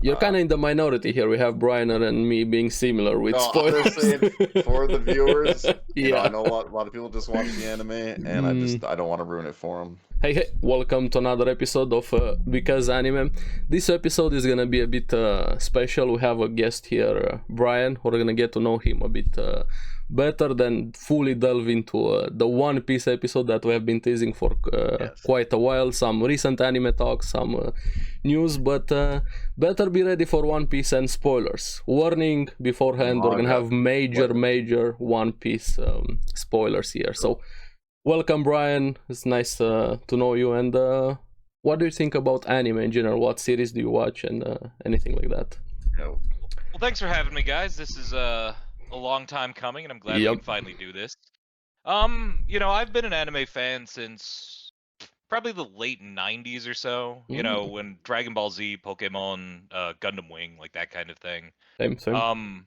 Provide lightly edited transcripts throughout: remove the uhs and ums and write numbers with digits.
You're kind of in the minority here. We have Bryan and me being similar with spoilers. For the viewers, yeah. I know a lot of people just watch the anime, and I don't want to ruin it for them. Hey, welcome to another episode of Because Anime. This episode is gonna be a bit special. We have a guest here, Bryan. We're gonna get to know him a bit better than fully delve into the One Piece episode that we have been teasing for quite a while. Some recent anime talks, some news, but better be ready for One Piece and spoilers. Warning beforehand, we're gonna have major One Piece spoilers here. So welcome, Bryan. It's nice to know you. And what do you think about anime in general? What series do you watch and anything like that? Well, thanks for having me, guys. This is a long time coming, and I'm glad we can finally do this. You know, I've been an anime fan since probably the late 90s or so. You know, when Dragon Ball Z, Pokemon, Gundam Wing, like that kind of thing. Same.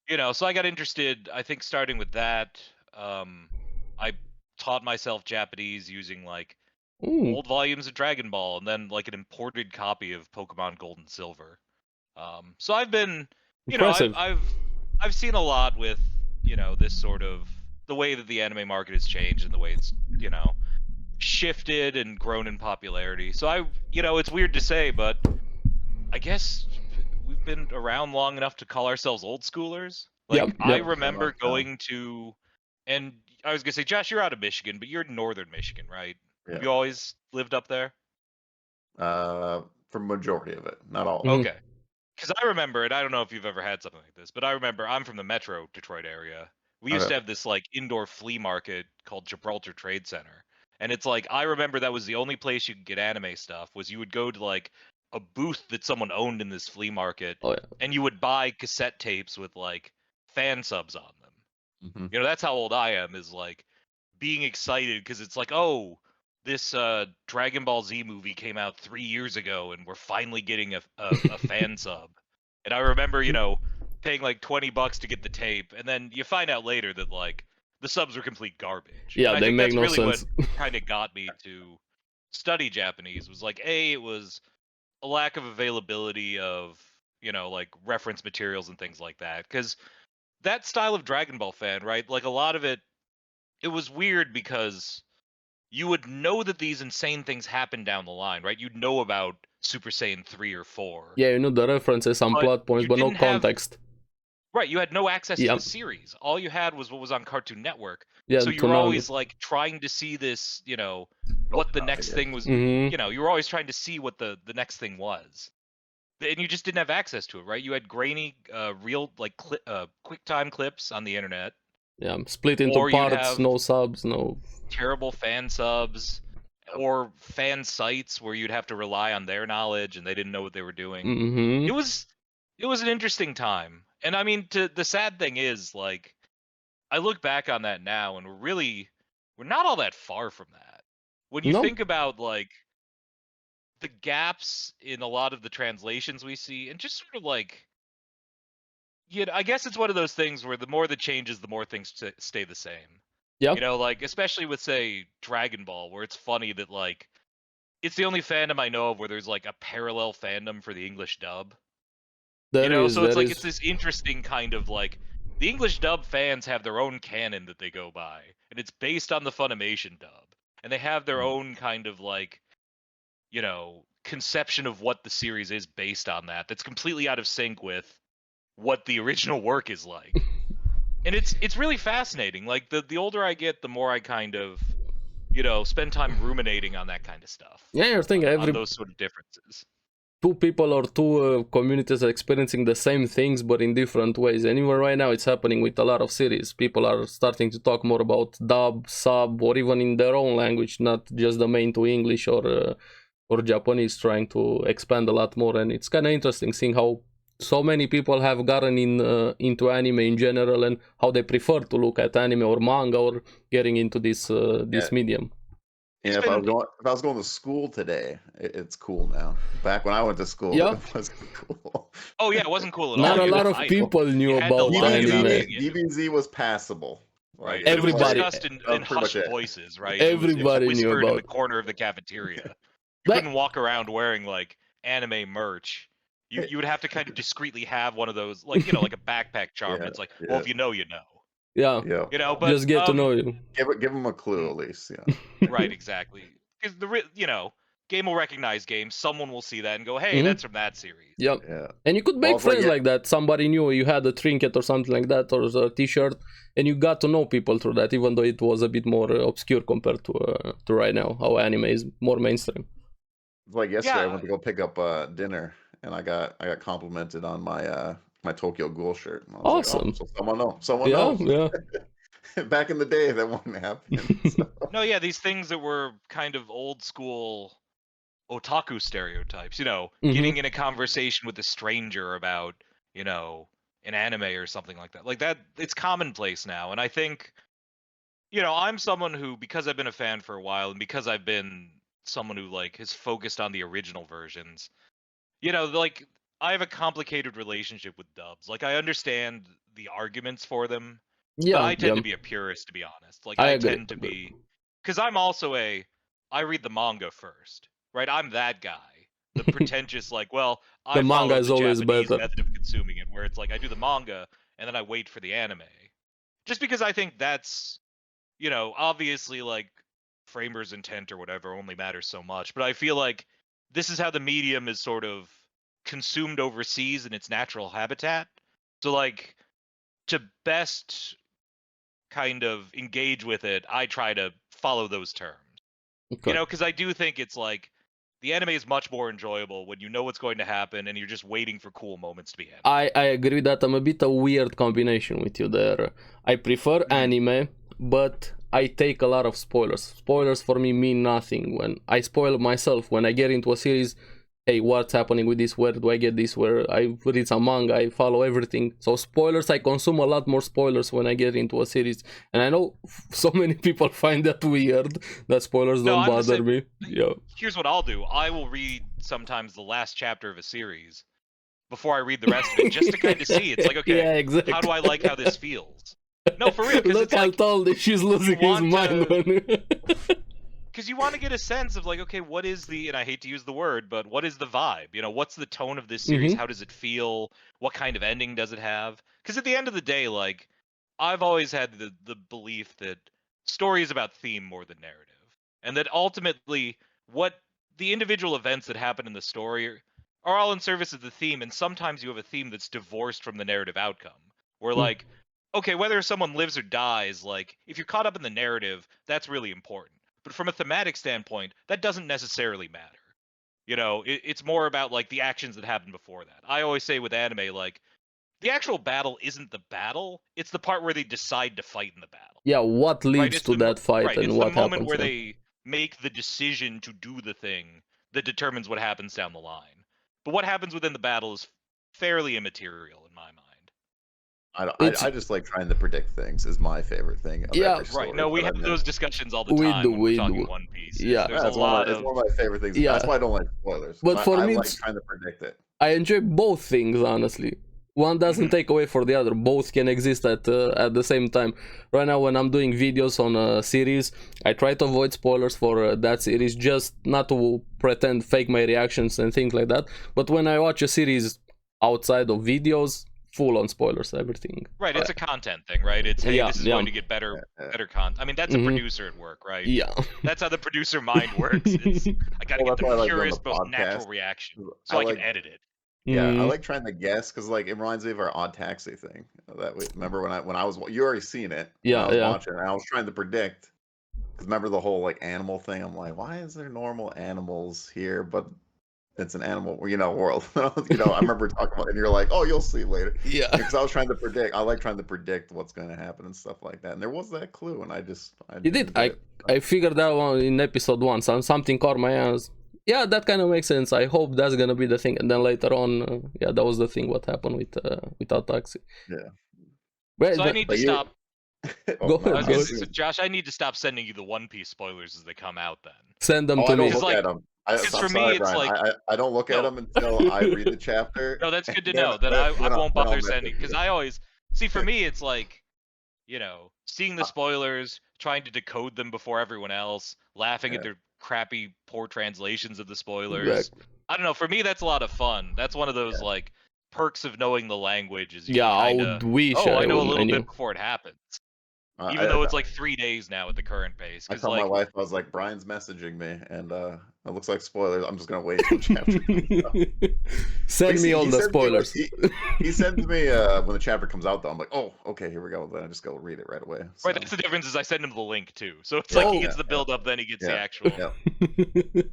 You know, so I got interested, I think, starting with that. I taught myself Japanese using like old volumes of Dragon Ball and then like an imported copy of Pokemon Gold and Silver. So I've been, you know, I've seen a lot with, you know, this sort of the way that the anime market has changed and the way it's, you know, shifted and grown in popularity. So you know, it's weird to say, but I guess we've been around long enough to call ourselves old schoolers. Like I remember going to, and I was gonna say, Josh, you're out of Michigan, but you're in northern Michigan, right? Yeah. You always lived up there? For majority of it, not all. Okay. Because I remember, and I don't know if you've ever had something like this, but I remember I'm from the Metro Detroit area. We used to have this like indoor flea market called Gibraltar Trade Center. And it's like, I remember that was the only place you could get anime stuff, was you would go to like a booth that someone owned in this flea market, and you would buy cassette tapes with like fan subs on them. You know, that's how old I am, is like being excited because it's like, oh, this Dragon Ball Z movie came out 3 years ago and we're finally getting a fan sub. And I remember, you know, paying like $20 to get the tape, and then you find out later that like the subs were complete garbage. Yeah, and I they think make no really sense. What kind of got me to study Japanese was like, it was a lack of availability of, you know, like reference materials and things like that. Because that style of Dragon Ball fan, right? Like a lot of it was weird because you would know that these insane things happen down the line, right? You'd know about Super Saiyan 3 or 4. Yeah, you know the references, some plot points, but no context. Right, you had no access to the series. All you had was what was on Cartoon Network. Yeah, so you were always like trying to see this, you know, what the next thing was. You know, you were always trying to see what the next thing was. And you just didn't have access to it, right? You had grainy, real, like, QuickTime clips on the internet. Yeah, split into parts, no subs, no terrible fan subs, or fan sites where you'd have to rely on their knowledge and they didn't know what they were doing. It was an interesting time. And I mean, the sad thing is, like, I look back on that now and we're not all that far from that. When you think about like the gaps in a lot of the translations we see, and just sort of like, I guess it's one of those things where the more that changes, the more things stay the same. Yeah. You know, like, especially with, say, Dragon Ball, where it's funny that, like, it's the only fandom I know of where there's, like, a parallel fandom for the English dub. So it's like, it's this interesting kind of, like, the English dub fans have their own canon that they go by, and it's based on the Funimation dub. And they have their own kind of, like, you know, conception of what the series is based on that's completely out of sync with what the original work is like. And it's really fascinating. Like, the older I get, the more I kind of, you know, spend time ruminating on that kind of stuff. Yeah, you're thinking on those sort of differences. Two people or two communities are experiencing the same things, but in different ways. And even right now, it's happening with a lot of series. People are starting to talk more about dub, sub, or even in their own language, not just the main to English or Japanese, trying to expand a lot more. And it's kind of interesting seeing how so many people have gotten into anime in general, and how they prefer to look at anime or manga, or getting into this medium. Yeah, if I was going to school today, it's cool now. Back when I went to school, it wasn't cool. Oh yeah, it wasn't cool at all. Not a lot of people knew about anime. DBZ was passable. Right. Everybody it was discussed in hushed voices, right? Everybody knew about in the corner of the cafeteria. You couldn't walk around wearing like anime merch You would have to kind of discreetly have one of those, like, like a backpack charm. Yeah, It's like, well, if you know, you know. Yeah. But just get to know you. Give them a clue at least. Yeah. Right, exactly. Because game will recognize games. Someone will see that and go, hey, Mhm. that's from that series. Yep. Yeah. And you could make Also, friends yeah. like that. Somebody knew you had a trinket or something like that, or a t-shirt, and you got to know people through that, even though it was a bit more obscure compared to right now, how anime is more mainstream. It's like yesterday, I Yeah. went to go pick up dinner, and I got complimented on my my Tokyo Ghoul shirt. And I was Awesome. like, oh, so someone Yeah, knows. yeah. Back in the day, that wouldn't happen. So. No, yeah, these things that were kind of old school otaku stereotypes, getting in a conversation with a stranger about, an anime or something like that. Like that, it's commonplace now. And I think, I'm someone who, because I've been a fan for a while and because I've been someone who like has focused on the original versions, like I have a complicated relationship with dubs. Like I understand the arguments for them, but I tend to be a purist, to be honest. Like I agree. tend to be, because I'm also I read the manga first, right? I'm that guy, the pretentious, like, well, I The manga follow is the always Japanese better. method of consuming it, where it's like I do the manga and then I wait for the anime, just because I think that's, obviously like framers' intent or whatever only matters so much, but I feel like this is how the medium is sort of consumed overseas in its natural habitat. So like to best kind of engage with it, I try to follow those terms. Okay. Because I do think it's like the anime is much more enjoyable when you know what's going to happen and you're just waiting for cool moments to be animated. I agree that I'm a bit a weird combination with you there. I prefer anime, but I take a lot of spoilers. Spoilers for me mean nothing. When I spoil myself, when I get into a series, hey, what's happening with this? Where do I get this? Where I read some manga, I follow everything. So spoilers, I consume a lot more spoilers when I get into a series. And I know so many people find that weird, that spoilers don't bother me. Yeah. Here's what I'll do. I will read sometimes the last chapter of a series before I read the rest of it, just to kind of see. It's like, okay, yeah, exactly. How do I like how this feels? No, for real. Look how tall she's losing his mind when... Because you want to get a sense of like, okay, what is and I hate to use the word, but what is the vibe? What's the tone of this series? How does it feel? What kind of ending does it have? Because at the end of the day, like, I've always had the belief that story is about theme more than narrative. And that ultimately, what the individual events that happen in the story are all in service of the theme. And sometimes you have a theme that's divorced from the narrative outcome. Where like, okay, whether someone lives or dies, like, if you're caught up in the narrative, that's really important. But from a thematic standpoint, that doesn't necessarily matter. It's more about like the actions that happen before that. I always say with anime, like, the actual battle isn't the battle; it's the part where they decide to fight in the battle. Yeah, what leads to that fight and what happens? It's the moment where they make the decision to do the thing that determines what happens down the line. But what happens within the battle is fairly immaterial in my mind. I just like trying to predict things is my favorite thing of every story. Right. No, we have those discussions all the time when we're talking One Piece. Yeah. There's it's one of my favorite things. Yeah. That's why I don't like spoilers. But for me, I like trying to predict it. I enjoy both things, honestly. One doesn't take away for the other. Both can exist at the same time. Right now, when I'm doing videos on a series, I try to avoid spoilers for that series, just not to pretend fake my reactions and things like that. But when I watch a series outside of videos, full on spoilers, everything. Right, it's a content thing, right? It's, hey, this is going to get better content. I mean, that's a producer at work, right? Yeah. That's how the producer mind works. It's, I gotta get the purest, most natural reaction so I can edit it. Yeah, I like trying to guess because like it reminds me of our Odd Taxi thing. That we remember when I was you already seen it. Yeah, I was watching it and I was trying to predict because remember the whole like animal thing. I'm like, why is there normal animals here, but it's an animal, world. I remember talking about it and you're like, oh, you'll see later. Yeah. Because I was trying to predict. I like trying to predict what's going to happen and stuff like that. And there was that clue, and I you did. I figured that one in episode 1. Something caught my eyes. Yeah, that kind of makes sense. I hope that's gonna be the thing. And then later on, yeah, that was the thing. What happened with our taxi? Yeah. So I need to stop. Go ahead. So Josh, I need to stop sending you the One Piece spoilers as they come out. Then send them to me. I don't look at them. For me, it's Bryan. like I don't look at them until I read the chapter. No, that's good to know. That I won't bother sending because I always see. For me, it's like, seeing the spoilers, trying to decode them before everyone else, laughing at their crappy, poor translations of the spoilers. I don't know. For me, that's a lot of fun. That's one of those like perks of knowing the language is you Yeah, can I kind would of wish I know a I little knew. bit before it happens. I, Even though I it's like 3 days now at the current pace, I because tell my like wife, I was like, Brian's messaging me, and it looks like spoilers. I'm just gonna wait till chapter comes out. Send me all He the sends me like spoilers. he sends me when the chapter comes out though. I'm like, oh, okay, here we go. Then I just go read it right away. So. right, that's the difference. Is I send him the link too, so it's Yeah, like he Oh. gets the build up, then he gets the yeah, actual. yeah.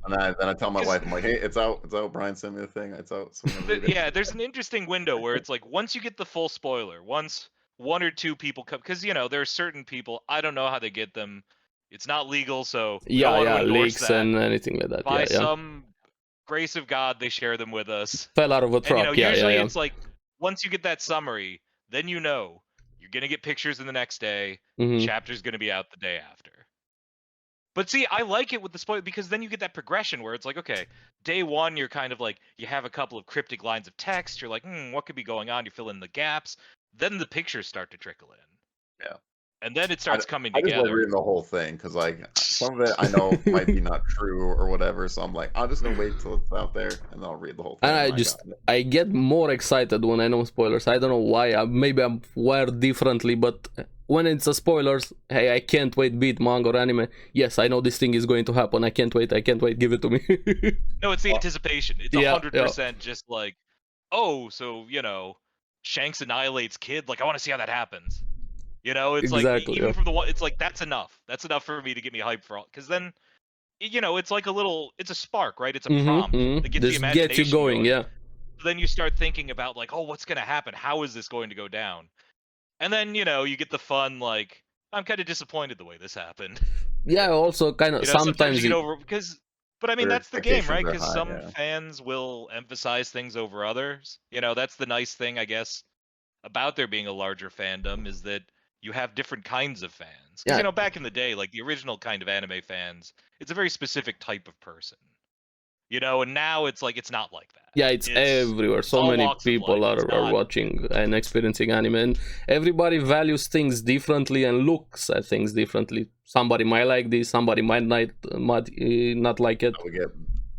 And then I tell my wife, I'm like, hey, it's out. Brian sent me the thing. It's out. So we're gonna read it. Yeah, there's an interesting window where it's like once you get the full spoiler, once 1 or 2 people come, because there are certain people, I don't know how they get them. It's not legal, so we don't want to endorse leaks that. and anything like that. By Yeah. some grace of God, they share them with us. Fell out of a And truck. usually it's like once you get that summary, then you're gonna get pictures in the next day. Mhm. Chapter's gonna be out the day after. But see, I like it with the spoiler because then you get that progression where it's like, okay, day 1, you're kind of like, you have a couple of cryptic lines of text. You're like, what could be going on? You fill in the gaps. Then the pictures start to trickle in. Yeah. And then it starts coming I just like together. reading the whole thing because like some of it I know might be not true or whatever. So I'm like, I'm just gonna wait till it's out there and then I'll read the whole thing. And I get more excited when I know spoilers. I don't know why. Maybe I'm wired differently, but when it's a spoilers, hey, I can't wait. Beat manga or anime. Yes, I know this thing is going to happen. I can't wait. Give it to me. No, it's the anticipation. It's 100% just like, oh, so Shanks annihilates Kid. Like, I want to see how that happens. It's Exactly, like even from the one, it's like that's enough. That's enough for me to get me hyped for all. Because then, it's like it's a spark, right? It's a prompt that gets the imagination gets you going. Yeah. So then you start thinking about like, oh, what's gonna happen? How is this going to go down? And then you get the fun like, I'm kind of disappointed the way this happened. Yeah. Also, kind of sometimes you get over because. But I mean, Their that's the game, right? expectations are Because high, some yeah. fans will emphasize things over others. That's the nice thing, I guess, about there being a larger fandom is that you have different kinds of fans. Because back in the day, like the original kind of anime fans, it's a very specific type of person. And now it's like it's not like that. Yeah, it's everywhere. So many people are watching and experiencing anime, and everybody values things differently and looks at things differently. Somebody might like this, somebody might not like it.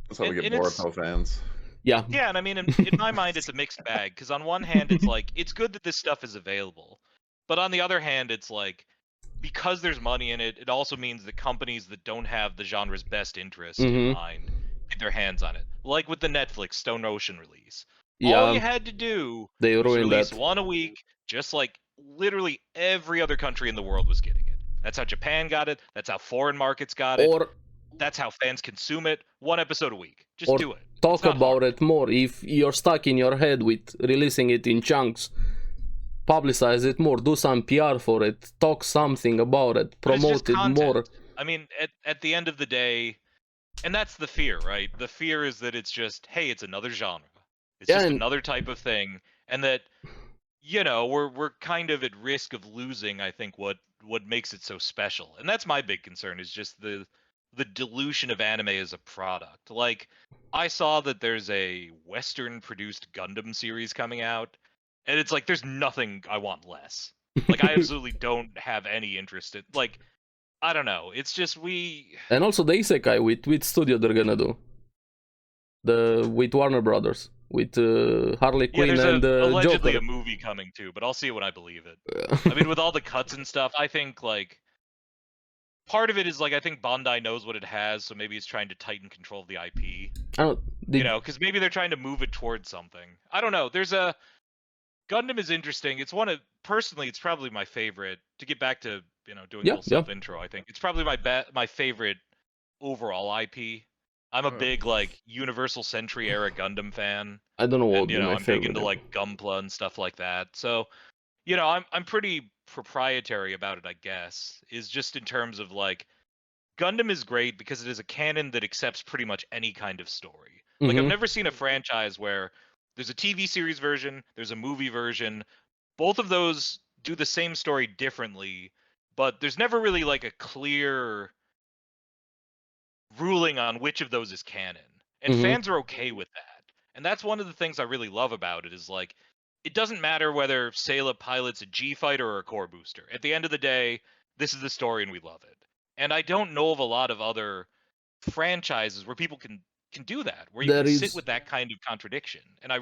That's how we get Boruto fans. Yeah. Yeah, and I mean, in my mind, it's a mixed bag. Because on one hand, it's like it's good that this stuff is available, but on the other hand, it's like because there's money in it, it also means that companies that don't have the genre's best interest in mind get their hands on it. Like with the Netflix Stone Ocean release. Yeah. All you had to do was release one a week, just like literally every other country in the world was getting it. That's how Japan got it. That's how foreign markets got it. That's how fans consume it. 1 episode a week. Just do it. Talk about it more. If you're stuck in your head with releasing it in chunks, publicize it more. Do some PR for it. Talk something about it. Promote it more. I mean, at the end of the day, and that's the fear, right? The fear is that it's just, hey, it's another genre. It's just another type of thing, and that we're kind of at risk of losing. I think what makes it so special, and that's my big concern, is just the dilution of anime as a product. Like, I saw that there's a Western-produced Gundam series coming out, and it's like there's nothing I want less. Like, I absolutely don't have any interest in. Like, I don't know. It's just And also the Isekai, with studio they're gonna do. With Warner Brothers, with Harley Quinn and allegedly Joker. A movie coming too, but I'll see it when I believe it. I mean, with all the cuts and stuff, I think like part of it is like I think Bandai knows what it has, so maybe it's trying to tighten control of the IP. Because maybe they're trying to move it towards something. I don't know. There's a Gundam is interesting. It's personally, it's probably my favorite. To get back to doing a little self intro, I think it's probably my favorite overall IP. I'm a big like Universal Century era Gundam fan. I don't know what I'm big into like Gunpla and stuff like that. So, I'm pretty proprietary about it, I guess. Is just in terms of like Gundam is great because it is a canon that accepts pretty much any kind of story. Like I've never seen a franchise where there's a TV series version, there's a movie version. Both of those do the same story differently, but there's never really like a clear ruling on which of those is canon. And fans are okay with that. And that's one of the things I really love about it is like it doesn't matter whether Sayla pilots a G fighter or a core booster. At the end of the day, this is the story and we love it. And I don't know of a lot of other franchises where people can can do that, where you There can sit is with that kind of contradiction, and I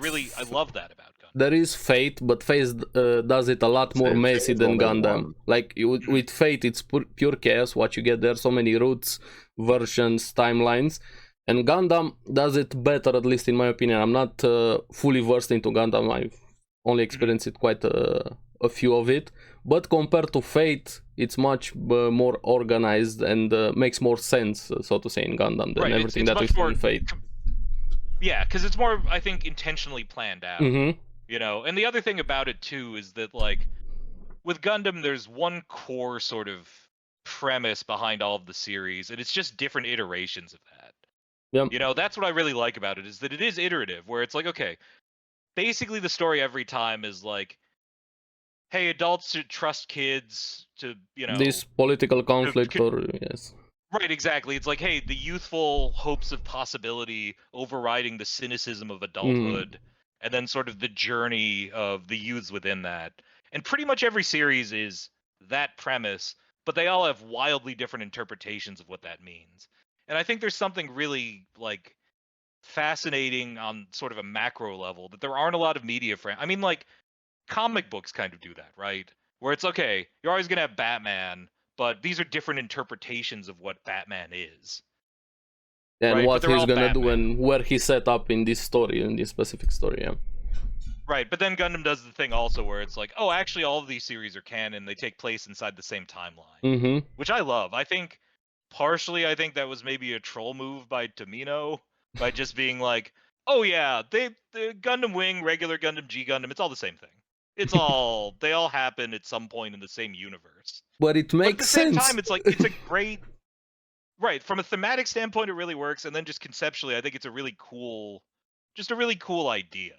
love that about Gundam. there is Fate, but Fate does it a lot more Fate messy is than only Gundam. one. Like with Fate, it's pure chaos. What you get there, so many routes, versions, timelines, and Gundam does it better, at least in my opinion. I'm not fully versed into Gundam. I've only experienced it quite a few of it, but compared to Fate, it's much more organized and makes more sense, so to say, in Gundam than everything that we've seen in Fate. Yeah, because it's more, I think, intentionally planned out. You know, and the other thing about it too is that, like, with Gundam, there's one core sort of premise behind all of the series, and it's just different iterations of that. Yeah. You know, that's what I really like about it, is that it is iterative, where it's like, okay, basically the story every time is like, hey, adults should trust kids to, you know, this political conflict, or yes. Right, exactly. It's like, hey, the youthful hopes of possibility overriding the cynicism of adulthood, and then sort of the journey of the youths within that. And pretty much every series is that premise, but they all have wildly different interpretations of what that means. And I think there's something really, like, fascinating on sort of a macro level, that there aren't a lot of media I mean, like, comic books kind of do that, right? Where it's, okay, you're always going to have Batman, but these are different interpretations of what Batman is. And right? what he's gonna do and where he's set up in this story, in this specific story, yeah. Right, but then Gundam does the thing also where it's like, oh, actually all of these series are canon, they take place inside the same timeline. Which I love. I think, partially, I think that was maybe a troll move by Tomino, by just being like, oh yeah, the Gundam Wing, regular Gundam, G Gundam, it's all the same thing. It's all, they all happen at some point in the same universe. But it makes sense. But at the same time, it's like, it's a great, right, from a thematic standpoint, it really works, and then just conceptually, I think it's a really cool, just a really cool idea.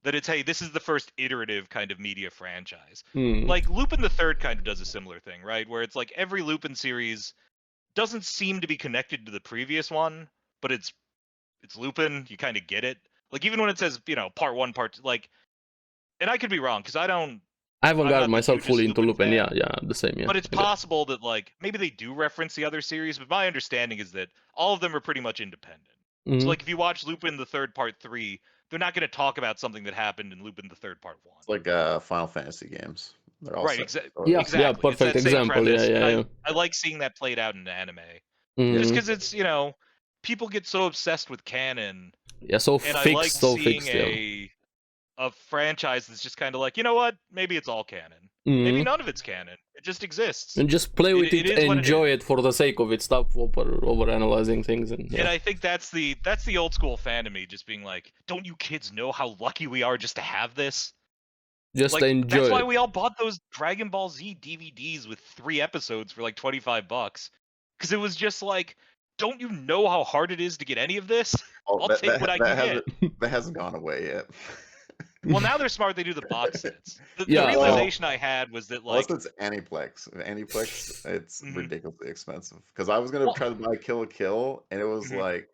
That it's, hey, this is the first iterative kind of media franchise. Like, Lupin the Third kind of does a similar thing, right? Where it's like, every Lupin series doesn't seem to be connected to the previous one, but it's Lupin, you kind of get it. Like, even when it says, you know, part 1, part 2, like, and I could be wrong, because I haven't gotten myself fully into Lupin, yeah, the same, yeah. But it's possible that, like, maybe they do reference the other series, but my understanding is that all of them are pretty much independent. So, like, if you watch Lupin the Third Part 3, they're not going to talk about something that happened in Lupin the Third Part 1. It's like Final Fantasy games. They're all right, exactly. Yeah, perfect example, yeah. I like seeing that played out in anime. Just because it's, you know, people get so obsessed with canon. Yeah, so and fixed, I like so seeing fixed, a franchise that's just kind of like, you know what, maybe it's all canon. Maybe none of it's canon. It just exists. And just play with it, enjoy it for the sake of it. Stop over analyzing things. And I think that's the old school fan to me, just being like, don't you kids know how lucky we are just to have this? Just like, enjoy That's why it. we all bought those Dragon Ball Z DVDs with 3 episodes for like $25. Because it was just like, don't you know how hard it is to get any of this? I'll take what I can get. That hasn't gone away yet. Well, now they're smart. They do the box sets. The realization I had was that, like, unless it's Aniplex, it's ridiculously expensive. Because I was gonna try to buy Kill la Kill, and it was like,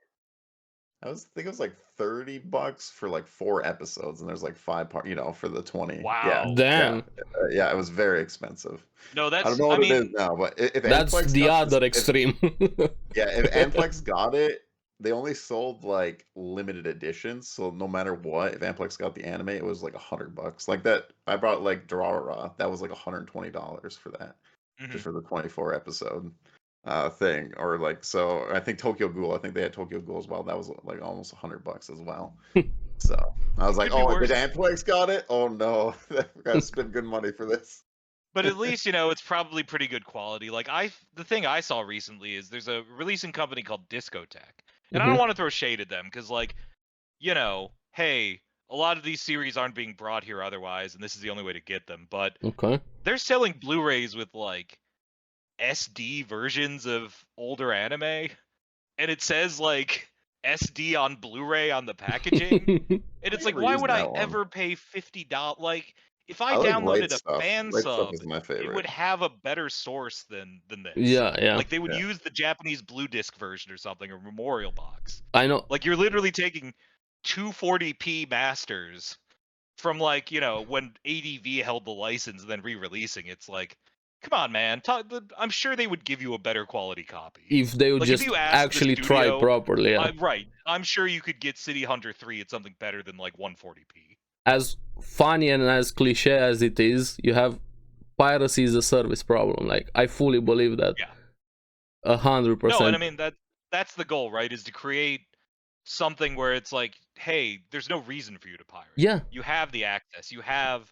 I think it was like $30 for like 4 episodes, and there's like 5 parts, you know, for the 20. Wow. Yeah, damn. Yeah, it was very expensive. No, that's. I don't know what it is now, but if that's Aniplex the other extreme. If Aniplex got it, they only sold like limited editions, so no matter what, if Aniplex got the anime, it was like $100. Like that, I brought like Durarara, that was like $120 for that, just for the 24 episode thing. Or like, so I think Tokyo Ghoul, I think they had Tokyo Ghoul as well. That was like almost $100 as well. So I was like, oh, did Aniplex got it? Oh no, I gotta spend good money for this. But at least, you know, it's probably pretty good quality. Like, the thing I saw recently is there's a releasing company called Discotech. And I don't want to throw shade at them, because, like, you know, hey, a lot of these series aren't being brought here otherwise, and this is the only way to get them. But they're selling Blu-rays with, like, SD versions of older anime, and it says, like, SD on Blu-ray on the packaging. And it's like, why would I ever pay $50? Like, if I downloaded a fan sub, it would have a better source than this. Yeah. Like, they would use the Japanese Blue Disc version or something, or Memorial Box. I know. Like, you're literally taking 240p masters from, like, you know, when ADV held the license and then re-releasing. It's like, come on, man. I'm sure they would give you a better quality copy. If they would Like, just if you asked the actually try studio, properly, yeah. right. I'm sure you could get City Hunter 3 at something better than like 140p. As funny and as cliche as it is, you have piracy is a service problem. Like, I fully believe that. Yeah. 100%. No, and I mean that's the goal, right? Is to create something where it's like, hey, there's no reason for you to pirate. Yeah. You have the access. You have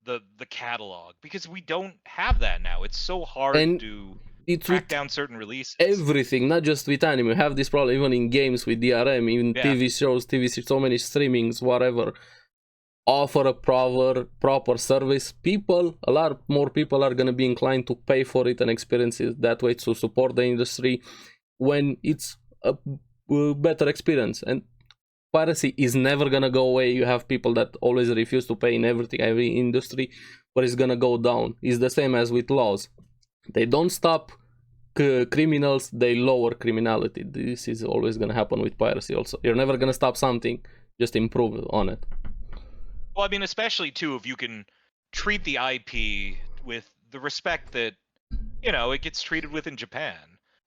the catalog, because we don't have that now. It's so hard And to it's track with down certain releases. everything, not just with anime. We have this problem even in games with DRM, even TV shows, so many streamings, whatever. Offer a proper service. A lot more people are gonna be inclined to pay for it and experience it that way to support the industry when it's a better experience. And piracy is never gonna go away. You have people that always refuse to pay in every industry, but it's gonna go down. It's the same as with laws. They don't stop criminals, they lower criminality. This is always gonna happen with piracy also. You're never gonna stop something, just improve on it. Well, I mean, especially too, if you can treat the IP with the respect that, you know, it gets treated with in Japan.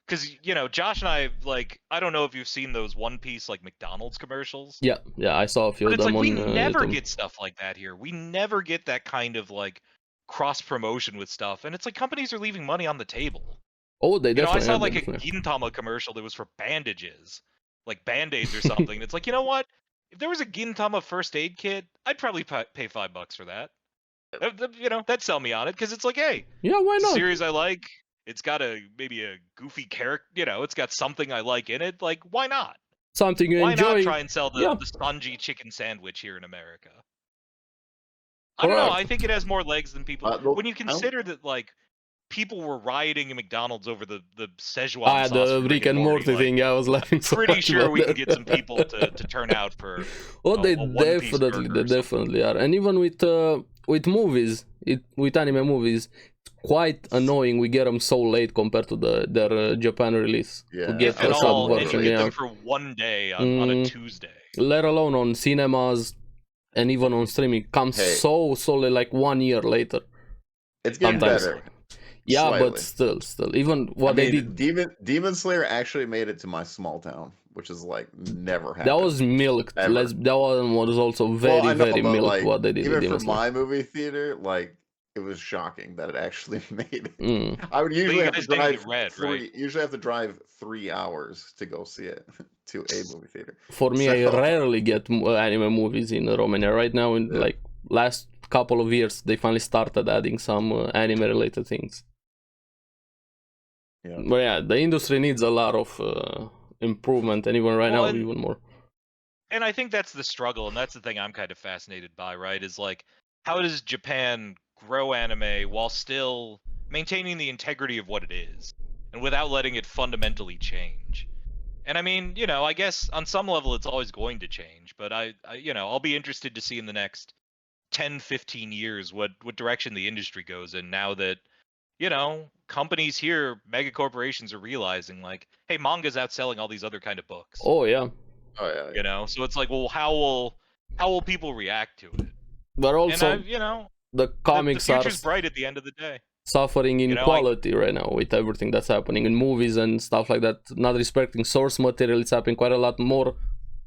Because, you know, Josh and I, like, I don't know if you've seen those One Piece, like, McDonald's commercials. Yeah, I saw a few But of it's them like, we on never YouTube. get stuff like that here. We never get that kind of, like, cross-promotion with stuff. And it's like companies are leaving money on the table. Oh, they definitely. I saw, like, definitely. a GINTAMA commercial that was for bandages. Like, Band-Aids or something. It's like, you know what? If there was a GINTAMA first aid kit, I'd probably pay $5 for that. You know, that'd sell me on it, because it's like, hey, yeah, why not? Series I like. It's got maybe a goofy character. You know, it's got something I like in it. Like, why not? Something you enjoy. Why not try and sell the Sanji chicken sandwich here in America? I don't know. I think it has more legs than people. When you consider that, like, people were rioting in McDonald's over the Szechuan sauce. The Rick and Morty like, thing. I was laughing so pretty much sure about we that. can get some people to turn out for. They definitely are. And even with movies, with anime movies, it's quite annoying. We get them so late compared to their Japan release. Yeah, to get and a sub and version. you get them for one day on a Tuesday. Let alone on cinemas and even on streaming, comes so like 1 year later. It's getting better. Yeah, slightly. but still, even what they did. Demon Slayer actually made it to my small town, which is like never happened. That was milked. That one was also very milked. Like, what they did. Even for my movie theater, like, it was shocking that it actually made it. I would usually have to drive usually have to drive 3 hours to go see it to a movie theater. For me, I rarely get anime movies in Romania. Right now, in like last couple of years, they finally started adding some anime related things. Yeah. But yeah, the industry needs a lot of improvement, and even right now, even more. And I think that's the struggle, and that's the thing I'm kind of fascinated by, right? Is like, how does Japan grow anime while still maintaining the integrity of what it is, and without letting it fundamentally change? And I mean, you know, I guess on some level it's always going to change, but I you know, I'll be interested to see in the next 10, 15 years what direction the industry goes in, now that, you know, companies here, mega corporations, are realizing, like, hey, manga's outselling all these other kind of books. Oh yeah. You know, so it's like, well, how will people react to it? But also, and you know, the comics the future's bright at the end of the day. Suffering in quality right now with everything that's happening in movies and stuff like that. Not respecting source material. It's happening quite a lot more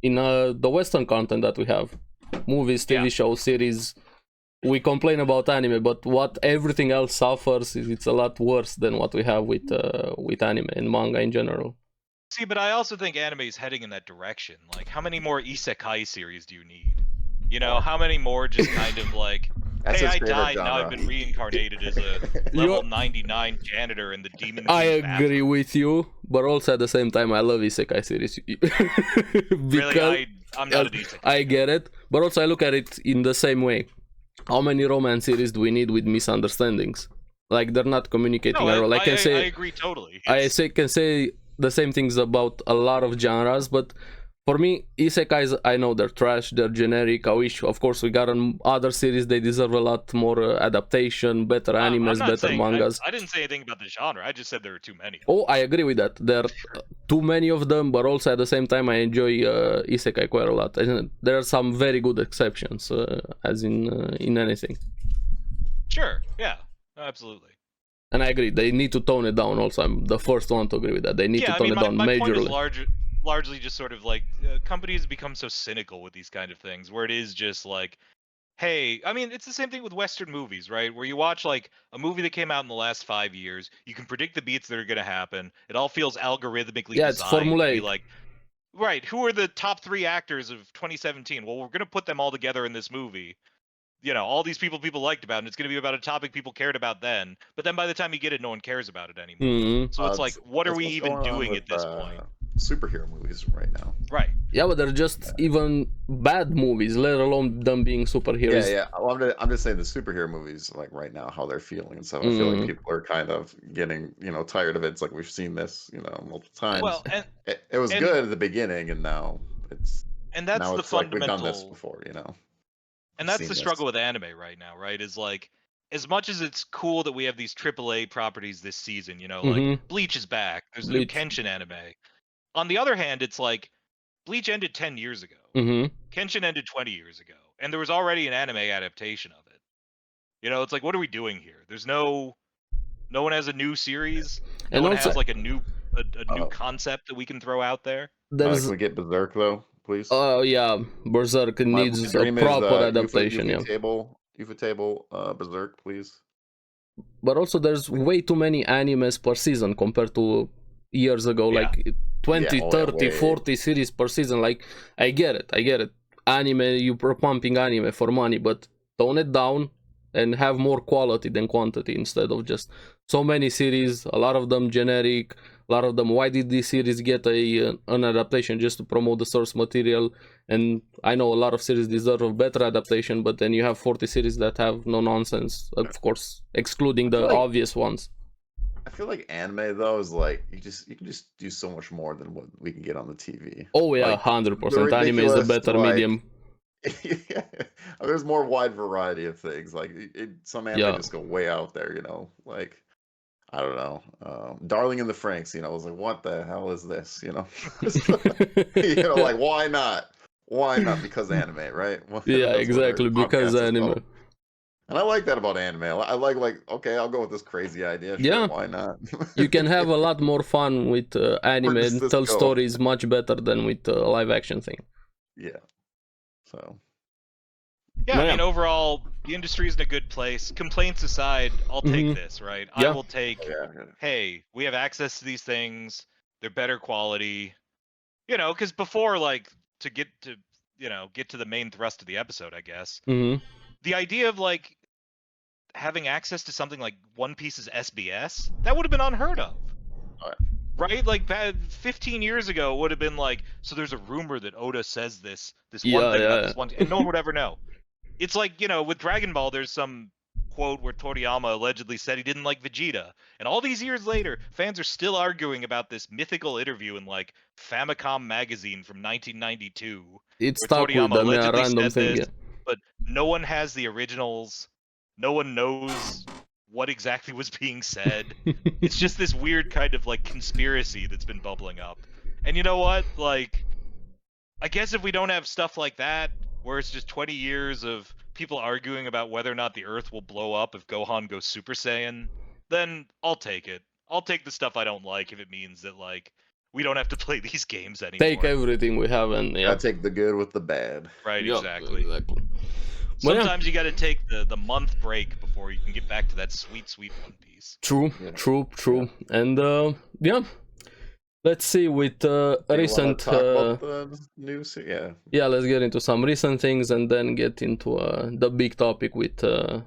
in the Western content that we have. Movies, TV shows, series. We complain about anime, but what everything else suffers it's a lot worse than what we have with anime and manga in general. See, but I also think anime is heading in that direction. Like, how many more Isekai series do you need? You know, how many more just kind of like, hey, I died, now I've been reincarnated as a level 99 janitor in the Demon King's I agree with you, but also at the same time, I love Isekai series. Really, I'm not an Isekai. I get it, but also I look at it in the same way. How many romance series do we need with misunderstandings? Like, they're not communicating at all. I agree totally. Can say the same things about a lot of genres, but for me, Isekais, I know they're trash, they're generic. I wish, of course, we got on other series, they deserve a lot more adaptation, better animes, better mangas. I didn't say anything about the genre, I just said there are too many. Oh, I agree with that. There are too many of them, but also at the same time, I enjoy Isekai quite a lot. And there are some very good exceptions, as in anything. Sure, yeah, absolutely. And I agree, they need to tone it down also. I'm the first one to agree with that. They need to tone it down my point is majorly. largely just sort of like companies become so cynical with these kind of things, where it is just like, hey, I mean, it's the same thing with Western movies, right? Where you watch like a movie that came out in the last 5 years, you can predict the beats that are going to happen. It all feels algorithmically Yeah, it's designed to be formulaic. like, right, who are the top 3 actors of 2017? Well, we're going to put them all together in this movie. You know, all these people liked about, and it's going to be about a topic people cared about then. But then by the time you get it, no one cares about it anymore. Mm-hmm. So it's like, what are we what's even going on doing with, at this point? superhero movies right now. Right. Yeah, but they're just even bad movies, let alone them being superheroes. Yeah. Well, I'm just saying the superhero movies, like right now, how they're feeling and stuff. I feel like people are kind of getting, tired of it. It's like we've seen this, multiple times. Well, and it was good at the beginning, and now it's like we've done this before, And that's the struggle with anime right now, right? Is like, as much as it's cool that we have these AAA properties this season, like Bleach is back. There's a new Kenshin anime. On the other hand, it's like Bleach ended 10 years ago. Kenshin ended 20 years ago, and there was already an anime adaptation of it. It's like, what are we doing here? There's no one has a new series. No one has like a new concept that we can throw out there. Can we get Berserk though, please? Oh yeah, Berserk needs a proper adaptation. Ufotable, Berserk, please. But also, there's way too many animes per season compared to years ago. Like 20, 30, 40 series per season. Like, I get it. Anime, you're pumping anime for money, but tone it down and have more quality than quantity instead of just so many series, a lot of them generic, a lot of them, why did this series get an adaptation? Just to promote the source material. And I know a lot of series deserve a better adaptation, but then you have 40 series that have no nonsense, of course, excluding the obvious ones. I feel like anime though is like you can just do so much more than what we can get on the TV. Oh yeah, 100%. Anime is the better medium. There's more wide variety of things. Like some anime just go way out there, like I don't know, Darling in the Franxx. I was like, what the hell is this? Like why not? Why not? Because anime, right? Yeah, exactly, because anime. And I like that about anime. I like, okay, I'll go with this crazy idea. Sure, yeah, why not? You can have a lot more fun with anime and tell stories much better than with live action thing. Yeah. So. Yeah, I mean, overall, the industry is in a good place. Complaints aside, I'll take this, right? I will take, hey, we have access to these things. They're better quality. Because before, like, to get to the main thrust of the episode, I guess, the idea of, like, having access to something like One Piece's SBS, that would have been unheard of. Right? Like 15 years ago, it would have been like, so there's a rumor that Oda says this one thing about this one, and no one would ever know. It's like, with Dragon Ball, there's some quote where Toriyama allegedly said he didn't like Vegeta. And all these years later, fans are still arguing about this mythical interview in, like, Famicom magazine from 1992. It's stuck with them, random thing. But no one has the originals. No one knows what exactly was being said. It's just this weird kind of, like, conspiracy that's been bubbling up. And you know what? Like, I guess if we don't have stuff like that, where it's just 20 years of people arguing about whether or not the Earth will blow up if Gohan goes Super Saiyan, then I'll take it. I'll take the stuff I don't like if it means that, like, we don't have to play these games anymore. Take everything we have and gotta take the good with the bad. Right, exactly. Sometimes you gotta take the month break before you can get back to that sweet One Piece. True. And let's see with recent news. Yeah, let's get into some recent things and then get into the big topic with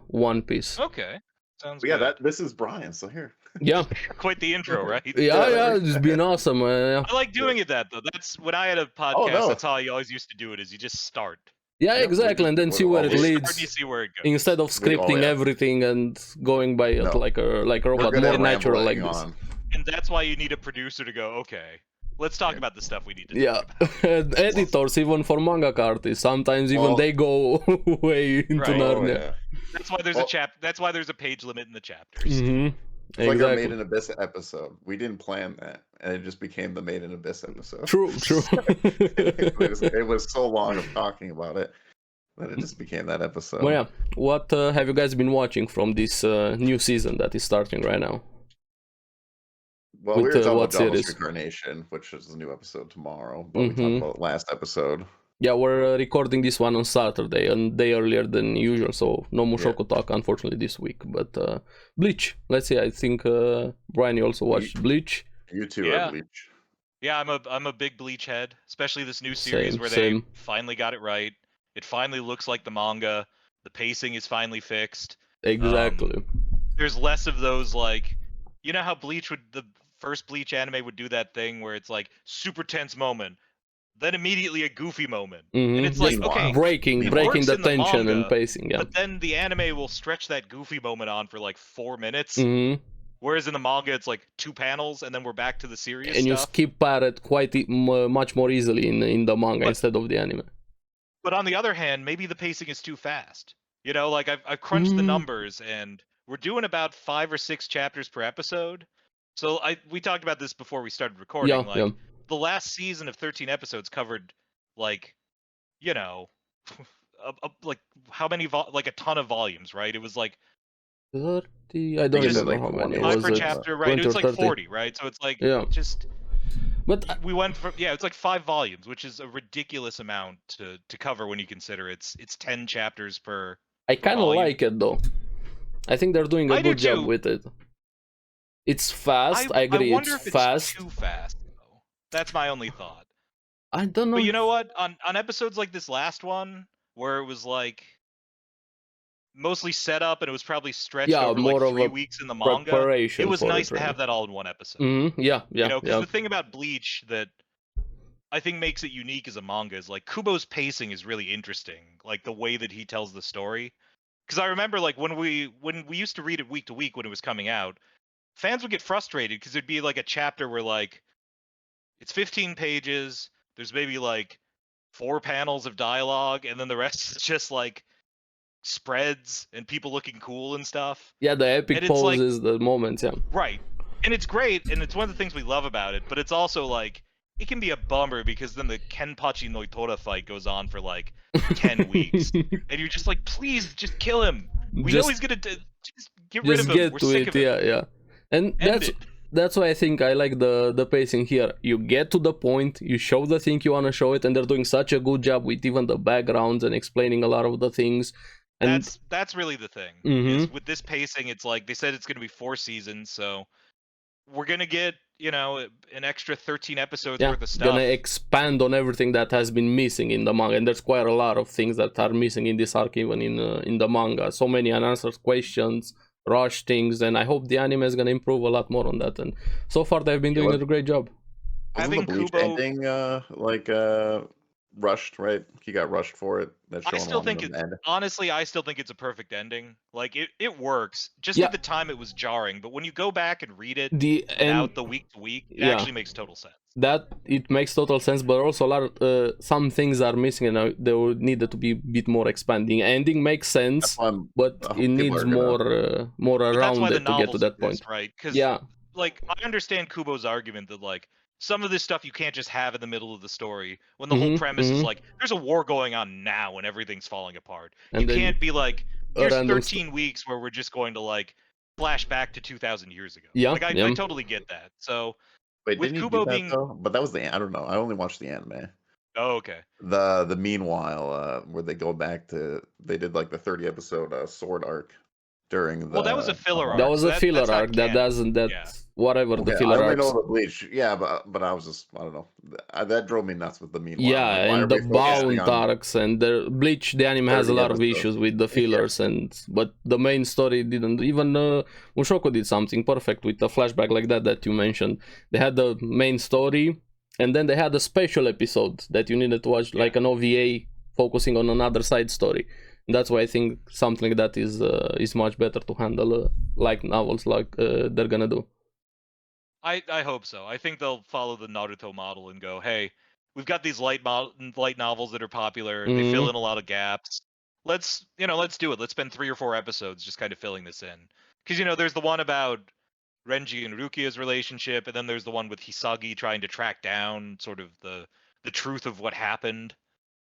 One Piece. Okay, sounds good. This is Bryan, so here. Yeah, quite the intro, right? Yeah, it's been awesome. I like doing it that though. That's when I had a podcast. That's how I always used to do it. Is you just start. Yeah, exactly, and then see where it leads. You see where it goes. Instead of scripting everything and going by it like a robot, more natural like this. And that's why you need a producer to go, okay, let's talk about the stuff we need to talk about. And editors, even for manga artists, sometimes even they go way into Narnia. That's why there's that's why there's a page limit in the chapters. It's like our Made in Abyss episode. We didn't plan that, and it just became the Made in Abyss episode. True. It was so long of talking about it. Then it just became that episode. Well, yeah. What have you guys been watching from this new season that is starting right now? Well, we With were talking what about Jobless series? Reincarnation, which is a new episode tomorrow, but we talked about last episode. Yeah, we're recording this one on Saturday, a day earlier than usual, so no Mushoku talk, unfortunately, this week. But Bleach, let's see, I think Bryan, you also watched Bleach. You two are Bleach. Yeah, I'm a big Bleach head, especially this new series where they finally got it right. It finally looks like the manga. The pacing is finally fixed. Exactly. There's less of those, like, you know how the first Bleach anime would do that thing where it's like super tense moment, then immediately a goofy moment, and it's like, okay, breaking the tension and pacing. Yeah. But then the anime will stretch that goofy moment on for like 4 minutes. Whereas in the manga, it's like 2 panels, and then we're back to the serious and stuff. You skip parrot quite much more easily in the manga instead of the anime. But on the other hand, maybe the pacing is too fast. You know, like I've crunched the numbers, and we're doing about 5 or 6 chapters per episode. So we talked about this before we started recording. The last season of 13 episodes covered, like, you know, like how many like a ton of volumes, right? It was like 30, I don't remember how many. 5 per chapter, right? It was like 40, right? So it's like, just... But we went from, it's like 5 volumes, which is a ridiculous amount to cover when you consider it's 10 chapters per I kind of like it, though. I think they're doing a good job with it. It's fast, I agree, I wonder it's if fast. It's too fast, though. That's my only thought. I don't know. But you know what? On episodes like this last one, where it was like mostly set up and it was probably stretched over like 3 weeks in the manga, it was nice to have that all in one episode. Yeah. You know, because the thing about Bleach that I think makes it unique as a manga is like Kubo's pacing is really interesting, like the way that he tells the story. Because I remember, like, when we used to read it week to week when it was coming out, fans would get frustrated because there'd be like a chapter where like it's 15 pages, there's maybe like 4 panels of dialogue, and then the rest is just like spreads and people looking cool and stuff. Yeah, the epic poses, the moments, yeah. Right. And it's great, and it's one of the things we love about it, but it's also like, it can be a bummer because then the Kenpachi Noitora fight goes on for like 10 weeks. And you're just like, please, just kill him. We know he's gonna just get rid of him. We're sick of it. Yeah. And that's why I think I like the pacing here. You get to the point, you show the thing you want to show it, and they're doing such a good job with even the backgrounds and explaining a lot of the things. And that's really the thing. Is with this pacing, it's like they said it's going to be 4 seasons, so we're going to get, you know, an extra 13 episodes worth of stuff. Gonna expand on everything that has been missing in the manga, and there's quite a lot of things that are missing in this arc, even in the manga. So many unanswered questions, rush things, and I hope the anime is gonna improve a lot more on that. And so far, they've been doing a great job. Wasn't the Bleach ending rushed, right? He got rushed for it. I still think honestly, I still think it's a perfect ending. Like it works. Just at the time it was jarring, but when you go back and read it without the week to week, it actually makes total sense. That it makes total sense, but also a lot of some things are missing, and they needed to be a bit more expanding. Ending makes sense, but it needs more around it to get to that point, right? Because like I understand Kubo's argument that like some of this stuff you can't just have in the middle of the story when the whole premise is like there's a war going on now and everything's falling apart. And you can't be like, here's 13 weeks where we're just going to like flash back to 2,000 years ago. Like I totally get that. So wait, with Kubo being though? But that was I don't know. I only watched the anime. Oh, okay. The meanwhile where they go back to they did like the 30 episode sword arc during the that was a filler arc. That was a filler arc. That doesn't whatever the filler arc. I don't know the Bleach. Yeah, but I was just I don't know. That drove me nuts with the meanwhile. Yeah, and the bound arcs and the Bleach. The anime has a lot of issues with the fillers, but the main story didn't. Even Mushoku did something perfect with the flashback like that you mentioned. They had the main story, and then they had a special episode that you needed to watch, like an OVA focusing on another side story. That's why I think something like that is much better to handle like novels like they're gonna do. I hope so. I think they'll follow the Naruto model and go, hey, we've got these light novels that are popular. They fill in a lot of gaps. Let's do it. Let's spend 3 or 4 episodes just kind of filling this in. Because there's the one about Renji and Rukia's relationship, and then there's the one with Hisagi trying to track down sort of the truth of what happened.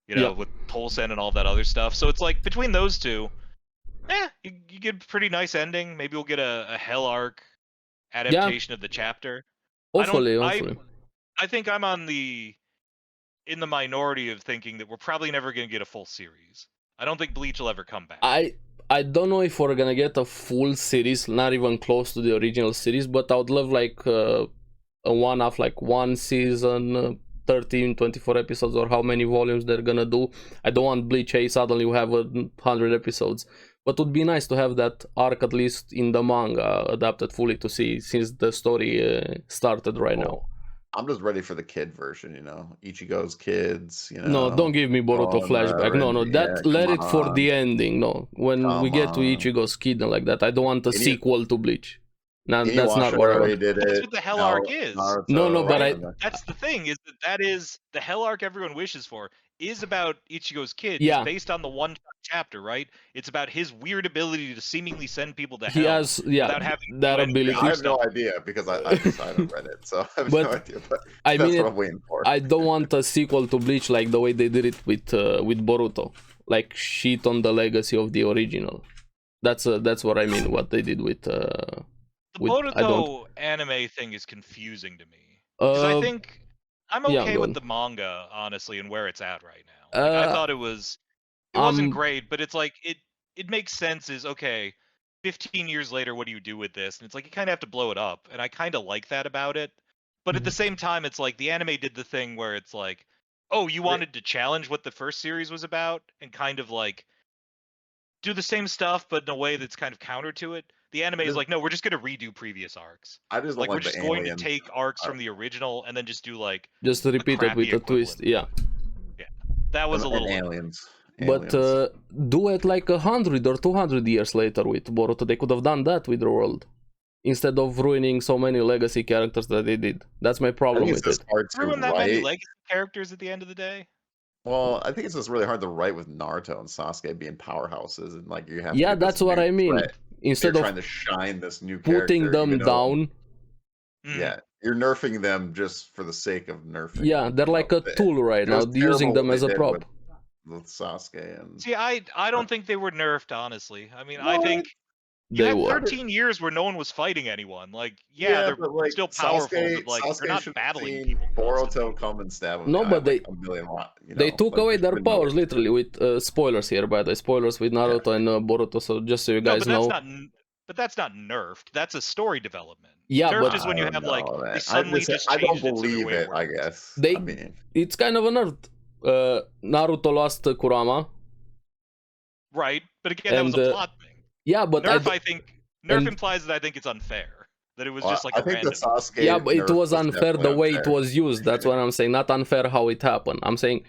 you know, Yep. with Tolsen and all that other stuff. So it's like between those two, you get a pretty nice ending. Maybe we'll get a Hell arc adaptation of the chapter. Hopefully. I think I'm in the minority of thinking that we're probably never going to get a full series. I don't think Bleach will ever come back. I don't know if we're gonna get a full series, not even close to the original series, but I would love like a one-off, like one season, 13, 24 episodes, or how many volumes they're gonna do. I don't want Bleach, hey, suddenly we have 100 episodes. But it would be nice to have that arc at least in the manga adapted fully to see, since the story started right now. I'm just ready for the kid version, you know, Ichigo's kids, you No, know. don't give me Boruto flashback. No, that let it for the ending. No, when we get to Ichigo's kid and like that, I don't want a sequel to Bleach. No, that's not what I want. Did That's it. what the Hell arc is. Naruto, no, but that's the thing, is that is the Hell arc everyone wishes for is about Ichigo's kid. Yeah. It's based on the one chapter, right? It's about his weird ability to seemingly send people to he hell has without having that ability. I have no idea because I haven't read it, so I have no idea. But I that's mean, what I'm waiting for. I don't want a sequel to Bleach like the way they did it with Boruto, like shit on the legacy of the original. That's what I mean. What they did with the Boruto anime thing is confusing to me, because I think I'm okay with the manga, honestly, and where it's at right now. Like, I thought it wasn't great, but it's like it makes sense. Is okay. 15 years later, what do you do with this? And it's like you kind of have to blow it up, and I kind of like that about it. But at the same time, it's like the anime did the thing where it's like, oh, you wanted to challenge what the first series was about and kind of like do the same stuff, but in a way that's kind of counter to it. The anime is like, no, we're just going to redo previous arcs. I just don't like we're just going to take arcs from the original and then just do like repeat it with a twist. Yeah, that was a little aliens. But do it like 100 or 200 years later with Boruto. They could have done that with the world instead of ruining so many legacy characters that they did. That's my problem with it. Ruin that many legacy characters at the end of the day. Well, I think it's just really hard to write with Naruto and Sasuke being powerhouses, and like you have. Yeah, that's what I mean. Instead of trying to shine this new putting them down. Yeah, you're nerfing them just for the sake of nerfing. Yeah, they're like a tool right now, using them as a prop. With Sasuke and see, I don't think they were nerfed, honestly. I mean, I think you had 13 years where no one was fighting anyone. Like, they're like, still powerful, but like they're not battling people. Boruto come and stab him. No, but they took away their powers literally with spoilers here, by the spoilers with Naruto and Boruto. So just so you guys know. But that's not nerfed. That's a story development. Yeah, nerfed but is when you have like they suddenly just I don't believe it. I guess it's kind of a nerf. Naruto lost Kurama. Right, but again, that was a plot thing. Yeah, but nerf implies that I think it's unfair. That it was just like a random. Yeah, but it was unfair the way it was used. That's what I'm saying. Not unfair how it happened. I'm saying.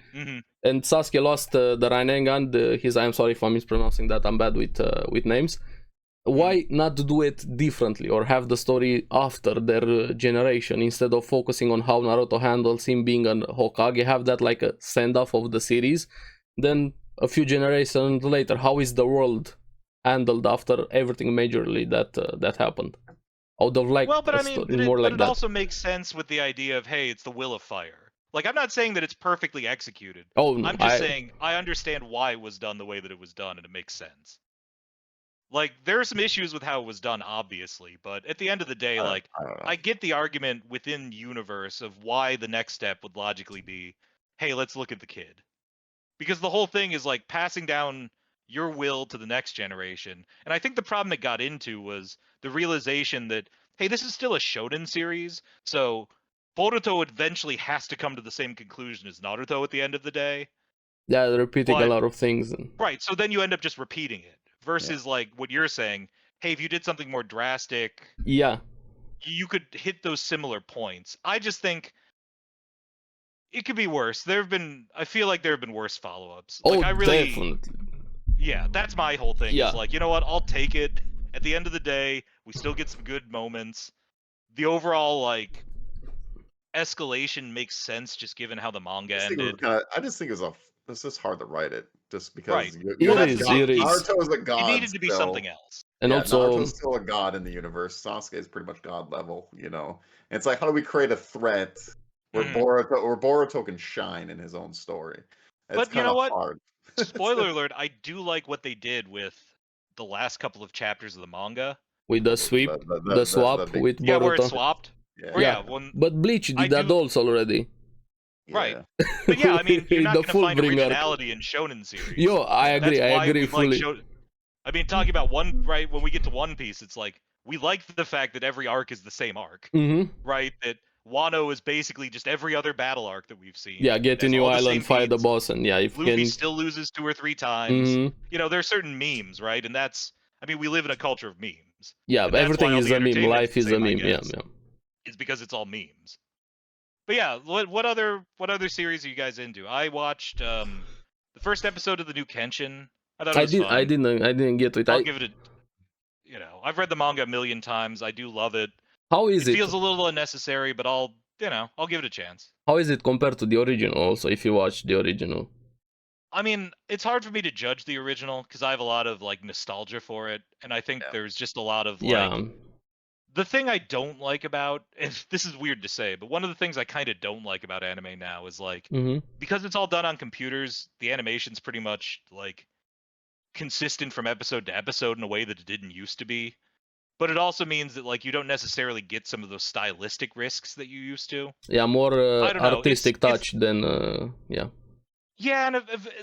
And Sasuke lost the Rasengan. I'm sorry if I'm mispronouncing that. I'm bad with names. Why not do it differently or have the story after their generation instead of focusing on how Naruto handles him being a Hokage? Have that like a send-off of the series. Then a few generations later, how is the world handled after everything majorly that happened? I would have liked but I mean, it also makes sense with the idea of, hey, it's the will of fire. Like, I'm not saying that it's perfectly executed. Oh, I'm just saying I understand why it was done the way that it was done, and it makes sense. Like, there are some issues with how it was done, obviously, but at the end of the day, like, I get the argument within universe of why the next step would logically be, hey, let's look at the kid. Because the whole thing is, like, passing down your will to the next generation. And I think the problem it got into was the realization that, hey, this is still a shonen series, so Boruto eventually has to come to the same conclusion as Naruto at the end of the day. Yeah, they're repeating a lot of things. Right, so then you end up just repeating it. Versus like what you're saying, hey, if you did something more drastic, you could hit those similar points. I just think it could be worse. I feel like there have been worse follow-ups. Oh, like, I really, definitely. Yeah, that's my whole thing. Yeah. Is like, you know what? I'll take it. At the end of the day, we still get some good moments. The overall like escalation makes sense just given how the manga ended. I just think it's just hard to write it, just because it is. Naruto is a god. It needed to be something else. And also, Naruto's still a god in the universe. Sasuke is pretty much god level, you know. And it's like, how do we create a threat where Boruto can shine in his own story? But you know what? hard. Spoiler alert, I do like what they did with the last couple of chapters of the manga. With the sweep, the swap big, with Yeah, where it Boruto. swapped. yeah. Or, Yeah. when But Bleach I did that do- also already. Right. Yeah. But yeah, I mean, you're not The going to full find bringer. originality in shonen series. Yo, I agree. That's I why agree we fully. like I mean, talking about right, when we get to One Piece, it's like, we like the fact that every arc is the same arc, right? That Wano is basically just every other battle arc that we've seen. Yeah, get to Has New all the Island, same fight the beats. boss, and yeah, if Luffy can. still loses 2 or 3 times. Mhm. You know, there are certain memes, right? And that's, I mean, we live in a culture of memes. Yeah, And that's everything why all is the a meme. entertainment's Life the is a same, I meme. Yeah, guess. yeah. It's because it's all memes. But yeah, what other series are you guys into? I watched the first episode of the new Kenshin. I thought it was fun. I didn't get to it. I'll give it a, you know, I've read the manga a million times. I do love it. How is It it? feels a little unnecessary, but I'll give it a chance. How is it compared to the original? Also, if you watch the original. I mean, it's hard for me to judge the original because I have a lot of like nostalgia for it, and I think there's just a lot of like. Yeah. The thing I don't like about, and this is weird to say, but one of the things I kind of don't like about anime now is like, because it's all done on computers, the animation's pretty much like consistent from episode to episode in a way that it didn't used to be. But it also means that like you don't necessarily get some of those stylistic risks that you used to. Yeah, more I don't know, artistic touch than yeah. Yeah, and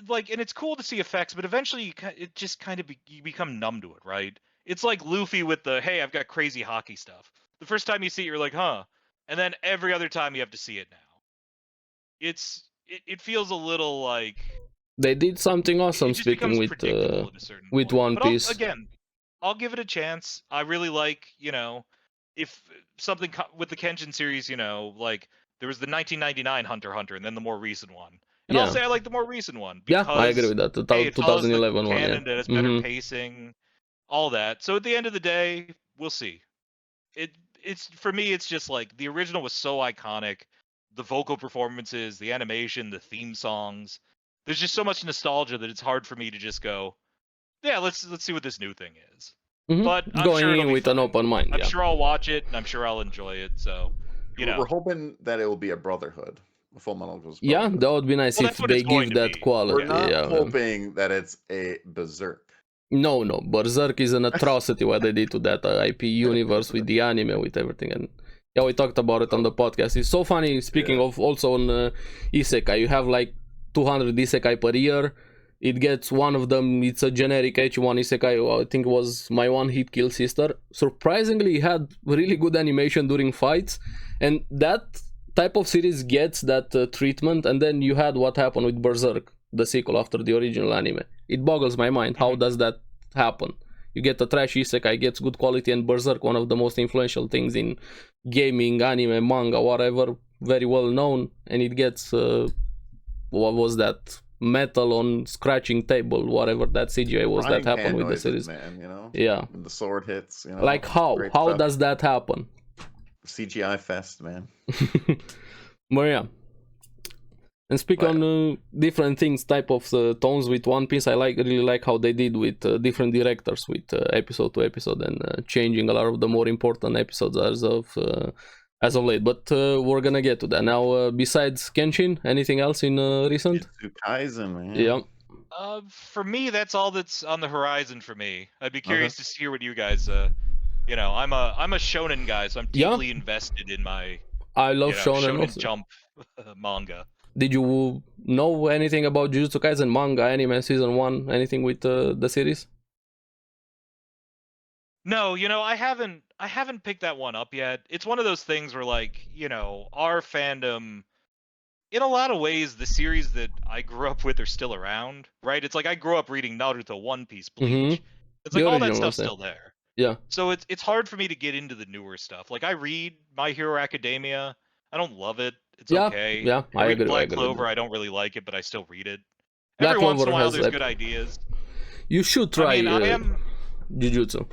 like, and it's cool to see effects, but eventually it just kind of you become numb to it, right? It's like Luffy with the, hey, I've got crazy hockey stuff. The first time you see it, you're like, huh? And then every other time you have to see it now. It feels a little like... They did something awesome, speaking with One but Piece. Again, I'll give it a chance. I really like, you know, if something with the Kenshin series, you know, like there was the 1999 Hunter x Hunter and then the more recent one. And I'll say I like the more recent one. Because, yeah, I agree with that. The 2011 one. Canon, Yeah. it has better pacing, all that. So at the end of the day, we'll see. It's for me, it's just like the original was so iconic. The vocal performances, the animation, the theme songs. There's just so much nostalgia that it's hard for me to just go, yeah, let's see what this new thing is. But I'm going sure in with an open mind. I'm sure I'll watch it and I'm sure I'll enjoy it. So, you know, we're hoping that it will be a brotherhood. Full Metal Brotherhood. Yeah, that would be nice if they give that quality. We're not hoping that it's a Berserk. No, Berserk is an atrocity what they did to that IP universe with the anime, with everything. And yeah, we talked about it on the podcast. It's so funny, speaking of also on Isekai, you have like 200 Isekai per year. It gets one of them, it's a generic H1 Isekai, I think it was My One Hit Kill Sister. Surprisingly, it had really good animation during fights, and that type of series gets that treatment, and then you had what happened with Berserk, the sequel after the original anime. It boggles my mind, how does that happen? You get a trash isekai, gets good quality, and Berserk, one of the most influential things in gaming, anime, manga, whatever, very well known, and it gets, what was that, metal on scratching table, whatever that CGI was Bryan that happened with the noises, series. man, you know? Yeah. When the sword hits, you know? Like how does that happen? CGI fest, man. But yeah. And speak on different things, type of tones with One Piece, I really like how they did with different directors with episode to episode, and changing a lot of the more important episodes as of late. But we're gonna get to that now. Besides Kenshin, anything else in recent? Jujutsu Kaisen, man. Yeah. For me, that's all that's on the horizon for me. I'd be curious to hear what you guys. You know, I'm a shonen guy, so I'm deeply invested in my. I love shonen Jump manga. Did you know anything about Jujutsu Kaisen manga, anime, season 1, anything with the series? No, you know, I haven't picked that one up yet. It's one of those things where, like, you know, our fandom, in a lot of ways, the series that I grew up with are still around, right? It's like I grew up reading Naruto, One Piece, Bleach. It's like all that stuff's still there. Yeah. So it's hard for me to get into the newer stuff. Like I read My Hero Academia. I don't love it. It's okay. Yeah, I agree. Black Clover, I don't really like it, but I still read it. Black Every once in a Clover while, there's like, good ideas. You should try Jujutsu.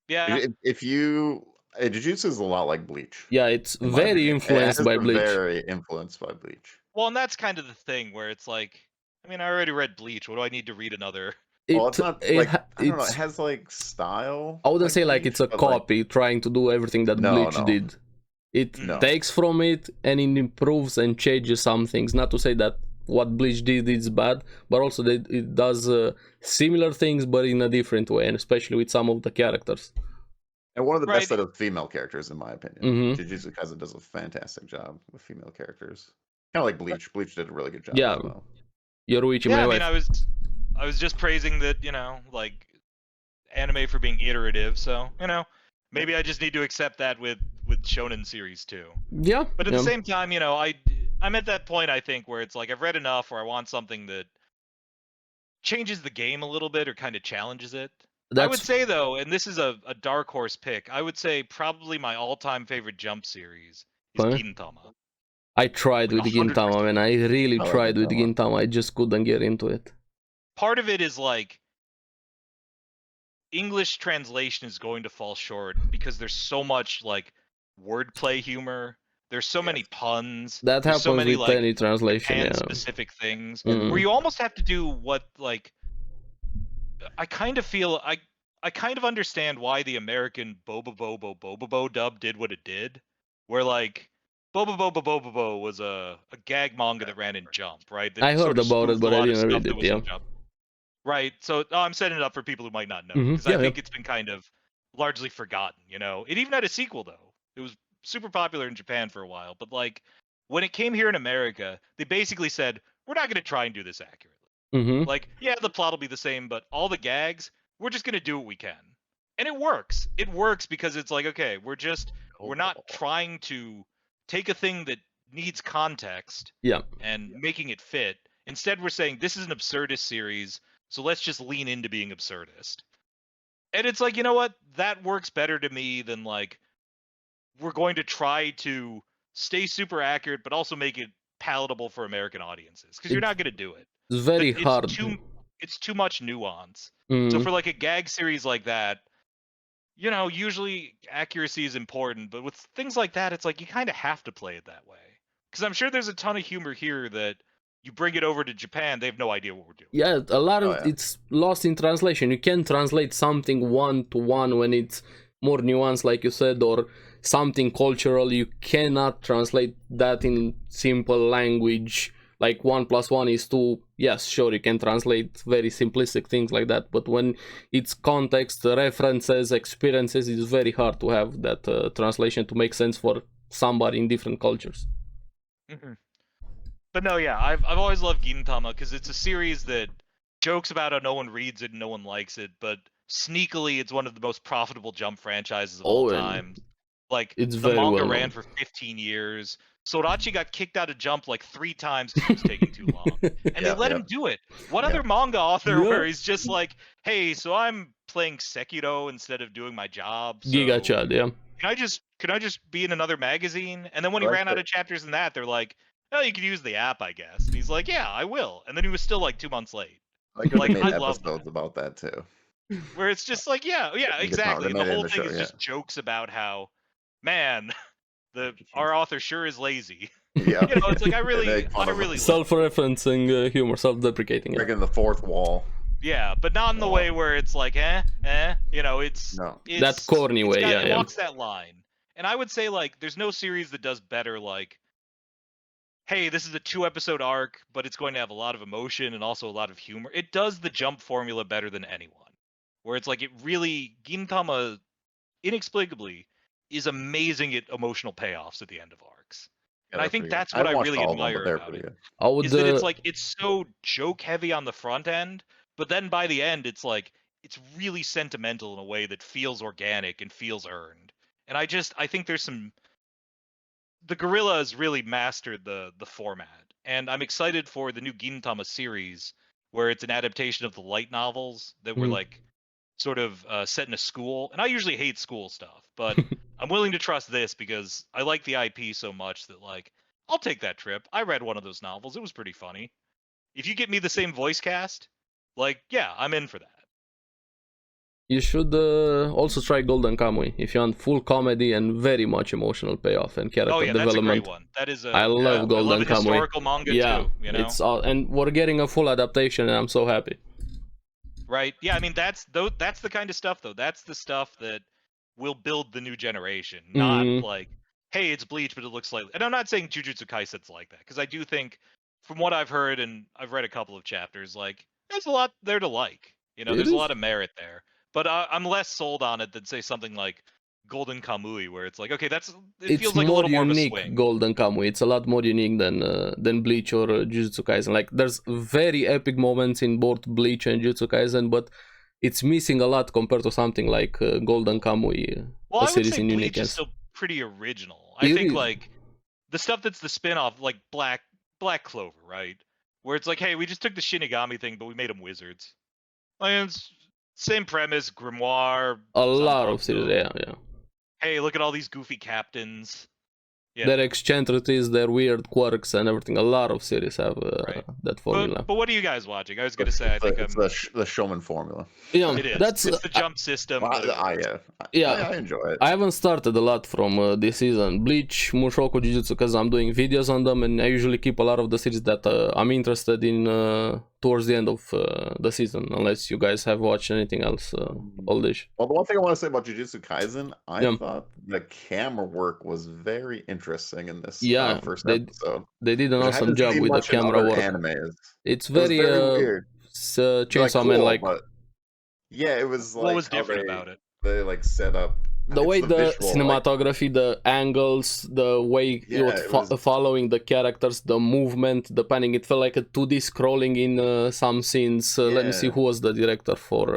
Yeah. If you... Jujutsu is a lot like Bleach. Yeah, it's very influenced by Bleach. Very influenced by Bleach. Well, and that's kind of the thing where it's like, I mean, I already read Bleach. What do I need to read another? Well, it's not like, I don't know, it has like style. I wouldn't say like it's a copy trying to do everything that Bleach did. It takes from it and it improves and changes some things. Not to say that what Bleach did is bad, but also that it does similar things but in a different way, and especially with some of the characters. And one of the best Right. set of female characters, in my opinion. Mhm. Jujutsu Kaisen does a fantastic job with female characters. Kind of like Bleach. Bleach did a really good job Yeah. as well. Yoruichi, Yeah, my I mean, wife. I was just praising that, like anime for being iterative. So, maybe I just need to accept that with shonen series too. Yeah. But at yeah. the same time, I'm at that point, I think, where it's like I've read enough, or I want something that changes the game a little bit or kind of challenges it. I would say though, and this is a dark horse pick, I would say probably my all-time favorite Jump series is Funny. GINTAMA. I tried Like with 100%. Gintama, man. I really I like tried with Gintama. Gintama. I just couldn't get into it. Part of it is like English translation is going to fall short because there's so much like wordplay humor. There's so many puns. That There's so happens many with like any translation, yeah. Japan-specific things Mhm. where you almost have to do what like I kind of feel I kind of understand why the American Bobo dub did what it did, where like Bobo was a gag manga that ran in Jump, right? That I heard sort of about it, spoofed but a I lot of didn't stuff read that it, was yeah. in Jump. Right. So I'm setting it up for people who might not know because Yeah, I think it's been kind of largely forgotten, It even had a sequel though. It was super popular in Japan for a while, but like when it came here in America, they basically said, "We're not going to try and do this accurately." Mm-hmm. Like, yeah, the plot will be the same, but all the gags, we're just going to do what we can. And it works. It works because it's like, okay, we're not trying to take a thing that needs context and making it fit. Instead, we're saying this is an absurdist series, so let's just lean into being absurdist. And it's like, you know what? That works better to me than like we're going to try to stay super accurate but also make it palatable for American audiences because you're not going to do it. It's very hard. It's too much nuance. Mm. So for like a gag series like that, usually accuracy is important, but with things like that, it's like you kind of have to play it that way. Because I'm sure there's a ton of humor here that you bring it over to Japan, they have no idea what we're doing. Yeah, a lot of it's lost in translation. You can translate something one-to-one when it's more nuanced, like you said, or something cultural. You cannot translate that in simple language. Like 1 + 1 is 2. Yes, sure, you can translate very simplistic things like that. But when it's context, references, experiences, it's very hard to have that translation to make sense for somebody in different cultures. Mm-hmm. But no, yeah, I've always loved GINTAMA because it's a series that jokes about how no one reads it and no one likes it, but sneakily it's one of the most profitable Jump franchises of all time. Like, it's the very manga well ran known. for 15 years. Sorachi got kicked out of Jump like 3 times because he was taking too long. And they let him do it. What other manga author where he's just like, hey, so I'm playing Sekiro instead of doing my job, so Giga Chad, yeah. Can I just be in another magazine? And then when he ran out of chapters in that, they're like, oh, you could use the app, I guess. And he's like, yeah, I will. And then he was still like 2 months late. Like they made episodes about that too. Where it's just like, yeah, exactly. The whole thing is just jokes about how, man, our author sure is lazy. Yeah, it's like I really self-referencing humor, self-deprecating. Breaking the fourth wall. Yeah, but not in the way where it's like, it's that corny way. It walks that line. And I would say like, there's no series that does better. Like, hey, this is a 2-episode arc, but it's going to have a lot of emotion and also a lot of humor. It does the Jump formula better than anyone. Where it's like, it really, GINTAMA, inexplicably, is amazing at emotional payoffs at the end of arcs. And I think that's what I really admire about it. Is that it's like, it's so joke heavy on the front end, but then by the end, it's like, it's really sentimental in a way that feels organic and feels earned. And I think there's the Guerrillas really mastered the format. And I'm excited for the new GINTAMA series, where it's an adaptation of the light novels that were like sort of set in a school. And I usually hate school stuff, but I'm willing to trust this because I like the IP so much that like, I'll take that trip. I read one of those novels. It was pretty funny. If you get me the same voice cast, like, yeah, I'm in for that. You should also try Golden Kamuy if you want full comedy and very much emotional payoff and character development. That's a great one. That is I love Golden Kamuy. Historical manga too. It's all, and we're getting a full adaptation, and I'm so happy. Right? Yeah, I mean that's the kind of stuff though. That's the stuff that will build the new generation. Not like, hey, it's Bleach, but it looks like. And I'm not saying Jujutsu Kaisen's like that because I do think from what I've heard, and I've read a couple of chapters, like there's a lot there to like. You know, It there's a is. lot of merit there. But I'm less sold on it than say something like Golden Kamui, where it's like, okay, it It's feels like a more little more of a unique, swing. Golden Kamuy. It's a lot more unique than Bleach or Jujutsu Kaisen. Like there's very epic moments in both Bleach and Jujutsu Kaisen, but it's missing a lot compared to something like Golden Kamuy, Well, a I would series say in Bleach is uniqueness. still pretty original. I It think is. like the stuff that's the spin-off, like Black Clover, right? Where it's like, hey, we just took the Shinigami thing, but we made them wizards. Like, it's same premise, grimoire, A lot of series, Zanpakuto. yeah. Hey, look at all these goofy captains. You Their know, eccentricities, their weird quirks and everything. A lot of series have right. that formula. But what are you guys watching? I was gonna say, I think It's the showman formula. Yeah, it is. that's It's the jump system. Well, that it works. yeah. I enjoy it. I haven't started a lot from this season. Bleach, Mushoku, Jujutsu, because I'm doing videos on them, and I usually keep a lot of the series that I'm interested in towards the end of the season, unless you guys have watched anything else, Oldish. Well, the one thing I want to say about Jujutsu Kaisen, I Yeah. thought the camera work was very interesting in this Yeah, first episode. they did an Which I awesome haven't job seen with the much in camera other work. animes. It's It was very weird. Chainsaw Man like. But yeah, it was like What was how different about it? they like set up The way the visual, cinematography, the angles, the way it was following the characters, the movement, the panning, it felt like a 2D scrolling in some scenes. Let me see who was the director for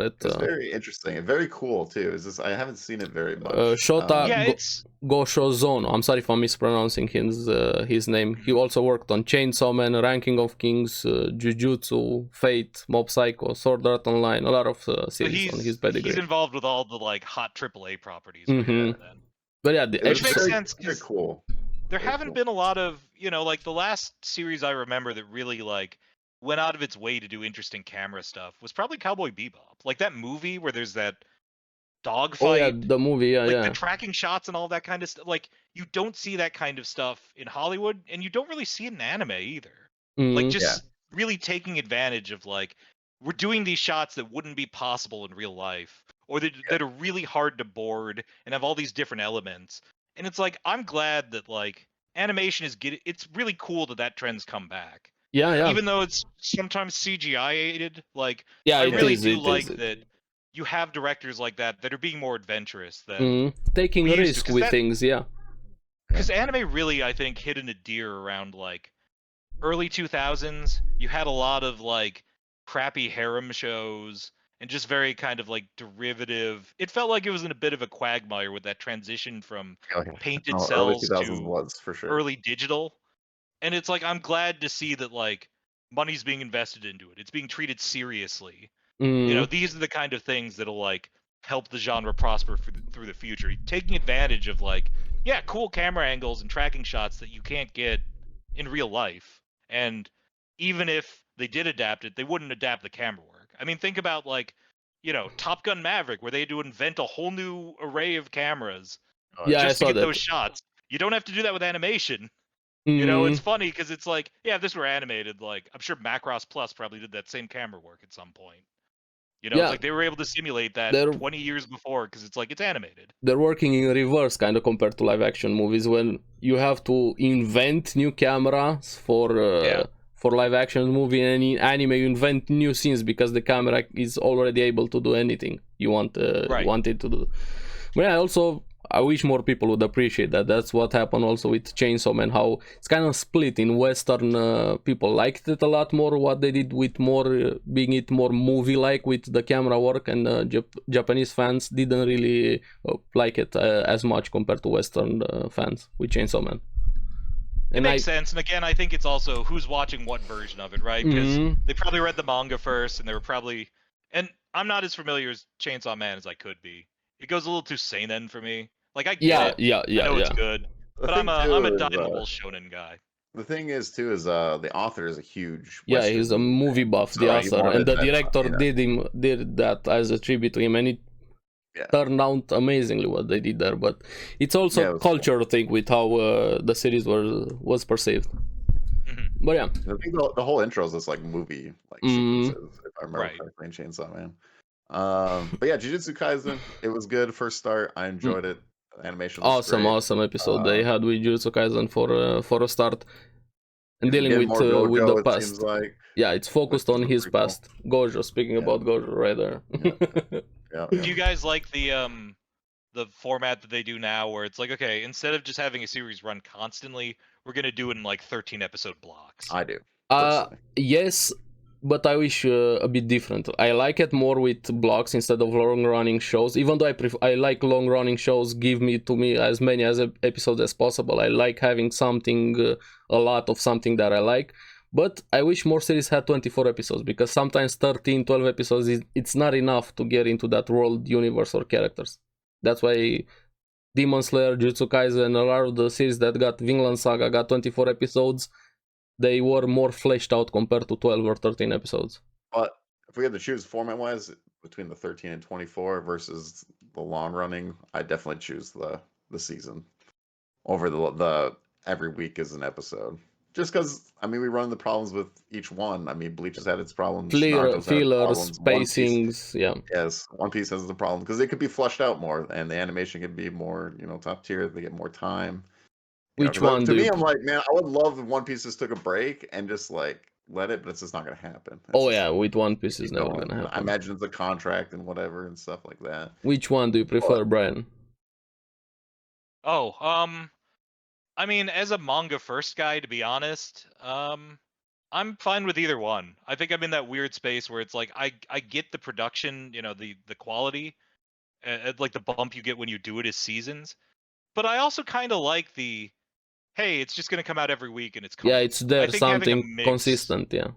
it. It's very interesting and very cool too. Is this? I haven't seen it very much. Shota it's Goshozono. I'm sorry if I'm mispronouncing his name. He also worked on Chainsaw Man, Ranking of Kings, Jujutsu, Fate, Mob Psycho, Sword Art Online, a lot of series on his pedigree. He's involved with all the like hot AAA properties. But yeah, which makes sense. Very cool. There haven't been a lot of, like the last series I remember that really like went out of its way to do interesting camera stuff was probably Cowboy Bebop. Like that movie where there's that dogfight. Oh yeah, the movie, the tracking shots and all that kind of stuff. Like you don't see that kind of stuff in Hollywood, and you don't really see it in anime either. Like just really taking advantage of like we're doing these shots that wouldn't be possible in real life, or that are really hard to board and have all these different elements. And it's like I'm glad that like animation is it's really cool that trend's come back. Yeah. Even though it's sometimes CGI aided, like yeah, I really do like that you have directors like that are being more adventurous than taking risk with things, yeah. Because anime really, I think, hit a nadir around like early 2000s. You had a lot of like crappy harem shows and just very kind of like derivative. It felt like it was in a bit of a quagmire with that transition from painted cells to was, for sure. early digital. And it's like I'm glad to see that like money's being invested into it. It's being treated seriously. These are the kind of things that'll like help the genre prosper through the future. Taking advantage of like cool camera angles and tracking shots that you can't get in real life. And even if they did adapt it, they wouldn't adapt the camera work. I mean, think about like, Top Gun Maverick, where they had to invent a whole new array of cameras just to get those shots. You don't have to do that with animation. It's funny because it's like, if this were animated, like I'm sure Macross Plus probably did that same camera work at some point. It's like they were able to simulate that 20 years before because it's like it's animated. They're working in reverse kind of compared to live action movies when you have to invent new cameras for live action movie, and in anime you invent new scenes because the camera is already able to do anything you want it to do. But I wish more people would appreciate that. That's what happened also with Chainsaw Man, how it's kind of split in Western. People liked it a lot more, what they did with being it more movie-like with the camera work, and Japanese fans didn't really like it as much compared to Western fans with Chainsaw Man. It makes sense, and again, I think it's also who's watching what version of it, right? Because they probably read the manga first, and they were probably... And I'm not as familiar as Chainsaw Man as I could be. It goes a little too seinen for me. Like I get it. I know it's good, but I'm a Dynamo shonen guy. The thing is too is the author is a huge he's a movie buff, the author, and the director did that as a tribute to him, and it turned out amazingly what they did there. But it's also a culture thing with how the series was perceived. But I think the whole intro is this like movie sequences, if I remember correctly, in Chainsaw Man. But Jujutsu Kaisen, it was good first start. I enjoyed it. Animation was awesome episode they had with Jujutsu Kaisen for a start. and dealing Getting more with the Gojo, it seems past. like, Yeah, it's focused which on is his pretty cool. past. Gojo, speaking Yeah. about Gojo right there. Yeah, Do you guys like the format that they do now, where it's like, okay, instead of just having a series run constantly, we're gonna do it in like 13 episode blocks? I do personally. Yes, but I wish a bit different. I like it more with blocks instead of long running shows. Even though I like long running shows, give me to me as many as episodes as possible. I like having something, a lot of something that I like. But I wish more series had 24 episodes, because sometimes 13, 12 episodes it's not enough to get into that world, universe, or characters. That's why Demon Slayer, Jujutsu Kaisen, a lot of the series that got Vinland Saga got 24 episodes. They were more fleshed out compared to 12 or 13 episodes. But if we had to choose format-wise between the 13 and 24 versus the long running, I definitely choose the season over the every week is an episode. Just because, I mean, we run into problems with each one. I mean, Bleach has had its problems, Naruto's had its Fillers, problems, One Piece, spacings, yeah. yes, One Piece has the problem because they could be flushed out more, and the animation could be more, top tier. They get more time. Which one To do me, you? I'm like, man, I would love if One Piece just took a break and just like let it, but it's just not gonna happen. It's Oh just yeah, with One Piece is keep never going. gonna I happen. imagine it's a contract and whatever and stuff like that. Which one do you prefer, Bryan? Oh, I mean, as a manga first guy, to be honest, I'm fine with either one. I think I'm in that weird space where it's like I get the production, the quality, like the bump you get when you do it as seasons, but I also kind of like the, hey, it's just gonna come out every week and it's Yeah, comfortable. it's there I think having a something mix, consistent, yeah.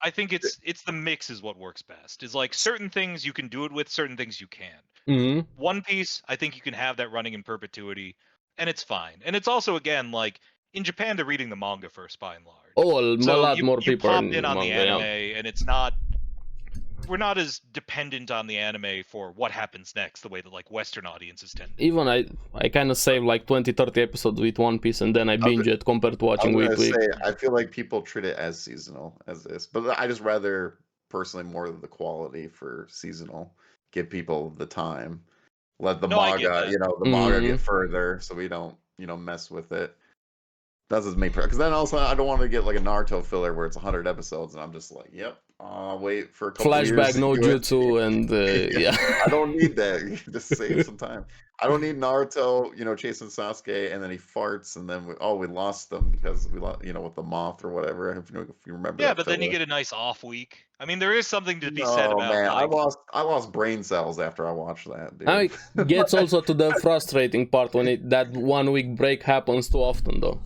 I think it's the mix is what works best. Is like certain things you can do it with, certain things you can't. Mm-hmm. One Piece, I think you can have that running in perpetuity, and it's fine. And it's also, again, like in Japan, they're reading the manga first by and large. Oh, a So lot more you people pop in in on the manga, anime, yeah. and we're not as dependent on the anime for what happens next the way that like Western audiences tend to. Even I kind of save like 20, 30 episodes with One Piece, and then I binge it compared to I watching was week gonna to week. say, I feel like people treat it as seasonal as this, but I just rather personally more of the quality for seasonal. Give people the time. Let the No, I get manga, that. the manga get further, so we don't, mess with it. That's his main, because then also I don't want to get like a Naruto filler where it's 100 episodes and I'm just like, yep, I'll wait for a couple years Flashback, to no do it. jutsu, and yeah. I don't need that. Just save some time. I don't need Naruto, chasing Sasuke and then he farts and then we lost them because we lost, with the moth or whatever. If you remember Yeah, that but then you filler. get a nice off week. I mean, there is something to be said No, about man, like, I lost brain cells after I watched that, dude. It gets also to the frustrating part when that 1 week break happens too often, though.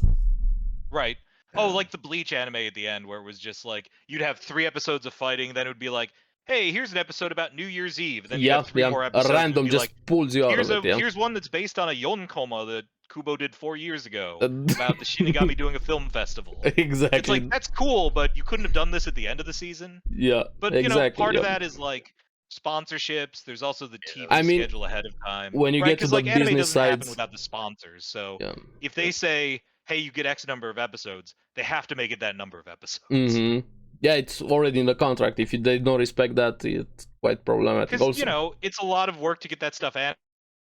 right. Oh, like the Bleach anime at the end, where it was just like you'd have 3 episodes of fighting, then it would be like, hey, here's an episode about New Year's Eve. Then you'd have 3 more A episodes. random It'd be just like, pulls you out of it, yeah. here's one that's based on a Yonkoma that Kubo did 4 years ago about the Shinigami doing a film festival. Exactly. It's like, that's cool, but you couldn't have done this at the end of the season. Yeah, But exactly. part of that is like sponsorships. There's also the TV I mean, schedule ahead of time. when you right? get to Because the like anime business doesn't happen sides, without the sponsors. So yeah. if they say, hey, you get X number of episodes, they have to make it that number of episodes. Mm-hmm. Yeah, it's already in the contract. If they don't respect that, it's quite problematic. Because, Also, it's a lot of work to get that stuff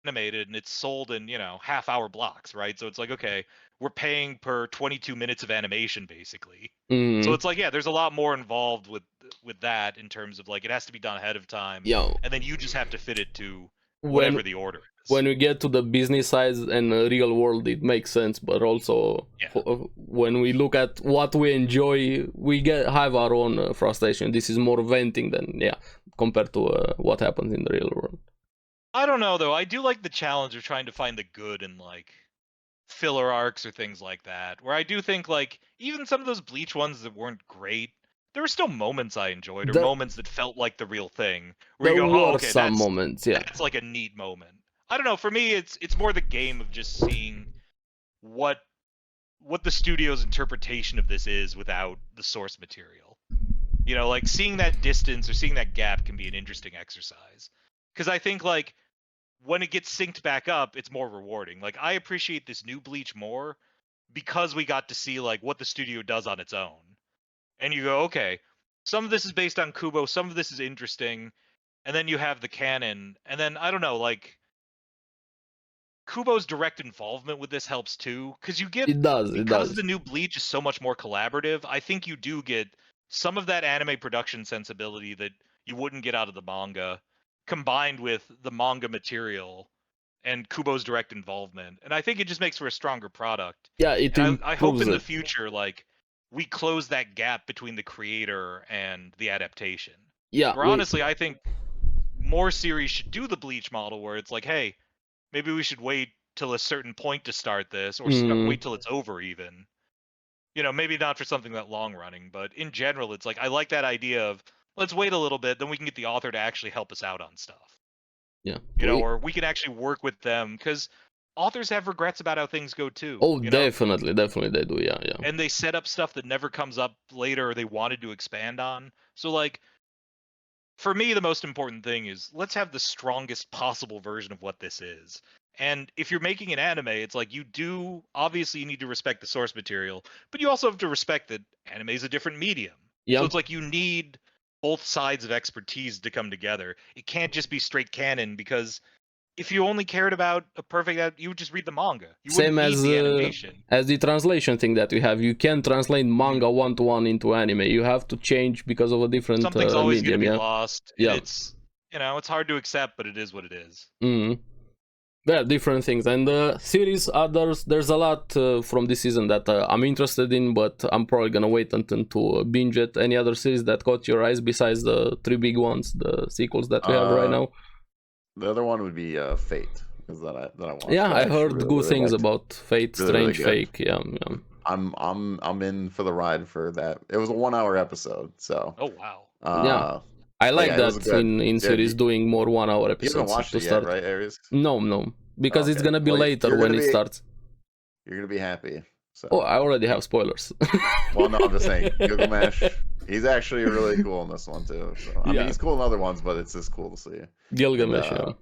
animated, and it's sold in, half-hour blocks, right? So it's like, okay, we're paying per 22 minutes of animation, basically. mm-hmm. So it's like, yeah, there's a lot more involved with that in terms of, like, it has to be done ahead of time. Yeah. And then you just have to fit it to whatever the order is. When we get to the business side and the real world, it makes sense. But also, when we look at what we enjoy, we have our own frustration. This is more venting than, compared to what happens in the real world. I don't know, though. I do like the challenge of trying to find the good in, like, filler arcs or things like that, where I do think, like, even some of those Bleach ones that weren't great, there were still moments I enjoyed, or moments that felt like the real thing, where you go, oh, okay, some moments, that's like a neat moment. I don't know, for me, it's more the game of just seeing what the studio's interpretation of this is without the source material. Like, seeing that distance or seeing that gap can be an interesting exercise. Because I think, like, when it gets synced back up, it's more rewarding. Like, I appreciate this new Bleach more because we got to see, like, what the studio does on its own. And you go, okay, some of this is based on Kubo, some of this is interesting, and then you have the canon, and then, I don't know, like, Kubo's direct involvement with this helps too, because you get It does. because the new Bleach is so much more collaborative. I think you do get some of that anime production sensibility that you wouldn't get out of the manga, combined with the manga material and Kubo's direct involvement, and I think it just makes for a stronger product. Yeah, it And I hope improves in the it. future, like, we close that gap between the creator and the adaptation. Yeah, Where honestly, I think more series should do the Bleach model, where it's like, hey, maybe we should wait till a certain point to start this, or wait till it's over even. You know, maybe not for something that long running, but in general, it's like, I like that idea of, let's wait a little bit, then we can get the author to actually help us out on stuff. Yeah. You know, or we can actually work with them, because authors have regrets about how things go too. Oh, you know? definitely they do. Yeah. And they set up stuff that never comes up later, or they wanted to expand on. So, like, for me, the most important thing is, let's have the strongest possible version of what this is. And if you're making an anime, it's like, obviously you need to respect the source material, but you also have to respect that anime is a different medium. Yeah. So it's like, you need both sides of expertise to come together. It can't just be straight canon, because if you only cared about a perfect, you would just read the manga. You Same wouldn't as need the animation. As the translation thing that we have. You can't translate manga one-to-one into anime. You have to change because of a different Something's always medium. going to be lost. Yeah. It's, it's hard to accept, but it is what it is. There are different things, and series there's a lot from this season that I'm interested in, but I'm probably gonna wait until to binge it. Any other series that caught your eyes besides the 3 big ones, the sequels that we have right now? The other one would be Fate, because that I watched. Yeah, I heard really, good things liked. about Fate, really Strange Fake. Yeah. I'm in for the ride for that. It was a 1-hour episode, so. Oh wow. Yeah. I like that in series doing more 1-hour episodes. You haven't watched it yet, right, Aries? No, because it's gonna be later when it starts. You're gonna be happy. So. Oh, I already have spoilers. Well, no, I'm just saying, Gilgamesh, he's actually really cool in this one too. So. I mean, he's cool in other ones, but it's just cool to see. Gilgamesh, yeah.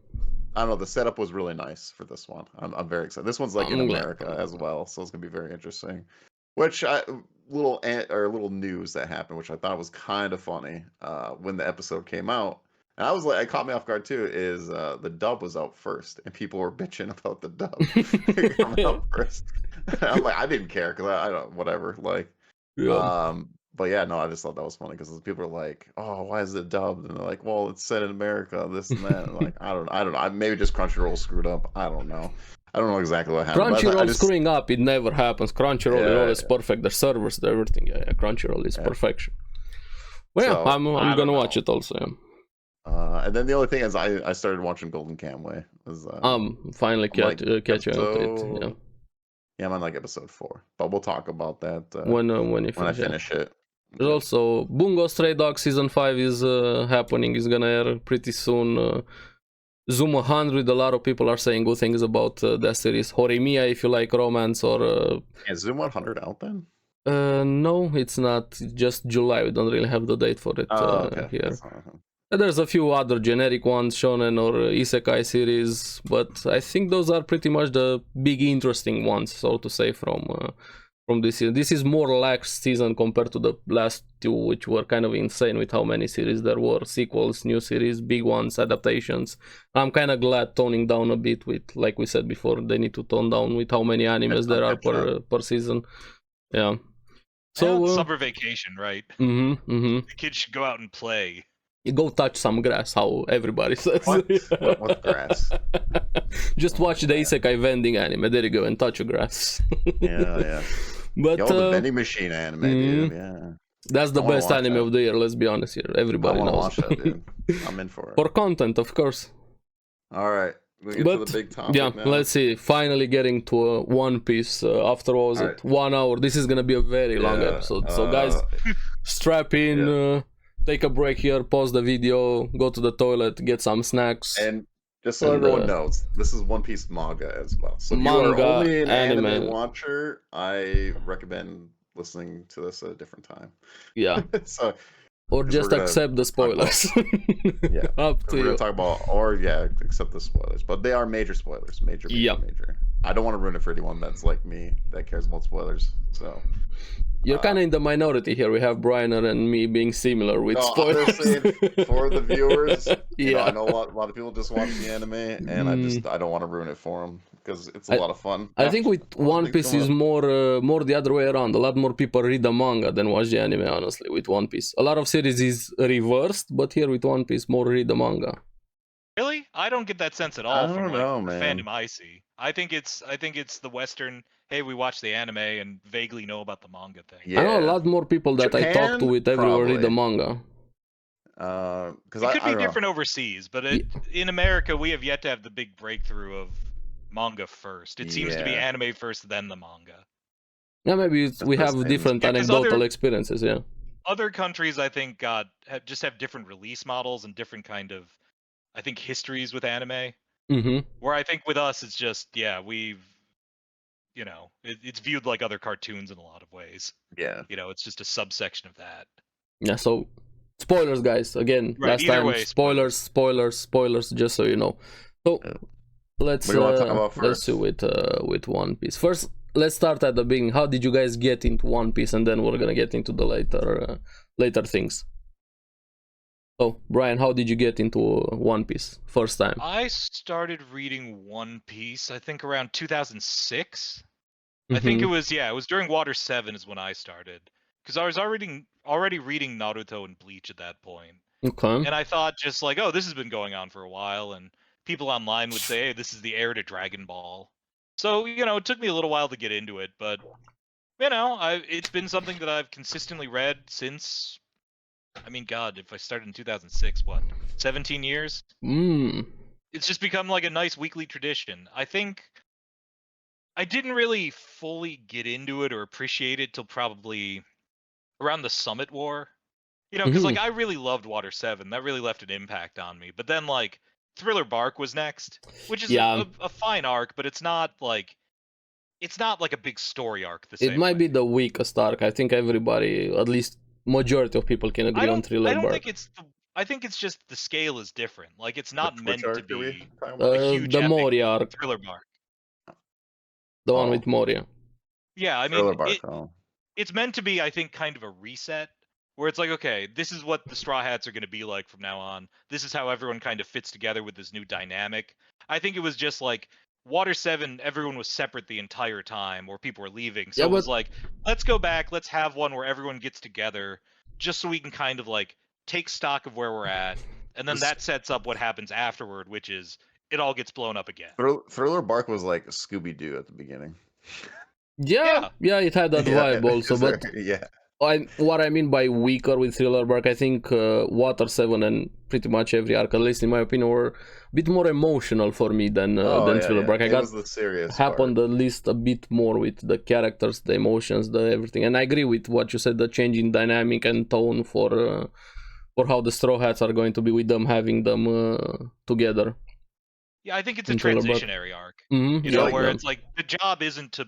I don't know, the setup was really nice for this one. I'm very excited. This one's like in America as well, so it's gonna be very interesting. Which little news that happened, which I thought was kind of funny when the episode came out, and I was like, it caught me off guard too. Is the dub was out first, and people were bitching about the dub coming out first. I'm like, I didn't care because I don't whatever like. Yeah. But yeah, no, I just thought that was funny because people are like, "Oh, why is it dubbed?" And they're like, "Well, it's set in America, this and that." And like, I don't know. Maybe just Crunchyroll screwed up. I don't know. I don't know exactly what happened. Crunchyroll screwing up, it never happens. Crunchyroll is always perfect. The servers, everything. Yeah, Crunchyroll is perfection. Well, So, I'm gonna watch it also. Yeah. And then the only thing is, I started watching Golden Kamuy. Finally catching up to it. Yeah. Yeah, I'm on like episode 4, but we'll talk about that when I finish it. There's also Bungo Stray Dogs season 5 is happening. It's gonna air pretty soon. Zoom 100, a lot of people are saying good things about that series. Horimiya, if you like romance, or Is Zoom 100 out then? No, it's not. It's just July. We don't really have the date for it here. There's a few other generic ones, shonen or isekai series, but I think those are pretty much the big interesting ones, so to say, from this season. This is more lax season compared to the last 2, which were kind of insane with how many series there were. Sequels, new series, big ones, adaptations. I'm kind of glad toning down a bit with, like we said before, they need to tone down with how many animes there are per season. Yeah. So summer vacation, right? The kids should go out and play. You go touch some grass, how everybody says. What grass? Just watch the isekai vending anime. There you go, and touch a grass. Yeah. But the vending machine anime, dude. Yeah. That's the best anime of the year. Let's be honest here. Everybody knows. Watch that, dude. I'm in for it. For content, of course. All right. We get to the big topic now. Let's see. Finally getting to One Piece. After all, 1 hour. This is gonna be a very long episode. So guys, strap in. Take a break here, pause the video, go to the toilet, get some snacks. And just so everyone knows, this is One Piece manga as well. So if you are only an anime watcher, I recommend listening to this at a different time. Yeah. So, or just accept the spoilers. Yeah. Up to you. We're going to talk about, accept the spoilers. But they are major spoilers. Major. I don't want to ruin it for anyone that's like me, that cares about spoilers. So... You're kind of in the minority here. We have Bryan and me being similar with spoilers. I'm just saying, for the viewers, you know, Yeah. I know a lot of people just watch the anime, and I don't want to ruin it for them because it's a lot of fun. I think with One things Piece coming is up. more the other way around. A lot more people read the manga than watch the anime, honestly, with One Piece. A lot of series is reversed, but here with One Piece, more read the manga. Really? I don't get that sense at all from like know, the man. fandom I see. I think it's the Western, hey, we watch the anime and vaguely know about the manga thing. Yeah. I know a lot more people that I talk to with everywhere read the manga. Because It could I be don't different overseas, but in America we have yet to have the big breakthrough of manga first. It seems to be Yeah. anime first, then the manga. Yeah, maybe we have things. different 'cause anecdotal experiences, yeah. Other countries, I think, just have different release models and different kind of, I think, histories with anime. Mm-hmm. Where I think with us, it's just, yeah, you know, it's viewed like other cartoons in a lot of ways. Yeah. You know, it's just a subsection of that. Yeah, so spoilers, guys. Again, Right, last either time, way, spoilers, just so you know. So let's What do you want to talk about let's see with One Piece. First, let's start at the beginning. How did you guys get into One Piece, and then we're gonna get into the later things. So, Bryan, how did you get into One Piece first time? I started reading One Piece, I think around 2006. Mm-hmm. I think it was during Water 7 is when I started. Because I was already reading Naruto and Bleach at that point. Okay. And I thought just like, oh, this has been going on for a while, and people online would say, hey, this is the heir to Dragon Ball. So, you know, it took me a little while to get into it, but you know, it's been something that I've consistently read since. I mean, God, if I started in 2006, what, 17 years? It's just become like a nice weekly tradition. I think I didn't really fully get into it or appreciate it till probably around the Summit War. You know, because like I really loved Water 7. That really left an impact on me. But then like Thriller Bark was next, which is a fine arc, but it's not like a big story arc the same way. It might be the weakest arc. I think everybody, at least majority of people, can agree on Thriller Bark. I think it's just the scale is different. Like it's not meant to be a huge the epic Moria arc. Thriller Bark. The one with Moria. Yeah, I mean, it's meant to be, I think, kind of a reset, where it's like, okay, this is what the Straw Hats are going to be like from now on. This is how everyone kind of fits together with this new dynamic. I think it was just like Water 7, everyone was separate the entire time, or people were leaving. So it was like, let's go back, let's have one where everyone gets together, just so we can kind of like take stock of where we're at, and then that sets up what happens afterward, which is it all gets blown up again. Thriller Bark was like Scooby-Doo at the beginning. Yeah, it had that vibe also, but yeah. What I mean by weaker with Thriller Bark, I think Water 7 and pretty much every arc, at least in my opinion, were a bit more emotional for me than Thriller Bark. I got the serious happened at least a bit more with the characters, the emotions, the everything. And I agree with what you said, the change in dynamic and tone for how the Straw Hats are going to be with them, having them together. Yeah, I think it's a transitionary arc. Mm-hmm. You know, where it's like the job isn't to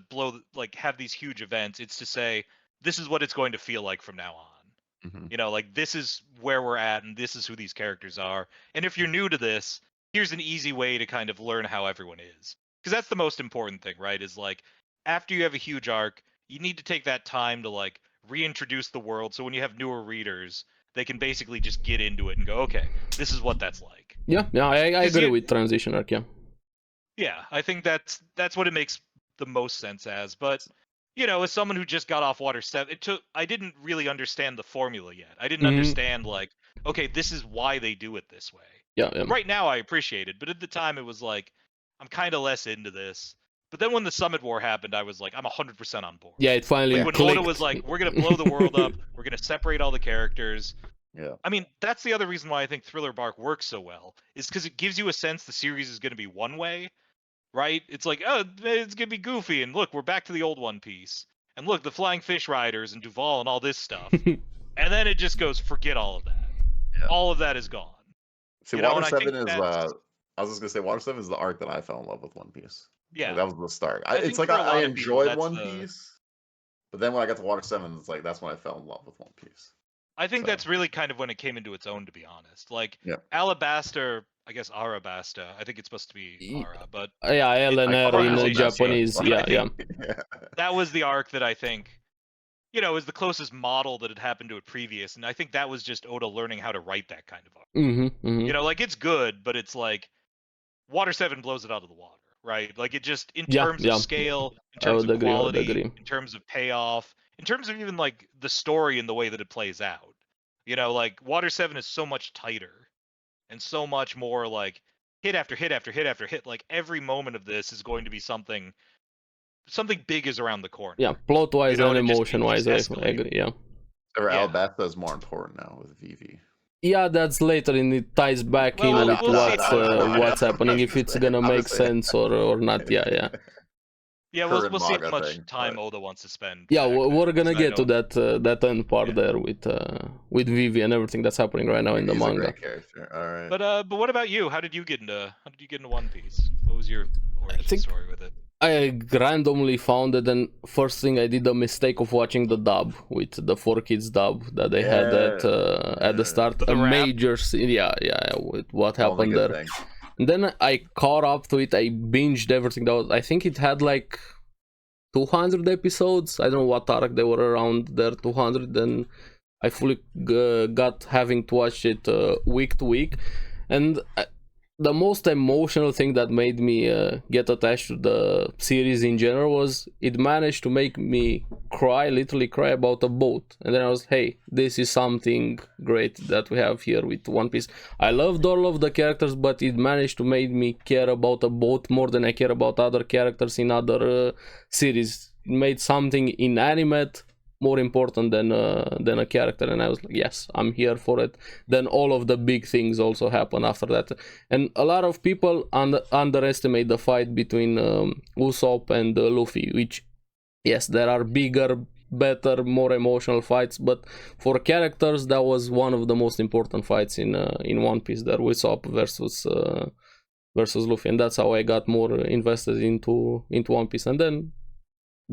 have these huge events. It's to say, this is what it's going to feel like from now on. Mm-hmm. You know, like this is where we're at and this is who these characters are. And if you're new to this, here's an easy way to kind of learn how everyone is. Because that's the most important thing, right? Is like after you have a huge arc, you need to take that time to like reintroduce the world. So when you have newer readers, they can basically just get into it and go, okay, this is what that's like. Yeah, I agree with transition arc, yeah. Yeah, I think that's what it makes the most sense as. But you know, as someone who just got off Water 7, I didn't really understand the formula yet. I didn't understand like, okay, this is why they do it this way. Yeah. Right now I appreciate it, but at the time it was like, I'm kind of less into this. But then when the Summit War happened, I was like, I'm 100% on board. Yeah, it finally when clicked. Oda was like, we're gonna blow the world up, we're gonna separate all the characters. Yeah. I mean, that's the other reason why I think Thriller Bark works so well, is because it gives you a sense the series is gonna be one way. Right? It's like, oh, it's gonna be goofy, and look, we're back to the old One Piece, and look, the Flying Fish Riders and Duval and all this stuff, and then it just goes, forget all of that. Yeah. All of that is gone. See, Water 7 is. I was just gonna say, Water 7 is the arc that I fell in love with One Piece. Yeah, like, that was the start. It's like I enjoyed One Piece, but then when I got to Water 7, it's like that's when I fell in love with One Piece. I think that's really kind of when it came into its own, to be honest. Like Alabasta. I guess Arabasta. I think it's supposed to be Ara, but LNR in Japanese. Yeah. That was the arc that I think, is the closest model that had happened to it previous, and I think that was just Oda learning how to write that kind of art. Like it's good, but it's like Water 7 blows it out of the water, right? Like it just, in terms of scale, in terms of quality, in terms of payoff, in terms of even like the story and the way that it plays out. Like Water 7 is so much tighter and so much more like hit after hit after hit after hit. Like every moment of this is going to be something big is around the corner. Yeah, plot-wise and emotion-wise, I agree, yeah. Or Albatha is more important now with Vivi. Yeah, that's later, and it ties back in with what's happening, if it's gonna make sense or not. Yeah. Yeah, we'll see how much time Oda wants to spend. Yeah, we're gonna get to that end part there with Vivi and everything that's happening right now in the manga. A great character. All right. But what about you? How did you get into One Piece? What was your origin story with it? I randomly found it, and first thing I did the mistake of watching the dub with the 4Kids dub that they had at the start. A major with what happened there. Thing. And then I caught up to it. I binged everything. I think it had like 200 episodes. I don't know what arc they were around there, 200. Then I fully got having to watch it week to week, and the most emotional thing that made me get attached to the series in general was it managed to make me literally cry about a boat. And then I was, hey, this is something great that we have here with One Piece. I loved all of the characters, but it managed to make me care about a boat more than I care about other characters in other series. It made something inanimate more important than a character, and I was like, yes, I'm here for it. Then all of the big things also happen after that, and a lot of people underestimate the fight between Usopp and Luffy, which, yes, there are bigger, better, more emotional fights, but for characters that was one of the most important fights in One Piece, there, Usopp versus Luffy, and that's how I got more invested into One Piece. And then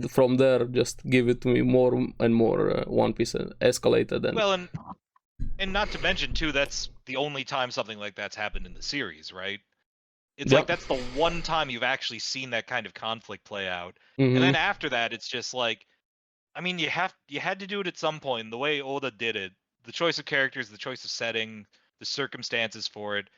from there, just give it to me more and more. One Piece escalated. And not to mention too, that's the only time something like that's happened in the series, right? It's like that's the one time you've actually seen that kind of conflict play out. And then after that, it's just like, I mean, you had to do it at some point. The way Oda did it, the choice of characters, the choice of setting, the circumstances for it,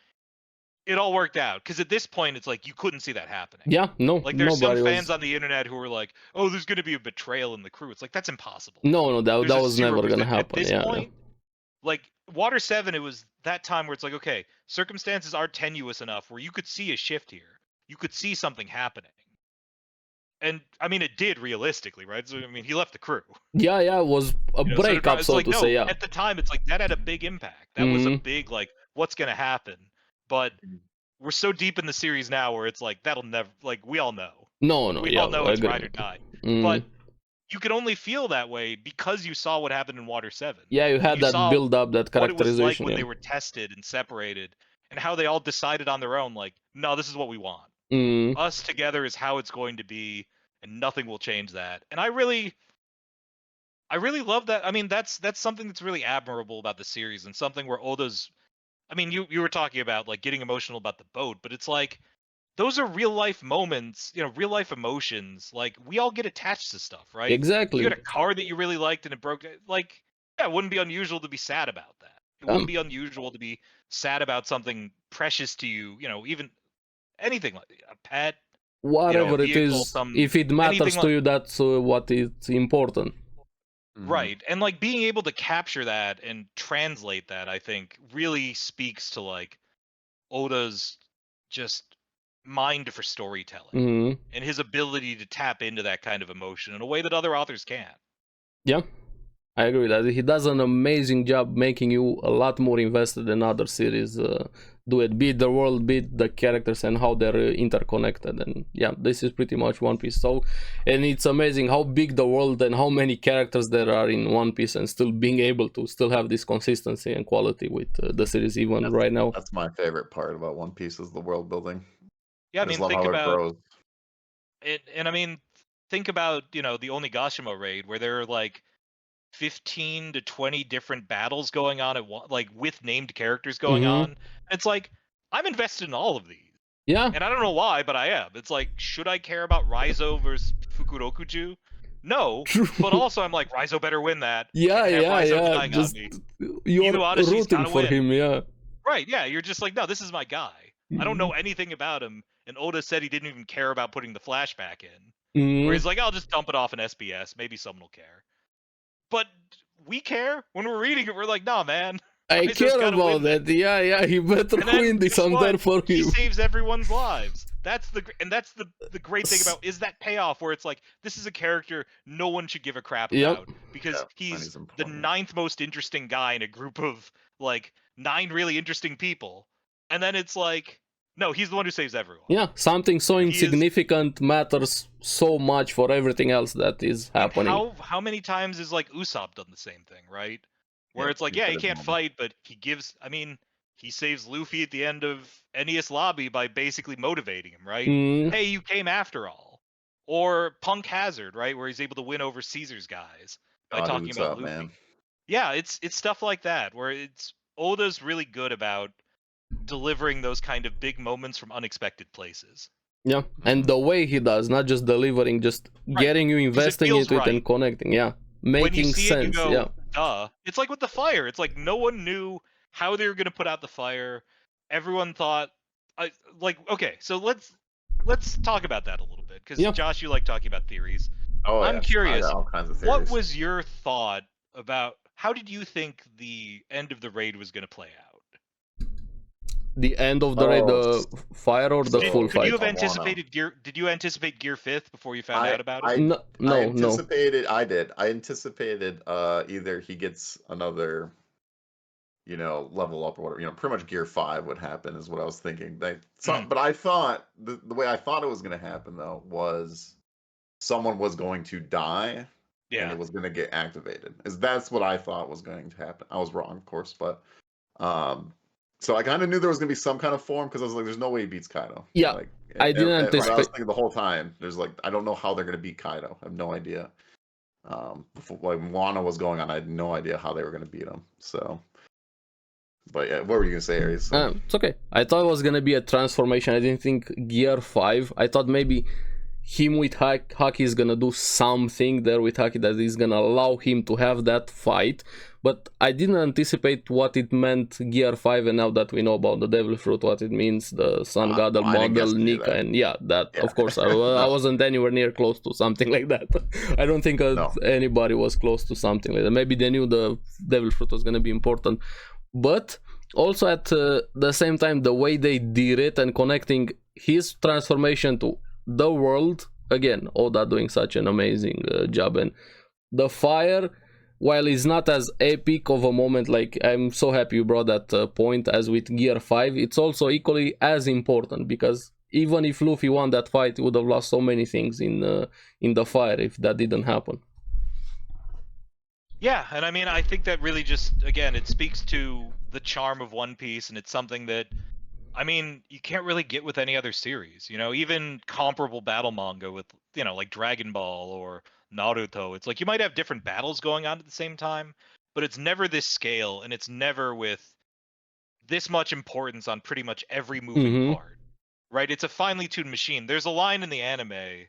it all worked out. Because at this point, it's like you couldn't see that happening. Yeah, no. Like there's some fans on the internet who were like, "Oh, there's going to be a betrayal in the crew." It's like that's impossible. No, that was never going to happen. At this point, like Water 7, it was that time where it's like, okay, circumstances are tenuous enough where you could see a shift here. You could see something happening. And I mean, it did realistically, right? So I mean, he left the crew. Yeah, it was a breakup, so to say. Yeah. At the time, it's like that had a big impact. That was a big like, what's going to happen? But we're so deep in the series now where it's like that'll never, like, we all know. We all know it's ride or die. But you can only feel that way because you saw what happened in Water 7. Yeah, you had that build up, that characterization. What it was like when they were tested and separated, and how they all decided on their own, like, no, this is what we want. Us together is how it's going to be, and nothing will change that. And I really love that. I mean, that's something that's really admirable about the series, and something where Oda's, I mean, you were talking about like getting emotional about the boat, but it's like those are real life moments, real life emotions. Like we all get attached to stuff, right? Exactly. You had a car that you really liked and it broke. Like, yeah, it wouldn't be unusual to be sad about that. It wouldn't be unusual to be sad about something precious to you. Even anything like a pet, whatever it is. If it matters to you, that's what is important. Right. And like being able to capture that and translate that, I think really speaks to like Oda's just mind for storytelling and his ability to tap into that kind of emotion in a way that other authors can't. Yeah, I agree that he does an amazing job making you a lot more invested than other series do it, be it the world, be it the characters and how they're interconnected. And yeah, this is pretty much One Piece. So, and it's amazing how big the world and how many characters there are in One Piece, and still being able to still have this consistency and quality with the series even right now. That's my favorite part about One Piece, is the world building. Yeah, I mean, think about it, and I mean, think about the Onigashima raid, where there are like 15 to 20 different battles going on at one, like with named characters going on. It's like I'm invested in all of these. Yeah, and I don't know why, but I am. It's like, should I care about Raizo versus Fukurokuju? No, but also I'm like, Raizo better win that. Yeah, Can't have yeah, Raizo yeah. dying on Just me. you're Inu Adashi's rooting gotta for win. him, yeah. Right, yeah, you're just like, no, this is my guy. I don't know anything about him, and Oda said he didn't even care about putting the flashback in. Mhm. Where he's like, I'll just dump it off in SBS, maybe someone will care. But we care when we're reading it. We're like, nah, man. I Raizo's care gotta win about that. Yeah, he better And then win this. guess I'm what? there for He him. saves everyone's lives. That's the great thing about is that payoff where it's like this is a character no one should give a crap Yep. about because Yeah, he's he's the important. 9th most interesting guy in a group of like 9 really interesting people, and then it's like no, he's the one who saves everyone. Yeah, something so And he is- insignificant matters so much for everything else that is And happening. how many times is like Usopp done the same thing, right? Where Yeah, it's like, he's yeah, got he his can't moment. fight, but he gives. I mean, he saves Luffy at the end of Enies Lobby by basically motivating him, right? Mm, Hey, you came after all. Or Punk Hazard, right, where he's able to win over Caesar's guys by God, talking about Usopp, Luffy. man. Yeah, it's stuff like that where it's Oda's really good about delivering those kind of big moments from unexpected places. yeah, and the way he does, not just delivering, just Right, getting you investing feels into it and right. connecting. Yeah, When you making see sense. it, you go, Yeah, duh. It's like with the fire. It's like no one knew how they were going to put out the fire. Everyone thought, okay, so let's talk about that a little bit because Yeah. Josh, you like talking about theories. Oh, I'm yeah. curious, I got all kinds of what theories. was your thought about how did you think the end of the raid was going to play out? the end of the raid, the fire or the so- full Could you fight? have Wano. anticipated Gear? Did you anticipate Gear 5th before you found out about it? No, I no. anticipated. I did. I anticipated either he gets another, level up or whatever. Pretty much Gear 5 would happen is what I was thinking. But I thought the way I thought it was going to happen though was someone was going to die. And Yeah. it was going to get activated. That's what I thought was going to happen. I was wrong, of course, but so I kind of knew there was going to be some kind of form because I was like, "There's no way he beats Kaido." Yeah, Like, I didn't I was anticipate. thinking the whole time. There's like, I don't know how they're going to beat Kaido. I have no idea. Before, like Wano was going on, I had no idea how they were going to beat him. So, but yeah, what were you going to say, Aries? It's okay. I thought it was gonna be a transformation. I didn't think Gear 5. I thought maybe him with Haki is gonna do something there with Haki that is gonna allow him to have that fight, but I didn't anticipate what it meant Gear 5, and now that we know about the Devil Fruit, what it means, the Sun God I didn't guess model, any of Nika, that. and yeah, Yeah. of course, I No. wasn't anywhere near close to something like that. I don't think No. anybody was close to something like that. Maybe they knew the Devil Fruit was gonna be important, but also at the same time, the way they did it and connecting his transformation to the world, again, Oda doing such an amazing job. And the fire, while it's not as epic of a moment, like I'm so happy you brought that point, as with Gear 5, it's also equally as important, because even if Luffy won that fight, he would have lost so many things in the fire if that didn't happen. Yeah, and I mean, I think that really just, again, it speaks to the charm of One Piece, and it's something that, I mean, you can't really get with any other series. Even comparable battle manga with, like Dragon Ball or Naruto. It's like you might have different battles going on at the same time, but it's never this scale, and it's never with this much importance on pretty much every moving part. Right? It's a finely tuned machine. There's a line in the anime,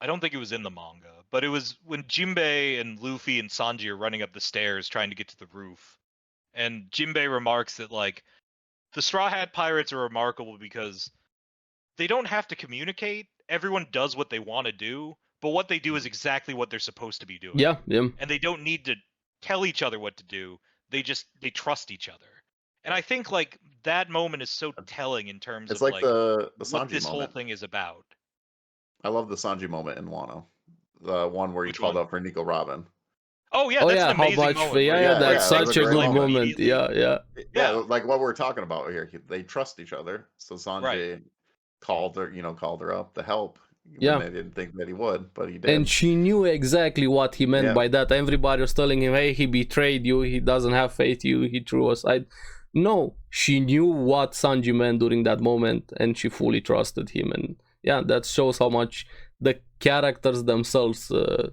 I don't think it was in the manga, but it was when Jinbei and Luffy and Sanji are running up the stairs trying to get to the roof. And Jinbei remarks that, like, the Straw Hat Pirates are remarkable because they don't have to communicate. Everyone does what they want to do, but what they do is exactly what they're supposed to be doing. Yeah. And they don't need to tell each other what to do. They trust each other. And I think, like, that moment is so telling in terms It's of like the Sanji what this moment. whole thing is about. I love the Sanji moment in Wano, the one where he Which called one? out for Nico Robin. Oh yeah, Oh that's yeah, an how amazing much? moment. Yeah, that's that was such a a great good moment. moment. Yeah. Yeah, like what we're talking about here. They trust each other. So Sanji called her up to help. Yeah. When they didn't think that he would, but he did. And she knew exactly what he meant by that. Everybody was telling him, hey, he betrayed you, he doesn't have faith in you, he threw aside. No, she knew what Sanji meant during that moment, and she fully trusted him. And yeah, that shows how much the characters themselves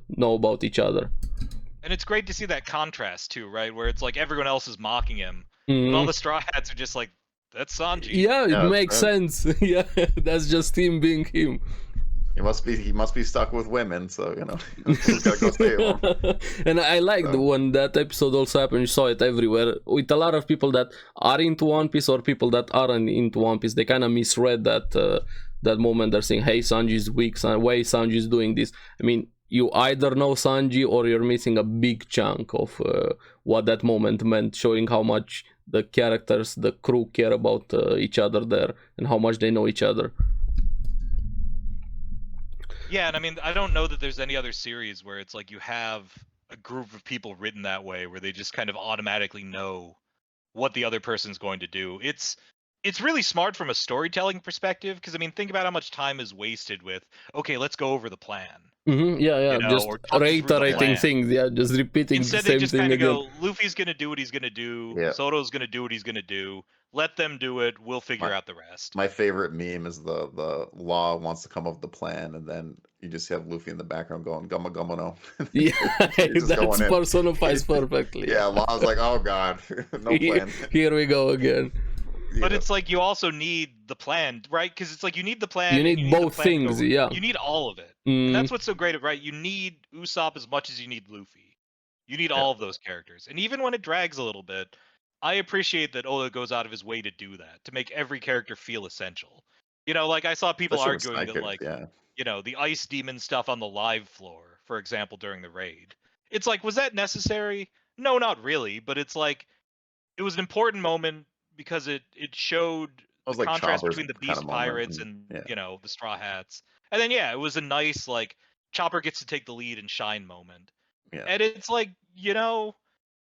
know about each other. And it's great to see that contrast too, right? Where it's like everyone else is mocking him, but all the Straw Hats are just like, that's Sanji. Yeah, it makes sense. Yeah, that's just him being him. He must be stuck with women, so he's gotta go save them. And I liked So. when that episode also happened. You saw it everywhere with a lot of people that are into One Piece or people that aren't into One Piece. They kind of misread that moment. They're saying, "Hey, Sanji's weak. Why Sanji's doing this?" I mean, you either know Sanji or you're missing a big chunk of what that moment meant, showing how much the characters, the crew care about each other there and how much they know each other. Yeah, and I mean, I don't know that there's any other series where it's like you have a group of people written that way, where they just kind of automatically know what the other person's going to do. It's really smart from a storytelling perspective, because I mean, think about how much time is wasted with, okay, let's go over the plan. Yeah, just or talking through the reiterating plan. things, just repeating Instead, the they same just thing kind of again. go, Luffy's gonna do what he's gonna do, Yeah. Soto's gonna do what he's gonna do. Let them do it. We'll figure out the rest. My favorite meme is the Law wants to come up with the plan, and then you just have Luffy in the background going "Gumma Gumma no." Yeah, just that going in. personifies perfectly. Yeah, Law's like, "Oh God, no plan." Here we go again. But it's like you also need the plan, right? Because it's like you need the plan. You need both the plan things, yeah. You need all of it, and that's what's so great, right? You need Usopp as much as you need Luffy. You need all of those characters, and even when it drags a little bit, I appreciate that Oda goes out of his way to do that, to make every character feel essential. Like I saw people Especially with arguing that, sidekicks, like, yeah. The ice demon stuff on the live floor, for example, during the raid. It's like, was that necessary? No, not really. But it's like, it was an important moment because it showed the was like contrast Chopper's between the kind of Beast moment, Pirates and the Straw Hats. And then it was a nice, like, Chopper gets to take the lead and shine moment. Yeah. And it's like,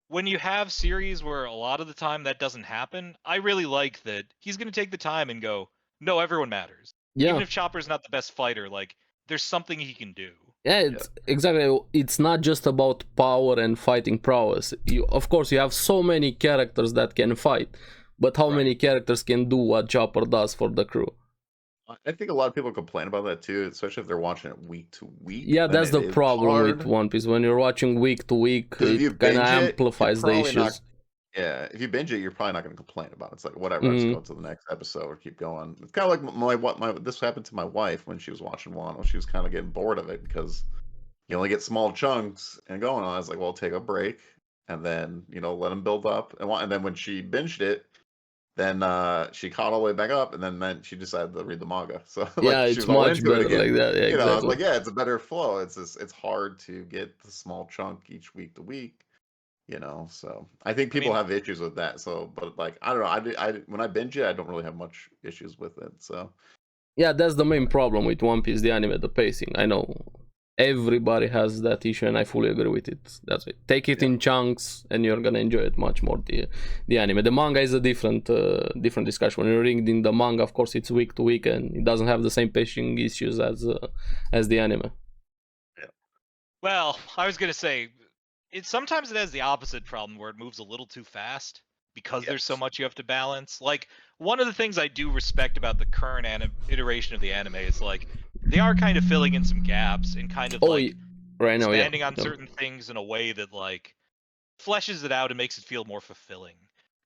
when you have series where a lot of the time that doesn't happen, I really like that he's going to take the time and go, no, everyone matters. Yeah. Even if Chopper's not the best fighter, like, there's something he can do. Yeah, exactly. It's not just about power and fighting prowess. Of course, you have so many characters that can fight, but how many characters can do what Chopper does for the crew? I think a lot of people complain about that too, especially if they're watching it week to week. Yeah, that's the problem with One Piece. When you're watching week to week, it kind of amplifies the issues. If you binge it, you're probably not going to complain about it. It's like, whatever, let's go to the next episode or keep going. It's kind of like this happened to my wife when she was watching Wano. She was kind of getting bored of it because you only get small chunks and going on. I was like, well, take a break and then, let them build up. And then when she binged it, then she caught all the way back up, and then she decided to read the manga. So it's she was much better like that. Yeah, exactly. I was like, it's a better flow. It's hard to get the small chunk each week to week. So I think people have issues with that. So, but like, I don't know. I when I binge it, I don't really have much issues with it. So yeah, that's the main problem with One Piece, the anime, the pacing. I know everybody has that issue, and I fully agree with it. That's it. Take it in chunks, and you're gonna enjoy it much more. The anime, the manga is a different discussion. When you're reading the manga, of course, it's week to week, and it doesn't have the same pacing issues as the anime. Yeah. Well, I was gonna say, sometimes it has the opposite problem where it moves a little too fast because there's so much you have to balance. Like, one of the things I do respect about the current iteration of the anime is, like, they are kind of filling in some gaps and kind of expanding on certain things in a way that, like, fleshes it out and makes it feel more fulfilling.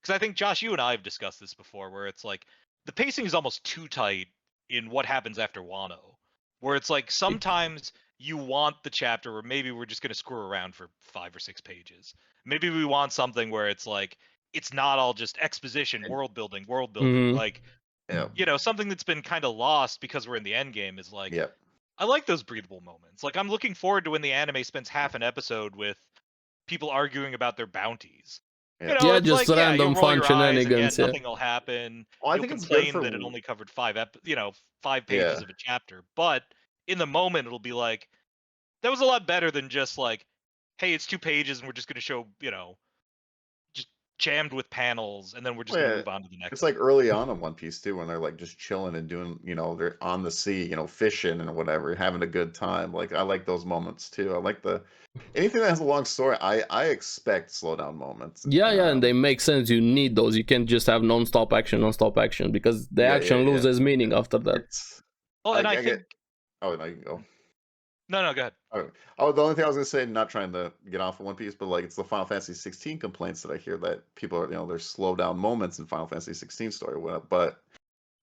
Because I think, Josh, you and I have discussed this before, where it's like the pacing is almost too tight in what happens after Wano, where it's like sometimes you want the chapter where maybe we're just going to screw around for 5 or 6 pages. Maybe we want something where it's like, it's not all just exposition, world building. Like, something that's been kind of lost because we're in the end game is like, I like those breathable moments. Like, I'm looking forward to when the anime spends half an episode with people arguing about their bounties. It's just like, random fun shenanigans. Nothing will happen. Well, I You'll think complain it's good that it only covered 5 pages of a chapter, but in the moment it'll be like, that was a lot better than just like, hey, it's 2 pages and we're just going to show, just jammed with panels, and then we're just going to move on to the next. It's like early on in One Piece too, when they're like just chilling and doing, they're on the sea, fishing and whatever, having a good time. Like, I like those moments too. I like anything that has a long story. I expect slow down moments. Yeah, and they make sense. You need those. You can't just have non-stop action, because the action loses meaning after that. I think. Oh, no, you can go. No, go ahead. Oh, the only thing I was gonna say, not trying to get off of One Piece, but like, it's the Final Fantasy 16 complaints that I hear that people are, there's slow down moments in Final Fantasy 16 story, but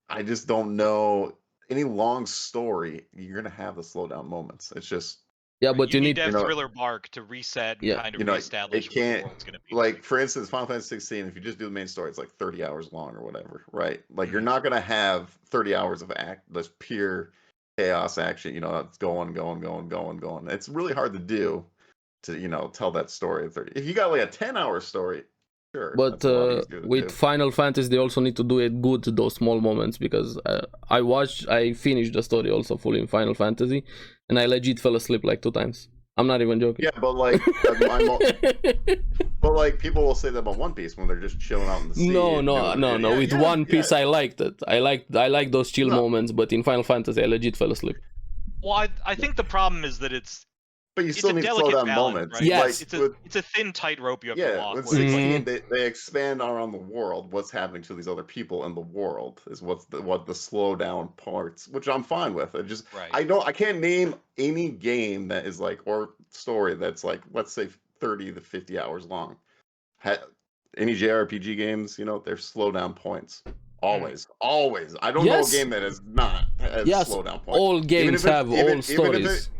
I just don't know. any long story, you're gonna have the slowdown moments. It's just Yeah, Right, but you you need need to have you know, thriller bark to reset and yeah. kind of you know, reestablish it what the can't world's gonna be like for instance, Final Fantasy 16. If you just do the main story, it's like 30 hours long or whatever, right? Like you're not gonna have 30 hours of this pure chaos action. You know, it's going. It's really hard to do to tell that story in 30. If you got like a 10-hour story, sure, But that's a lot easier to with do. Final Fantasy, they also need to do it good, those small moments, because I finished the story also fully in Final Fantasy, and I legit fell asleep like 2 times. I'm not even joking. Yeah, but like but like people will say that about One Piece when they're just chilling out in the sea. No. Yeah, With yeah, One Piece, yeah. I liked it. I like those chill No. moments, but in Final Fantasy, I legit fell asleep. Well, I think the problem is that it's But you a still need slow delicate down balance, moments. right? Yes. It's a thin tightrope you have to walk. With Where it's like, 16, they expand around the world. What's happening to these other people in the world is what the slow down parts, which I'm fine with. right. I can't name any game that is like or story that's like let's say 30 to 50 hours long. Any JRPG games, they're slow down points. Always. I don't know a game that is not has slow down points. All games have all stories.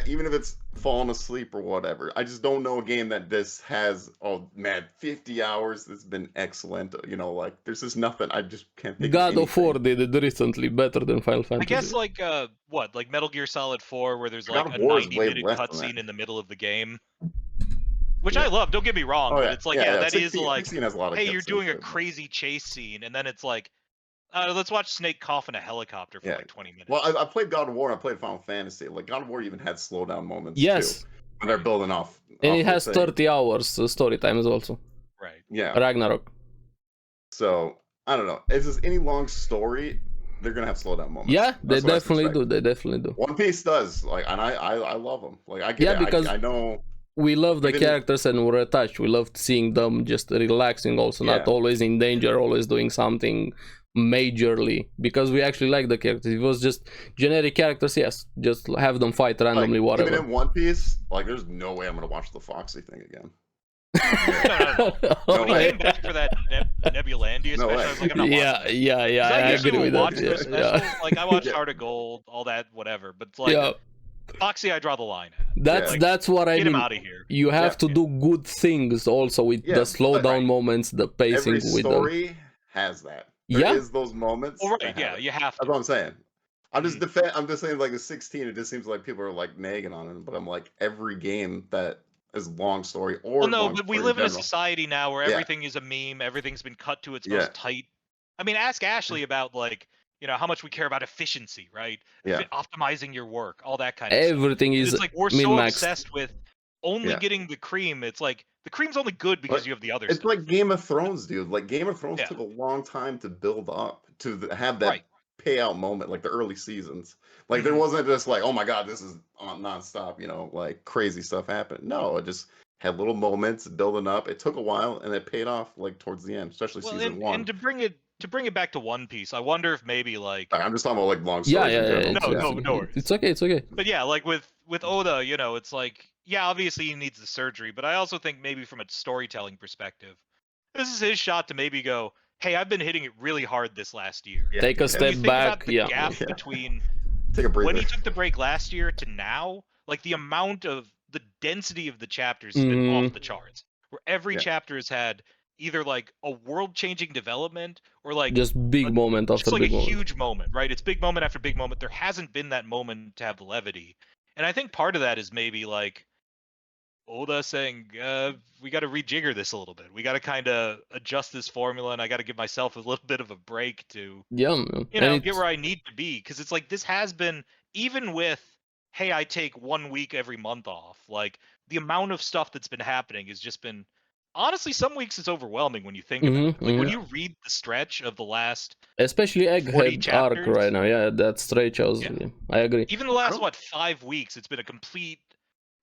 Even if it's falling asleep or whatever. I just don't know a game that this has 50 hours. It's been excellent. Like there's just nothing. I just can't think God of of War did it recently better than Final Fantasy. I guess like like Metal Gear Solid 4, where there's like God a of War is way 90-minute less than cutscene that. in the middle of the game. Which I love, don't get me wrong, but it's like, that 16, is like, 16 has a lot of hey, you're doing a cutscenes, crazy chase scene, and then it's like, let's watch Snake cough in a helicopter for like 20 minutes. Well, I played God of War. I played Final Fantasy. Like God of War even had slow down moments Yes. too when they're building off. And off it the has thing. 30 hours story times also. Right. Yeah. Ragnarok. So I don't know. It's just any long story, they're gonna have slow down moments. Yeah, they That's what I definitely suspect. do. They definitely do. One Piece does. Like, and I love them. Like I get Yeah, it. because I know we love the even- characters and we're attached. We love seeing them just relaxing also, not Yeah. always in danger, always doing something majorly, because we actually like the characters. If it was just generic characters, yes, just have them fight randomly, like, whatever. Even in One Piece, like there's no way I'm gonna watch the Foxy thing again. No. No When he way. came back for that Nebulandia No special, way. I was like, I'm not watching Yeah, this. 'Cause I usually agree with will watch that. those Yeah, specials. Like I watched Yeah. Heart of Gold, all that, whatever. But it's like Foxy, I draw the line at. That's what I Get mean. him out of here. You have to do good things also with the slow down moments, the pacing Every with them. story has that. There is those moments. Well, right, yeah, you have to. That's what I'm saying. I'm just saying, like the 16. It just seems like people are like nagging on it, but I'm like every game that is long story or Well, no, long but we story live in a general. society now where everything is a meme. Everything's been cut to its most tight. I mean, ask Ashley about like how much we care about efficiency, right? Yeah. Optimizing your work, all that kind of stuff. Everything is It's like we're so obsessed with only getting the cream. It's like the cream's only good because you have the other stuff. It's like Game of Thrones, dude. Like Game of Thrones took a long time to build up to have that payout moment, like the early seasons. Like there wasn't just like, oh my god, this is on nonstop, like crazy stuff happened. No, it just had little moments building up. It took a while and it paid off like towards the end, especially season 1. And to bring it back to One Piece, I wonder if maybe like I'm just talking about like long stories in general. No worries. It's okay. But yeah, like with Oda, it's like obviously he needs the surgery, but I also think maybe from a storytelling perspective, this is his shot to maybe go, hey, I've been hitting it really hard this last year. Take a step back. The gap between take a breather. When he took the break last year to now, like the amount of the density of the chapters has been off the charts. Where every chapter has had either like a world-changing development or like just big moment after big moment. Huge moment, right? It's big moment after big moment. There hasn't been that moment to have the levity, and I think part of that is maybe like Oda saying, we got to rejigger this a little bit. We got to kind of adjust this formula, and I got to give myself a little bit of a break to, get where I need to be. Because it's like this has been, even with, hey, I take 1 week every month off. Like the amount of stuff that's been happening has just been, honestly, some weeks it's overwhelming when you think about it. Like when you read the stretch of the last, especially Egghead arc right now. Yeah, that stretch. I agree. Even the last 5 weeks, it's been a complete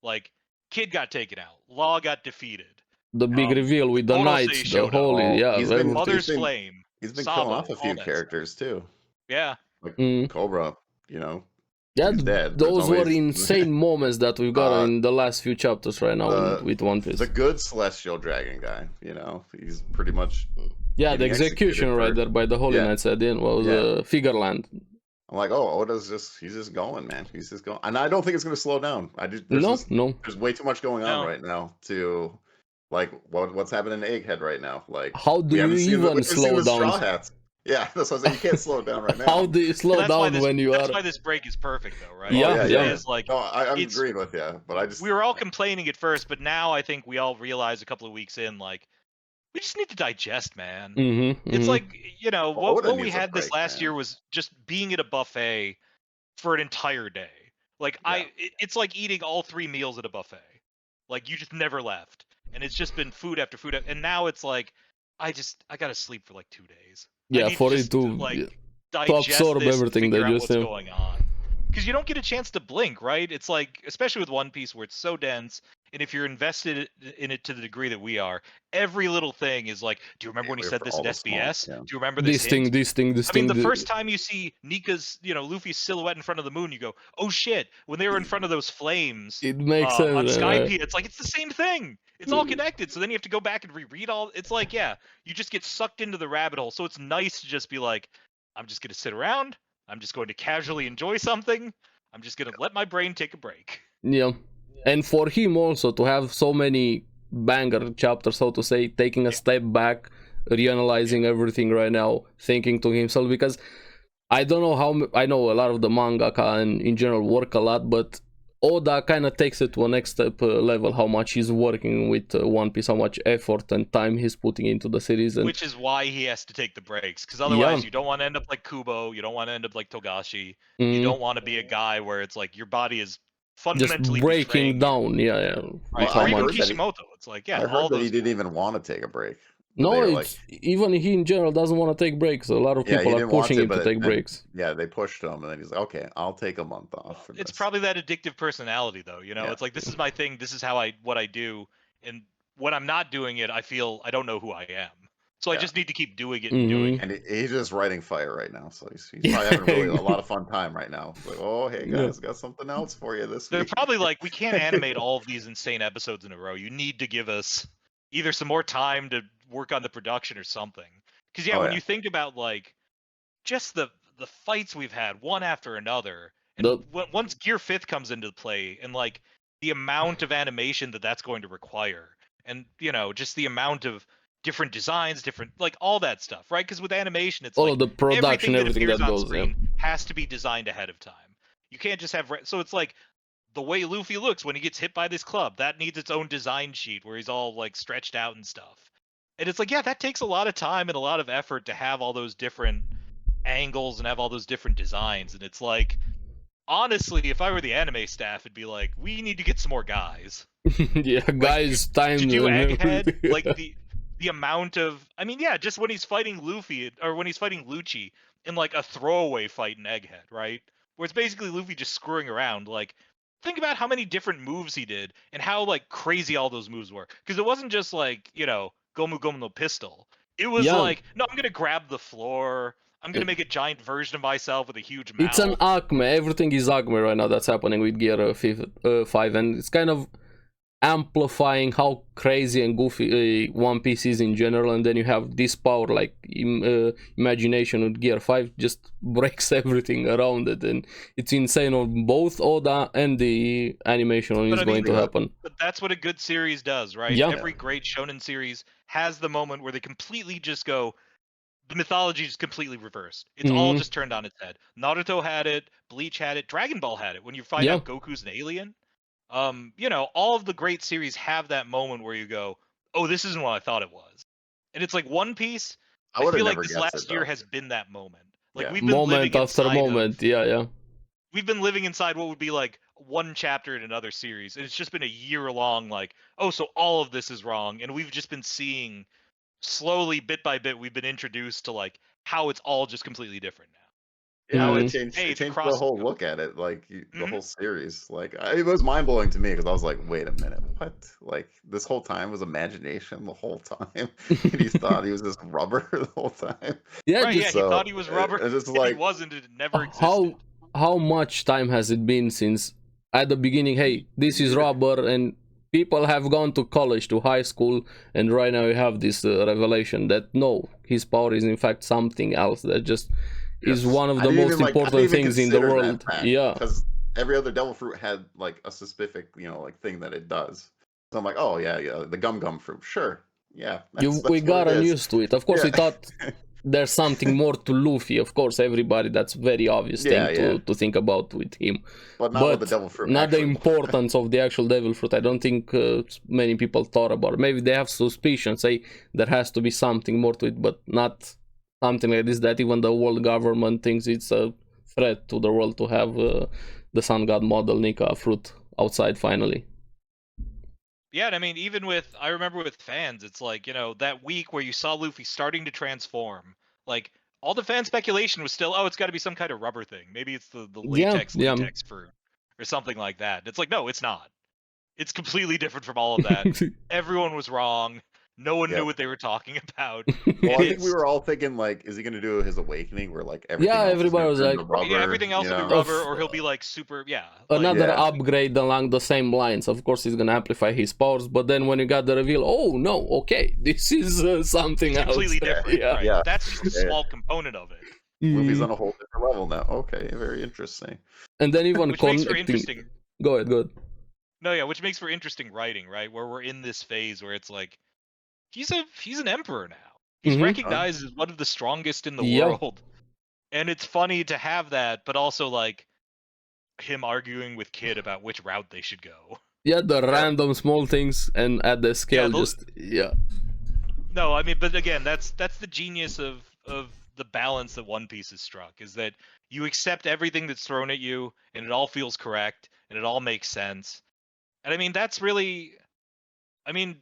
like. Kid got taken out. Law got defeated. The big reveal with the knights, the holy, Mother's Flame. He's been killing off a few characters too. Yeah. Like Cobra, Yeah, he's dead. Those were insane moments that we've got in the last few chapters right now with One Piece. The good celestial dragon guy, he's pretty much the execution right there by the Holy Knights at the end was Figureland. I'm like, oh, he's just going, man. He's just going, and I don't think it's going to slow down. No. There's way too much going on No. right now to, like, what's happening in Egghead right now. Like, How do you even slow down? Straw Hats. Yeah, that's what I said. You can't slow it down right now. How do you slow down when you are? That's why this break is perfect, though, right? Yeah. Is like, no, I'm agreeing with you, but we were all complaining at first, but now I think we all realize a couple of weeks in, like, we just need to digest, man. It's like, you know, what we had this last year was just being at a buffet for an entire day. Like, it's like eating all 3 meals at a buffet. Like, you just never left, and it's just been food after food, and now it's like, I gotta sleep for like 2 days. Yeah, for it to like to absorb everything that what's going on. Because you don't get a chance to blink, right? It's like, especially with One Piece, where it's so dense, and if you're invested in it to the degree that we are, every little thing is like, do you remember when he said this in SBS? Do you remember this thing? I mean, the first time you see Nika's, Luffy's silhouette in front of the moon, you go, oh shit, when they were in front of those flames it makes sense, on Skypiea, it's like, it's the same thing. It's all connected. So then you have to go back and reread all. It's like, yeah, you just get sucked into the rabbit hole. So it's nice to just be like, I'm just going to sit around. I'm just going to casually enjoy something. I'm just going to let my brain take a break. Yeah. And for him also to have so many banger chapters, so to say, taking a step back, reanalyzing everything right now, thinking to himself, because I don't know how, I know a lot of the mangaka and in general work a lot, but Oda kind of takes it to a next step level, how much he's working with One Piece, how much effort and time he's putting into the series. And which is why he has to take the breaks, because otherwise you don't want to end up like Kubo, you don't want to end up like Togashi, you don't want to be a guy where it's like your body is fundamentally just breaking down, right? Or even Kishimoto, it's like, I heard that he didn't even want to take a break. No, it's even he in general doesn't want to take breaks. A lot of people are pushing him to take breaks. Yeah, they pushed him, and then he's like, "Okay, I'll take a month off." It's probably that addictive personality, though. It's like, this is my thing. This is what I do, and when I'm not doing it, I feel I don't know who I am. So I just need to keep doing it and doing it. And he's just writing fire right now, so he's probably having really a lot of fun time right now. It's like, oh, hey guys, got something else for you this week. They're probably like, we can't animate all of these insane episodes in a row. You need to give us either some more time to work on the production or something. Because when you think about like just the fights we've had one after another, and once Gear 5th comes into play, and like the amount of animation that's going to require, and just the amount of different designs, different like all that stuff, right? Because with animation, it's all of the production, everything that goes on has to be designed ahead of time. You can't just have so it's like the way Luffy looks when he gets hit by this club, that needs its own design sheet where he's all like stretched out and stuff. And it's like, that takes a lot of time and a lot of effort to have all those different angles and have all those different designs. And it's like, honestly, if I were the anime staff, it'd be like, we need to get some more guys. Guys, time to do Egghead. Like the amount of, just when he's fighting Luffy or when he's fighting Lucci in like a throwaway fight in Egghead, right? Where it's basically Luffy just screwing around. Like, think about how many different moves he did and how like crazy all those moves were. Because it wasn't just like, Gomu Gomu no pistol. It was like, no, I'm gonna grab the floor. I'm gonna make a giant version of myself with a huge mouth. It's an acme. Everything is acme right now. That's happening with Gear 5, and it's kind of amplifying how crazy and goofy One Piece is in general. And then you have this power, like imagination with Gear 5, just breaks everything around it, and it's insane on both Oda and the animation is going to happen. But that's what a good series does, right? Every great shonen series has the moment where they completely just go, the mythology is completely reversed. It's all just turned on its head. Naruto had it, Bleach had it, Dragon Ball had it. When you find out Goku's an alien, all of the great series have that moment where you go, oh, this isn't what I thought it was. And it's like One Piece, I feel like this last year has been that moment. Like we've been moment after moment, we've been living inside what would be like one chapter in another series, and it's just been a year long, like, oh, so all of this is wrong, and we've just been seeing slowly, bit by bit, we've been introduced to like how it's all just completely different now. Yeah, it changed the whole look at it, like the whole series. Like it was mind blowing to me because I was like, "Wait a minute, what? Like this whole time was imagination the whole time? And he thought he was just rubber the whole time." Yeah, he thought he was rubber. It's just like, he wasn't. It never existed. How much time has it been since at the beginning? Hey, this is rubber, and people have gone to college, to high school, and right now you have this revelation that no, his power is in fact something else that just is Yes. one of I the didn't most even, like, I didn't important even things in the consider that world. fact, Yeah. because every other devil fruit had like a specific, like thing that it does. So I'm like, oh yeah, the gum fruit, sure, yeah, We that's what it got is. unused to it. Of course, Yeah, we thought there's something more to Luffy. Of course, everybody, that's very obvious thing yeah, to think about with him. but not what the But devil fruit not the actually was. importance of the actual devil fruit. I don't think many people thought about it. Maybe they have suspicion, say there has to be something more to it, but not something like this that even the world government thinks it's a threat to the world to have the sun god model Nika fruit outside finally. Yeah, and I mean, even I remember with fans, it's like, that week where you saw Luffy starting to transform, like, all the fan speculation was still, oh, it's got to be some kind of rubber thing. Maybe it's the Yeah, latex fruit or something like that. It's like, no, it's not. It's completely different from all of that. Everyone was wrong. No one knew Yep. what they were talking about. Well, I think we were all thinking, like, is he going to do his awakening where, like, everything Yeah, else is everybody going was to turn like, to rubber? Yeah, everything else you will be know? rubber, or he'll be like super, another Yeah. upgrade along the same lines. Of course, he's gonna amplify his powers, but then when you got the reveal, oh no, okay, this is something it's else. completely different. Yeah. Right. Yeah. That's just a small component of it. Luffy's Mhm. on a whole different level now. Okay, very interesting. And then even Which makes for connecting. interesting. Go ahead. No, yeah, which makes for interesting writing, right? Where we're in this phase where it's like he's an emperor now. He's Mhm. recognized as one of the strongest in the Yeah. world. And it's funny to have that, but also like him arguing with Kid about which route they should go. Yeah, the random small things and at the scale yeah. No, I mean, but again, that's the genius of the balance that One Piece has struck, is that you accept everything that's thrown at you and it all feels correct and it all makes sense. And I mean, that's really, I mean,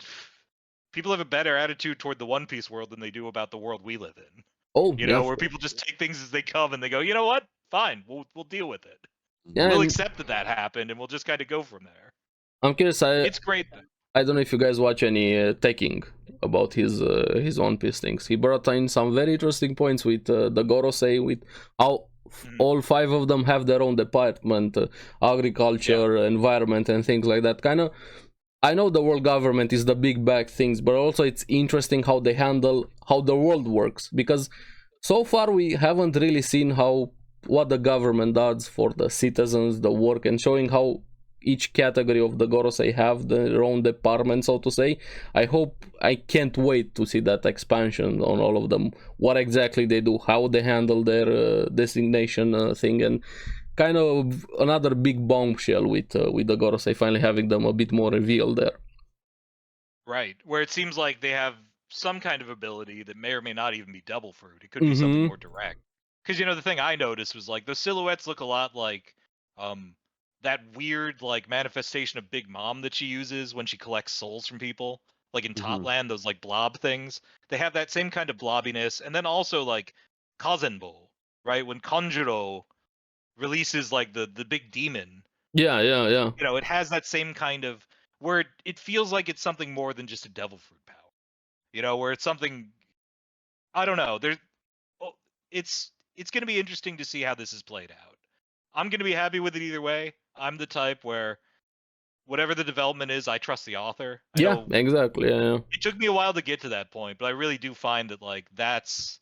people have a better attitude toward the One Piece world than they do about the world we live in. Oh, yeah. Where people just take things as they come and they go, you know what? Fine, we'll deal with it. Yeah, We'll and accept that happened and we'll just kind of go from there. I'm curious. It's great. I don't know if you guys watch any taking about his One Piece things. He brought in some very interesting points with the Gorosei, with how all 5 of them have their own department, agriculture, environment, and things like that. Kind of, I know the world government is the big bag things, but also it's interesting how they handle how the world works, because so far we haven't really seen what the government does for the citizens, the work, and showing how each category of the Gorosei have their own department, so to say. I can't wait to see that expansion on all of them, what exactly they do, how they handle their designation thing, and kind of another big bombshell with the Gorosei finally having them a bit more revealed there. Right, where it seems like they have some kind of ability that may or may not even be double fruit. It could be something more direct. Because the thing I noticed was like the silhouettes look a lot like that weird like manifestation of Big Mom that she uses when she collects souls from people. Like in Topland, those like blob things. They have that same kind of blobbiness, and then also like Kazenbo, right? When Kanjuro releases like the big demon. Yeah. It has that same kind of where it feels like it's something more than just a devil fruit power. Where it's something, I don't know. It's going to be interesting to see how this is played out. I'm going to be happy with it either way. I'm the type where whatever the development is, I trust the author. Exactly. Yeah. It took me a while to get to that point, but I really do find that like that's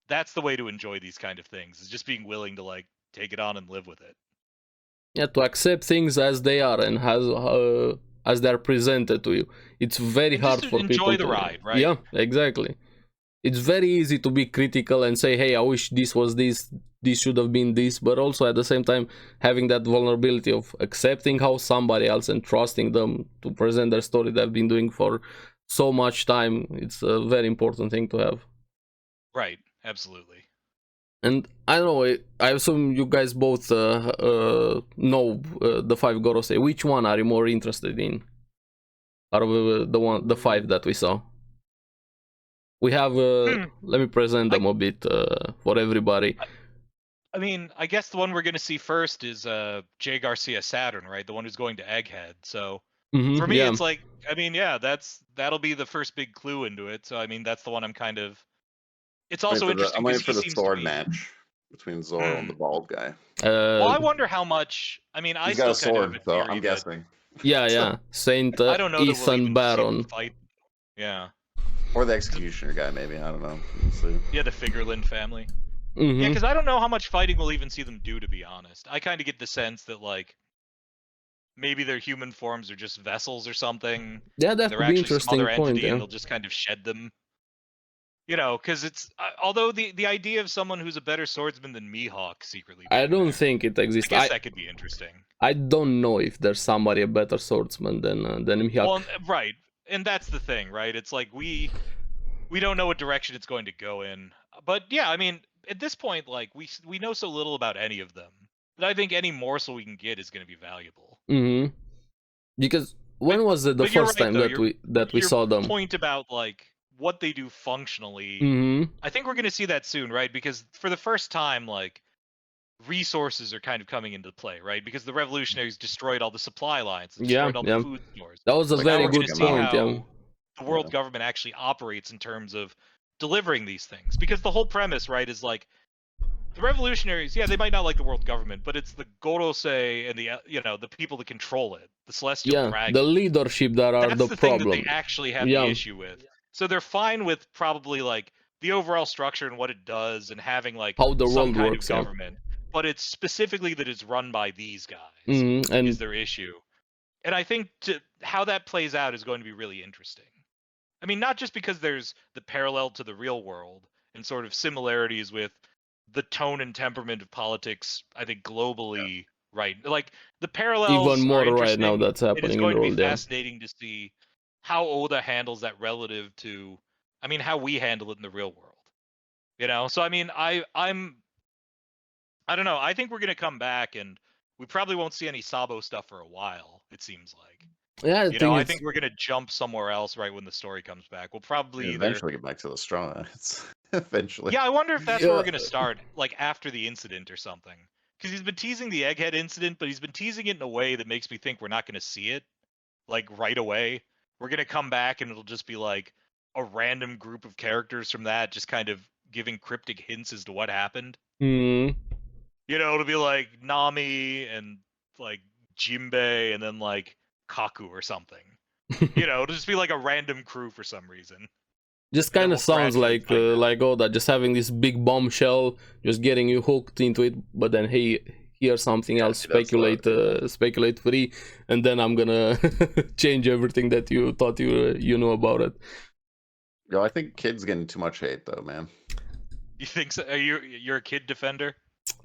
the way to enjoy these kind of things, is just being willing to like take it on and live with it. Yeah, to accept things as they are and as they're presented to you. It's very and hard just for enjoy people the to ride, right? Yeah, exactly. It's very easy to be critical and say, hey, I wish this was this should have been this, but also at the same time having that vulnerability of accepting how somebody else and trusting them to present their story they've been doing for so much time. It's a very important thing to have. Right, absolutely. And I don't know, I assume you guys both know the 5 Gorosei. Which one are you more interested in out of the 5 that we saw? We have, let me present them a bit for everybody. I mean, I guess the one we're going to see first is Jay Garcia Saturn, right? The one who's going to Egghead. So for me, it's like, I mean, yeah, that'll be the first big clue into it. So I mean, that's the one I'm kind of. It's also interesting. I'm waiting for the sword match between Zoro and the bald guy. Well, I wonder how much. I mean, he's got a sword, so I'm guessing. Yeah, Saint I don't know Ethan Baron. Fight. Yeah. Or the executioner guy, maybe. I don't know. We'll see. Yeah, the Figureland family. Yeah, because I don't know how much fighting we'll even see them do, to be honest. I kind of get the sense that, like, maybe their human forms are just vessels or something. Yeah, that They're could be actually some interesting other point. entity, Yeah. and they'll just kind of shed them. You know, because it's although the idea of someone who's a better swordsman than Mihawk secretly. I don't there, think it I exists. guess that could be interesting. I don't know if there's somebody a better swordsman than Mihawk. Well, right, and that's the thing, right? It's like we don't know what direction it's going to go in. But yeah, I mean, at this point, like we know so little about any of them that I think any morsel we can get is going to be valuable. Because when was it the first time that we saw them? Your point about like what they do functionally, I think we're going to see that soon, right? Because for the first time, like resources are kind of coming into play, right? Because the revolutionaries destroyed all the supply lines, destroyed all the food stores. That was a So very now we're good gonna see point. how the world government actually operates in terms of delivering these things. Because the whole premise, right, is like the revolutionaries, yeah, they might not like the world government, but it's the Gorosei and the the people that control it, the celestial dragons. The leadership that are That's the thing problem. that they actually have the issue with. So they're fine with probably like the overall structure and what it does and having like how the some world kind works, of government. But it's specifically that it's run by these guys and is their issue. And I think how that plays out is going to be really interesting. I mean, not just because there's the parallel to the real world and sort of similarities with the tone and temperament of politics, I think globally, right? Like the parallels even more are right now that's happening it is in going the to be world. fascinating to see how Oda handles that relative to, I mean, how we handle it in the real world. You know, so I mean, I don't know. I think we're gonna come back, and we probably won't see any Sabo stuff for a while. It seems like. Yeah, I think we're gonna jump somewhere else right when the story comes back. We'll probably eventually get back to the Straw Hats. Eventually. Yeah, I wonder if that's where we're gonna start, like after the incident or something. Because he's been teasing the Egghead incident, but he's been teasing it in a way that makes me think we're not gonna see it, like right away. We're gonna come back, and it'll just be like a random group of characters from that, just kind of giving cryptic hints as to what happened. You know, it'll be like Nami and like Jinbei and then like Kaku or something. You know, it'll just be like a random crew for some reason. Just kind of sounds like Oda, just having this big bombshell, just getting you hooked into it, but then hey, here's something else, speculate free, and then I'm gonna change everything that you thought you knew about it. Yo, I think Kid's getting too much hate though, man. You think so? You're a Kid defender?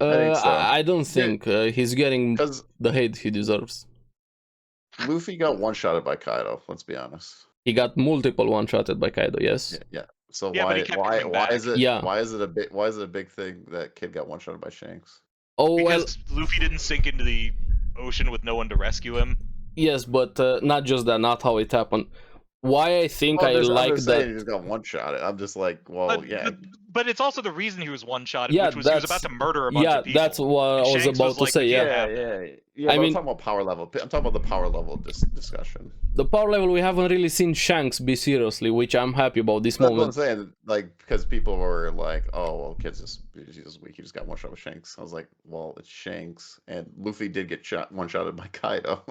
I think so. I don't think he's getting the hate he deserves. Luffy got one-shotted by Kaido, let's be honest. He got multiple one-shotted by Kaido, yes. Yeah. So why is it a big thing that Kid got one-shotted by Shanks? Oh, because Luffy didn't sink into the ocean with no one to rescue him. Yes, but not just that, not how it happened. Why I think I like that he just got one-shotted. I'm just like, well, but it's also the reason he was one-shotted, which was he was about to murder a bunch of people. Yeah, that's what I was about to say. Yeah. I mean, I'm talking about power level. I'm talking about the power level discussion. The power level, we haven't really seen Shanks be seriously, which I'm happy about this moment. That's what I'm saying, like, because people were like, "Oh, well, Kid's just weak. He just got one shot with Shanks." I was like, "Well, it's Shanks, and Luffy did get one-shotted by Kaido."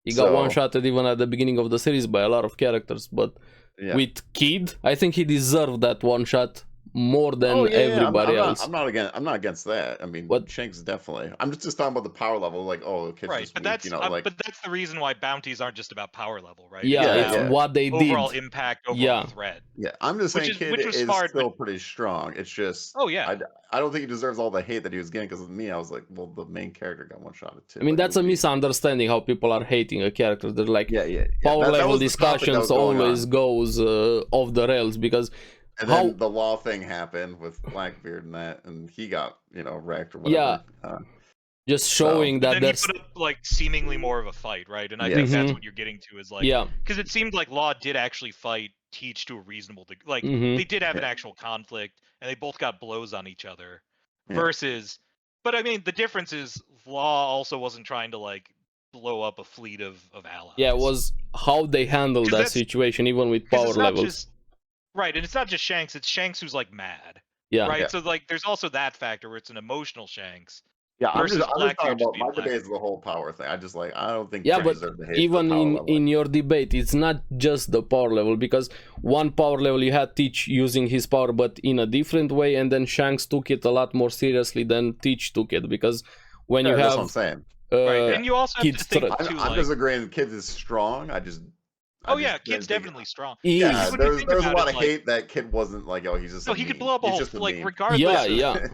He got one-shotted even at the beginning of the series by a lot of characters, but with Kid, I think he deserved that one-shot more than everybody else. I'm not against that. I mean, Shanks definitely. I'm just talking about the power level, like, oh, Kid's right, just but weak, that's you know, like. But that's the reason why bounties aren't just about power level, right? Yeah, what they did. Overall impact, overall threat. Yeah, I'm just saying Kid is still pretty strong. It's just, I don't think he deserves all the hate that he was getting, because of me, I was like, well, the main character got one-shotted too. I mean, that's a misunderstanding how people are hating a character. They're like, power level discussions always goes off the rails, because and then the law thing happened with Blackbeard and that, and he got, wrecked or whatever. Just showing that there's he put up, like, seemingly more of a fight, right? And I think that's what you're getting to, is like, because it seemed like Law did actually fight Teach to a reasonable degree. Like, they did have an actual conflict, and they both got blows on each other. Versus, but I mean, the difference is Law also wasn't trying to, like, blow up a fleet of allies. Yeah, it was how they handled that situation, even with power levels. Right, and it's not just Shanks, it's Shanks who's, like, mad. Yeah. Right, so, like, there's also that factor where it's an emotional Shanks, Yeah, I'm versus just talking Blackbeard just about being my debate Blackbeard. is the whole power thing. I don't think Yeah, Kid but deserved to hate the even power level. in your debate, it's not just the power level, because one power level you had Teach using his power, but in a different way, and then Shanks took it a lot more seriously than Teach took it, because when you That's what I'm have saying. Right, and you also have Kid to think Str- too, I'm like, just agreeing. Kid is strong. I oh just yeah, Kid's didn't think. definitely strong. he Yeah, Because is. when you there think was a about lot it, of like, hate that Kid wasn't like, oh, he's just no, a he could meme. blow up a He's whole, just a like, meme. regardless of Yeah.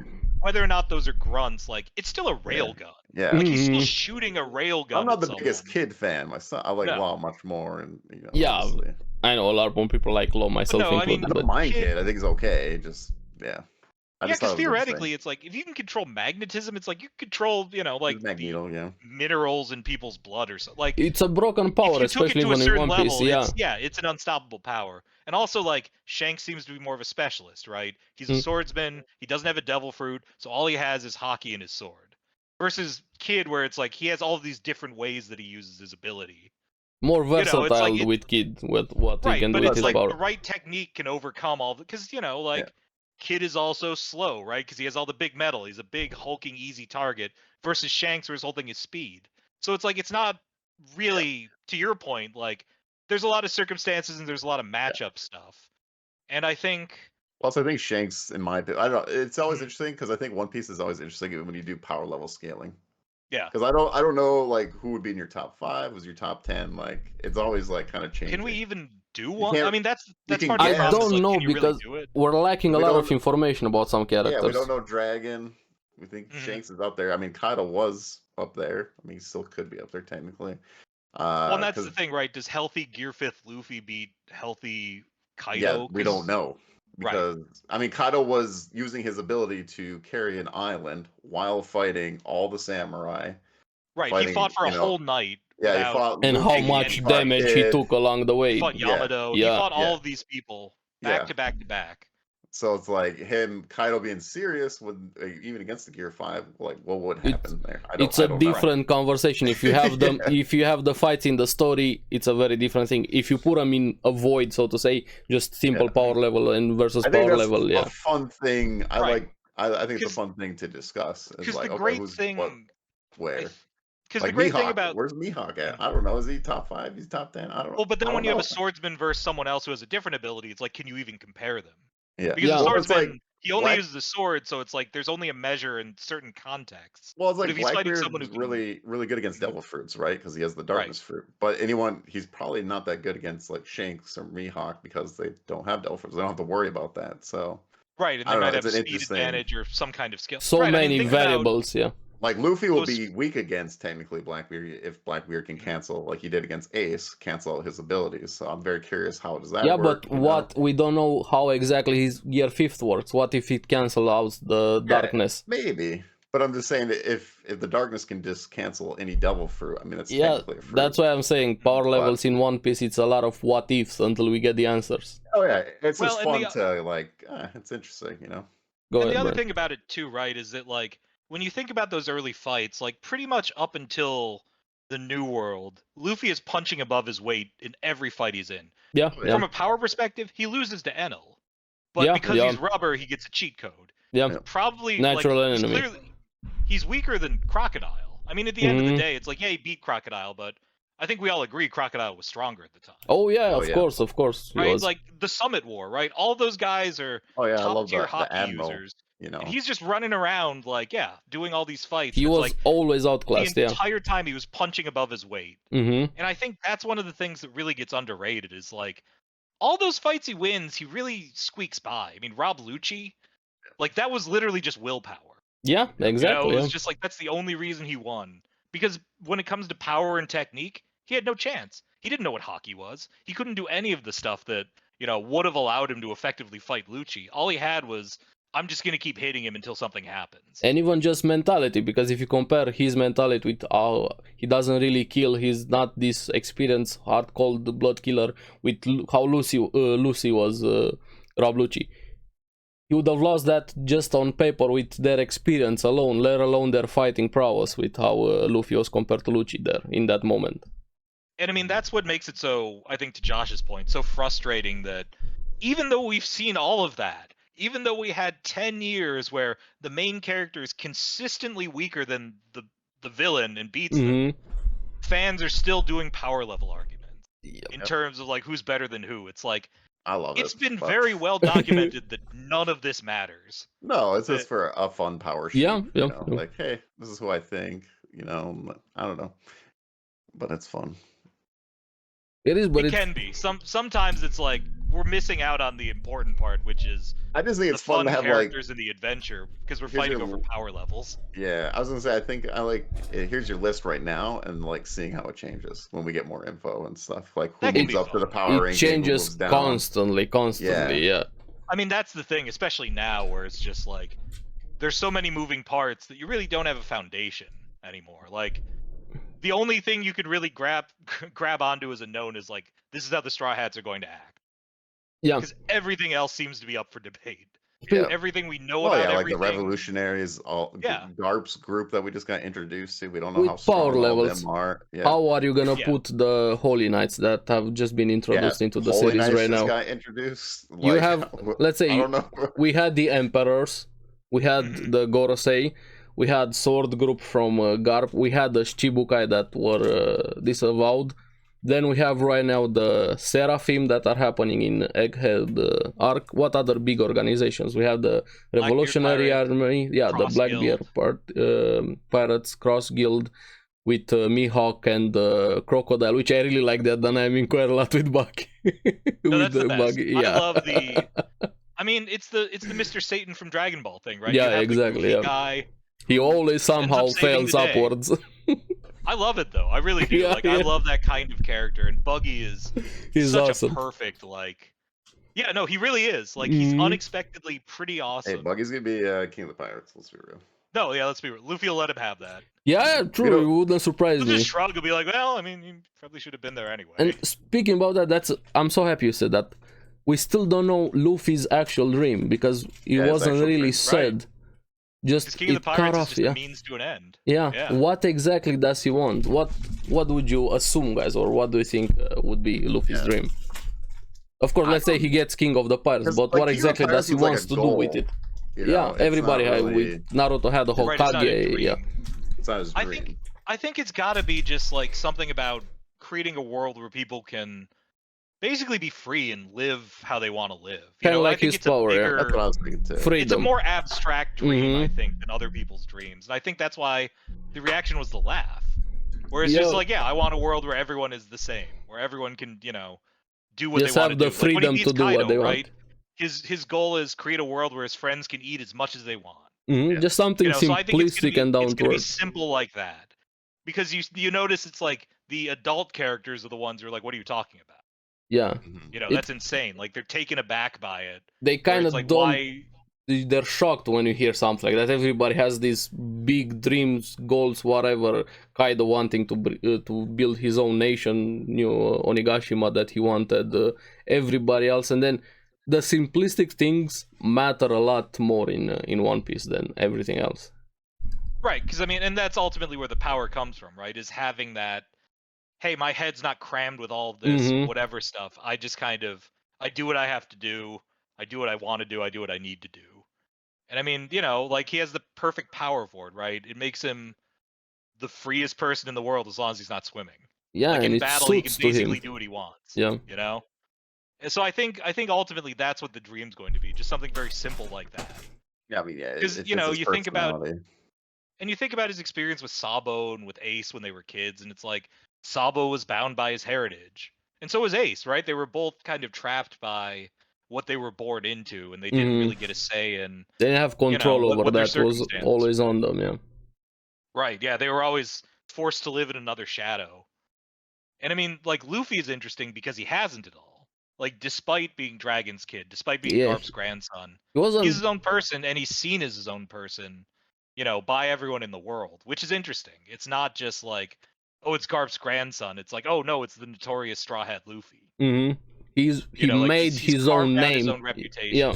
whether or not those are grunts, like, it's still a Yeah. railgun. Yeah. Like, he's still Mhm. shooting a railgun I'm not at the someone. biggest Kid fan. My son, I like No. Law much more, and Yeah, obviously. I know a lot of people like Law, myself no, I mean, included, I but don't mind Kid- Kid. I think he's okay. Just yeah. I Yeah, just thought because it was interesting. theoretically, it's like if you can control magnetism, it's like you can control, like Just Magneto, the yeah. minerals in people's blood or something. Like it's a broken if power, you took it especially to a when in certain One Piece. level, Yeah, it's an unstoppable power. And also, like Shanks seems to be more of a specialist, right? He's a Mm. swordsman. He doesn't have a devil fruit, so all he has is hockey and his sword. Versus Kid, where it's like he has all of these different ways that he uses his ability. more It's versatile like with Kid, with what he right, can but do with it's his like power. the right technique can overcome all the because like Kid is also slow, right? Because he has all the big metal. He's a big hulking easy target versus Shanks, who's holding his speed. So it's like it's not really to your point. Like there's a lot of circumstances and there's a lot of matchup stuff, and I think. Plus, I think Shanks, in my opinion, I don't know. It's always Mhm. interesting because I think One Piece is always interesting when you do power level scaling. Yeah. Because I don't know like who would be in your top 5, was your top 10. Like it's always like kind of changing. Can we even do You one? can't- I mean, that's can part of the guess. problem. I Is, don't like, know can you really because do it? we're lacking a We lot don't- of information about some characters. Yeah, we don't know Dragon. We think Mhm. Shanks is up there. I mean, Kaido was up there. I mean, he still could be up there technically. Well, and that's 'Cause- the thing, right? Does healthy Gear 5th Luffy beat healthy Kaido? Yeah, we don't know. Because I mean, Kaido was using his ability to carry an island while fighting all the samurai. Right, Fighting, he fought for a whole night. Yeah, he without fought and Luffy, how taking much any damage he Kid. took along the way. He fought Yamato. Yeah. He fought all Yeah. of these people Yeah. back to back to back. So it's like Kaido being serious with even against the Gear 5. Like, what would happen there? It's I a don't know. different conversation. If you have them, if you have the fights in the story, it's a very different thing. If you put them in a void, so to say, just simple power level and versus I think power that's level, a fun thing. Right. I think it's a fun thing to discuss. It's Because like, the okay, great who's thing, what, where? because Like the great thing Mihawk, about where's Mihawk at? I don't know. Is he top 5? He's top 10? I don't know. well, but then I when don't you have know. a swordsman versus someone else who has a different ability, it's like, can you even compare them? Yeah. Because Yeah. the Well, it's swordsman, like he only Black- uses the sword, so it's like there's only a measure in certain contexts. Well, it's But like if he's fighting Blackbeard's someone who can, really good against devil fruits, right? Because he has the darkness fruit. But he's probably not that good against like Shanks or Mihawk because they don't have devil fruits. They don't have to worry about that. So right, and I they don't know, might have it's an speed interesting- advantage or some kind of skill. So right, many think about- variables, like Luffy will Those- be weak against technically Blackbeard if Blackbeard can cancel like he did against Ace, cancel out his abilities. So I'm very curious how does that work? but what we don't know how exactly his Gear 5th works. What if it cancels out the darkness? Maybe. But I'm just saying that if the darkness can just cancel any devil fruit, I mean that's technically a fruit. That's why I'm saying power levels in One Piece, it's a lot of what ifs until we get the answers. Oh yeah, it's Well, just and fun the- to like. It's interesting, Go and ahead, the other Bryan. thing about it too, right, is that like when you think about those early fights, like pretty much up until the New World, Luffy is punching above his weight in every fight he's in. Yeah, From a power perspective, he loses to Enel, but Yeah, because yeah. he's rubber, he gets a cheat code. yeah. Probably Natural like, enemy. Clearly, he's weaker than Crocodile. I mean, at the end of the Mhm. day, it's like, yeah, he beat Crocodile, but I think we all agree Crocodile was stronger at the time. Oh yeah, Oh, of yeah. course. He Right, was. like the Summit War, right? All those guys are Oh yeah, I top love tier the hockey Admiral. users. And he's just running around like, doing all these fights. He and it's was like always the outclassed, yeah. entire time he was punching above his weight. Mm-hmm. And I think that's one of the things that really gets underrated is like all those fights he wins, he really squeaks by. I mean, Rob Lucci, like that was literally just willpower. Yeah, exactly. It was yeah. just like that's the only reason he won. Because when it comes to power and technique, he had no chance. He didn't know what hockey was. He couldn't do any of the stuff that, would have allowed him to effectively fight Lucci. All he had was, I'm just going to keep hitting him until something happens. And even just mentality, because if you compare his mentality with how he doesn't really kill, he's not this experienced, hard-cold blood killer with how Lucy was Rob Lucci. He would have lost that just on paper with their experience alone, let alone their fighting prowess with how Luffy was compared to Lucci there in that moment. And I mean, that's what makes it so, I think to Josh's point, so frustrating that even though we've seen all of that, even though we had 10 years where the main character is consistently weaker than the villain and beats them, fans are still doing power level arguments in terms of like who's better than who. It's like, I love it's it. been but- very well documented that none of this matters. No, it's just for a fun power sheet. Yeah, you know, like, hey, this is who I think. You know, I don't know, but it's fun. It is, but it can be. Sometimes it's like we're missing out on the important part, which is I just think it's the fun to have characters in the adventure because we're here's fighting your- over power levels. Yeah, I was gonna say I think I like here's your list right now and like seeing how it changes when we get more info and stuff. Like who That can moves be up to fun. the power it ranking, who changes moves down. constantly. Yeah. I mean, that's the thing, especially now where it's just like there's so many moving parts that you really don't have a foundation anymore. Like the only thing you could really grab onto as a known is like this is how the Straw Hats are going to act. Yeah. Because everything else seems to be up for debate. Yeah. Everything we know Oh about yeah, like everything. the revolutionaries, all Yeah. GARP's group that we just got introduced to. We don't know With how strong power all levels. of them are. Yeah. How are you gonna Yeah. put the Holy Knights that have just been introduced into the Holy series Knights right just now? got introduced. You Like, have, let's say, I don't know. we had the Emperors, we had the Gorosei, we had Sword Group from Garp, we had the Shichibukai that were disavowed. Then we have right now the Seraphim that are happening in Egghead Arc. What other big organizations? We have the Revolutionary Pirates, Army, yeah, the Cross Blackbeard Pirates, Cross Guild, with Mihawk and Crocodile, which I really like that dynamic quite a lot with Bucky. No, with that's the best. Buggy, I yeah. love the. I mean, it's the Mr. Satan from Dragon Ball thing, right? Yeah, you have exactly, The goofy yeah. guy. He always somehow ends up saving fails the day. upwards. I love it though. I really do. Yeah, like yeah. I love that kind of character, and Buggy is He's such awesome. a perfect like. Yeah, no, he really is. Like he's unexpectedly pretty Hey, awesome. Buggy's gonna be King of the Pirates. Let's be real. No, yeah, let's be real. Luffy will let him have that. Yeah, true. It wouldn't surprise He'll me. just shrug and be like, "Well, I mean, you probably should have been there anyway." And speaking about that, I'm so happy you said that. We still don't know Luffy's actual dream because it Yeah, his wasn't actual really dream, said. Because Just King of it the cut Pirates is off. just Yeah. a means to an end. Yeah. Yeah. What exactly does he want? What would you assume, guys, or what do you think would be Luffy's dream? Of course, let's say he gets King of the Pirates, 'Cause, but like, what King of the exactly Pirates does he was like wants a to do goal, with it? you know? Yeah, It's everybody not had really- with Naruto had the whole Right, it's not a Kage. dream. Yeah. It's not his dream. I think it's got to be just like something about creating a world where people can basically be free and live how they want to live. You Kinda know, like I think his it's a power, yeah. bigger, That's what I was thinking too. Freedom. it's a more abstract dream, I Mhm. think, than other people's dreams. And I think that's why the reaction was the laugh. Where it's just Yeah. like, yeah, I want a world where everyone is the same, where everyone can, you know, do what Just they want have to the do. Like when he freedom beats to do what Kaido, they want. right? His goal is create a world where his friends can eat as much as they want. Mhm, just something You know, so I think it's simplistic gonna and be, down it's to gonna be earth. simple like that, because you notice it's like the adult characters are the ones who are like, "What are you talking about?" Yeah. Mhm. You know, It- that's insane. Like they're taken aback by it. They where kind it's of like, don't. why? They're shocked when you hear something like that. Everybody has these big dreams, goals, whatever. Kaido wanting to build his own nation, new Onigashima that he wanted. Everybody else, and then the simplistic things matter a lot more in One Piece than everything else. Right, because I mean, and that's ultimately where the power comes from, right? Is having that. Hey, my head's not crammed with all of this Mhm. whatever stuff. I just kind of I do what I have to do. I do what I want to do. I do what I need to do. And I mean, you know, like he has the perfect power for it, right? It makes him the freest person in the world as long as he's not swimming. Yeah, Like and in it battle, he can suits to basically him. do what he wants. Yeah. You know. And so I think ultimately that's what the dream's going to be, just something very simple like that. Yeah, I mean, yeah. Because It's you just know, his you think about personality. his experience with Sabo and with Ace when they were kids, and it's like Sabo was bound by his heritage, and so was Ace, right? They were both kind of trapped by what they were born into, and they didn't really get a say in. They didn't have control what over their that. Was circumstance. always on them. Yeah. Right, yeah, they were always forced to live in another shadow. And I mean, like, Luffy is interesting because he hasn't at all. Like, despite being Dragon's kid, despite being Yeah. Garp's grandson, He wasn't. he's his own person, and he's seen as his own person, you know, by everyone in the world, which is interesting. It's not just like, oh, it's Garp's grandson. It's like, oh, no, it's the notorious Straw Hat Luffy. He You know, like, made he's his own carved out name. his own reputation. Yeah.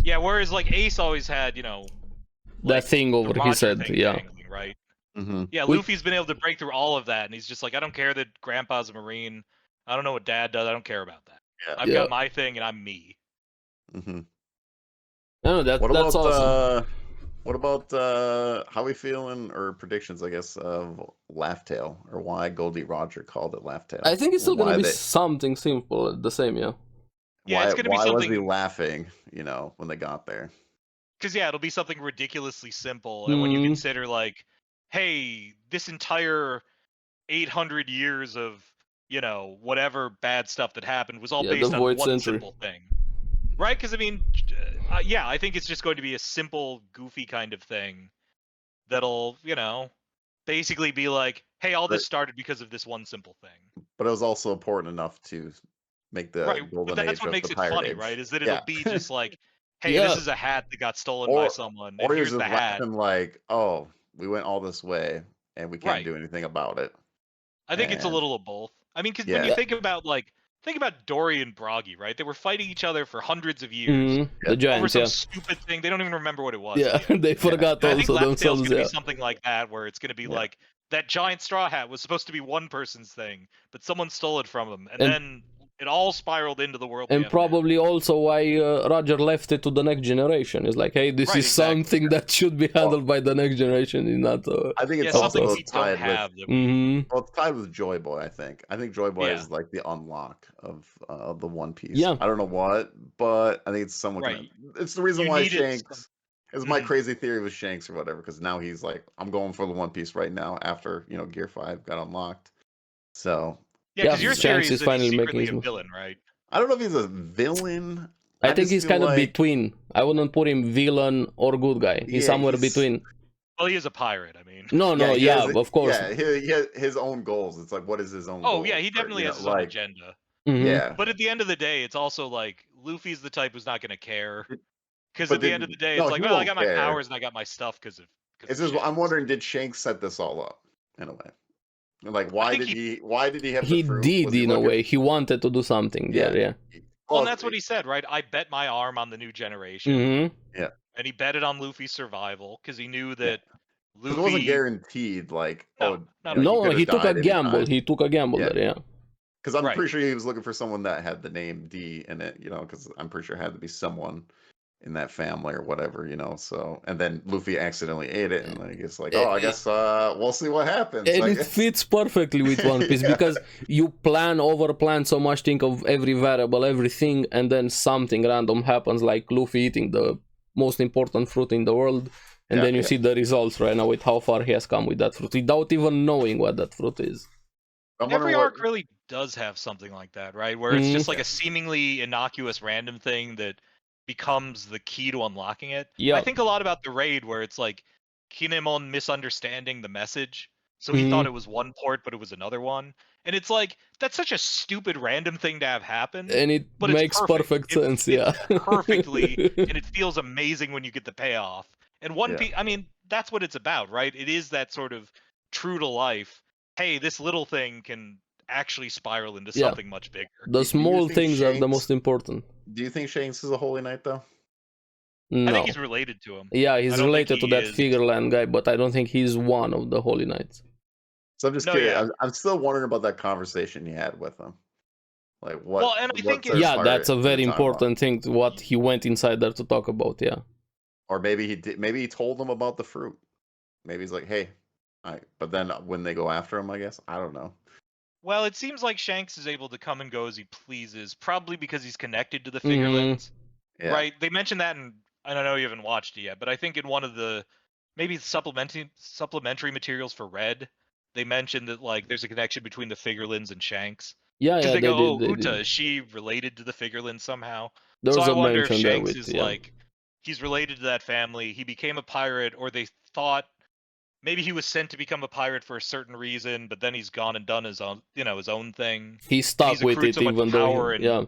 Yeah, whereas, like, Ace always had, you know, That like, thing the over Roger his head. thing Yeah. dangling, right? Mm-hmm. Yeah, We- Luffy's been able to break through all of that, and he's just like, I don't care that Grandpa's a Marine. I don't know what Dad does. I don't care about that. Yeah. I've Yeah. got my thing, and I'm me. Mm-hmm. No, What that's about awesome. what about how we feeling or predictions, I guess, of Laugh Tale, or why Goldie Roger called it Laugh I Tale? think it's still gonna Why be they something simple, the same, yeah. Yeah, it's gonna be why was he something laughing, when they got there? because yeah, it'll be something ridiculously simple. And when you Mm, consider like, hey, this entire 800 years of whatever bad stuff that happened was all yeah, the based on Void one Century. simple thing, right? Because I mean, yeah, I think it's just going to be a simple, goofy kind of thing that'll basically be like, hey, all But this started because of this one simple thing. but it was also important enough to make the Right, but golden that's age what of the makes it pirate funny, right? age. Is that it'll Yeah. be just like, hey, this Yeah, is a hat that got stolen by or someone, and or he was here's just the hat. laughing like, oh, we went all this way and we can't Right. do anything about it. I think it's a And little of both. I mean, because when you yeah, yeah. think about Dory and Broggy, right? They were fighting each other for hundreds of years yeah. The over giants, some yeah. stupid thing. They don't even remember what it was in Yeah, the end. they Yeah. forgot And I think also Laugh Tale's themselves, going to be yeah. something like that, where it's going to be Yeah. like that giant straw hat was supposed to be one person's thing, but someone stole it from him, and And then it all spiraled into the world we and have now. probably also why Roger left it to the next generation. It's like, hey, this Right, is exactly. something that should be Well, handled by the next generation, is not I think Yeah, it's up to something us. also we don't tied with have that we. Mm-hmm. well, it's tied with Joy Boy, I think. I think Joy Boy Yeah, is like the unlock of the One Piece. Yeah, I don't know what, but I think it's someone right. it's the reason You why needed Shanks is my Mhm. crazy theory with Shanks or whatever, because now he's like, I'm going for the One Piece right now after, Gear 5 got unlocked. So Yeah, yeah. because your he's theory Shanks is is that he's finally making secretly his a move. villain, right? I don't know if he's a villain. I I think just he's feel kind of like between. I wouldn't put him villain or good guy. He's yeah, somewhere he's between. Well, he is a pirate. I mean, No, yeah, no, he yeah, has of course. he has his own goals. It's like, what is his own oh yeah, goals? he Or, definitely has his own like agenda. Mm-hmm. yeah. But at the end of the day, it's also like Luffy's the type who's not going to care. Because But at the end of the day, no, it's like, he well, I won't got my care. powers and I got my stuff because It's of just I'm Shanks. wondering, did Shanks set this all up in a way? Like, I think he. why did he have the He fruit? did Was he in a looking? way. He wanted to do something Yeah. there, yeah. Well, and Well, that's what he said, right? I bet my arm on the new generation, Mm-hmm. yeah, and he bet it on Luffy's survival because he knew yeah. that Because it wasn't Luffy. guaranteed. Like, No, oh, not at he all. No, could he have took a died gamble. anytime. He took a gamble Yeah. there, yeah. Because I'm Right. pretty sure he was looking for someone that had the name D in it. Because I'm pretty sure it had to be someone in that family or whatever. So and then Luffy accidentally ate it, and like it's like, oh, I Eh, guess we'll see what happens. And I it guess. fits perfectly with One Piece Yeah. because you over plan so much, think of every variable, everything, and then something random happens, like Luffy eating the most important fruit in the world, and Yeah, then you yeah. see the results right now with how far he has come with that fruit without even knowing what that fruit is. I'm Every wondering what. arc really does have something like that, right? Where it's just Mm, like Yeah. a seemingly innocuous random thing that becomes the key to unlocking it. I yeah. think a lot about the raid where it's like Kinemon misunderstanding the message. So he thought Mm, it was one port, but it was another one. And it's like, that's such a stupid random thing to have happen, and it but it's makes perfect. perfect It sense, fits yeah. perfectly, and it feels amazing when you get the payoff. And One Yeah. Piece, I mean, that's what it's about, right? It is that sort of true to life. Hey, this little thing can actually spiral into Yeah, something much bigger. the Do you small think things are the most Shanks? important. Do you think Shanks is a Holy Knight though? I think he's No. related to him. Yeah, I he's don't think related to he that is. Figureland guy, but I don't think he's one of the Holy Knights. So I'm just No, curious. yeah. I'm still wondering about that conversation you had with him. Like Well, and I what think it's Yeah, that's transpired a you were very talking about, important thing, what he went inside there to talk about, yeah. or maybe he did. Maybe he told them about the fruit. Maybe he's like, hey, But then when they go after him, I guess I don't know. well, it seems like Shanks is able to come and go as he pleases, probably because he's connected to the Mm-hmm. Figurelands. Yeah. Right? They mentioned that, and I don't know, you haven't watched it yet, but I think in one of the maybe supplementary materials for Red, they mentioned that like there's a connection between the Figurelands and Shanks. Yeah, Because yeah, they they go, did, "Oh, they Uta, did. is she related to the Figurelands somehow?" So There's I a wonder if mention there Shanks with, is yeah. like he's related to that family. He became a pirate, or they thought maybe he was sent to become a pirate for a certain reason, but then he's gone and done his own, his own thing, He and stuck he's with accrued it so much even though he, power yeah.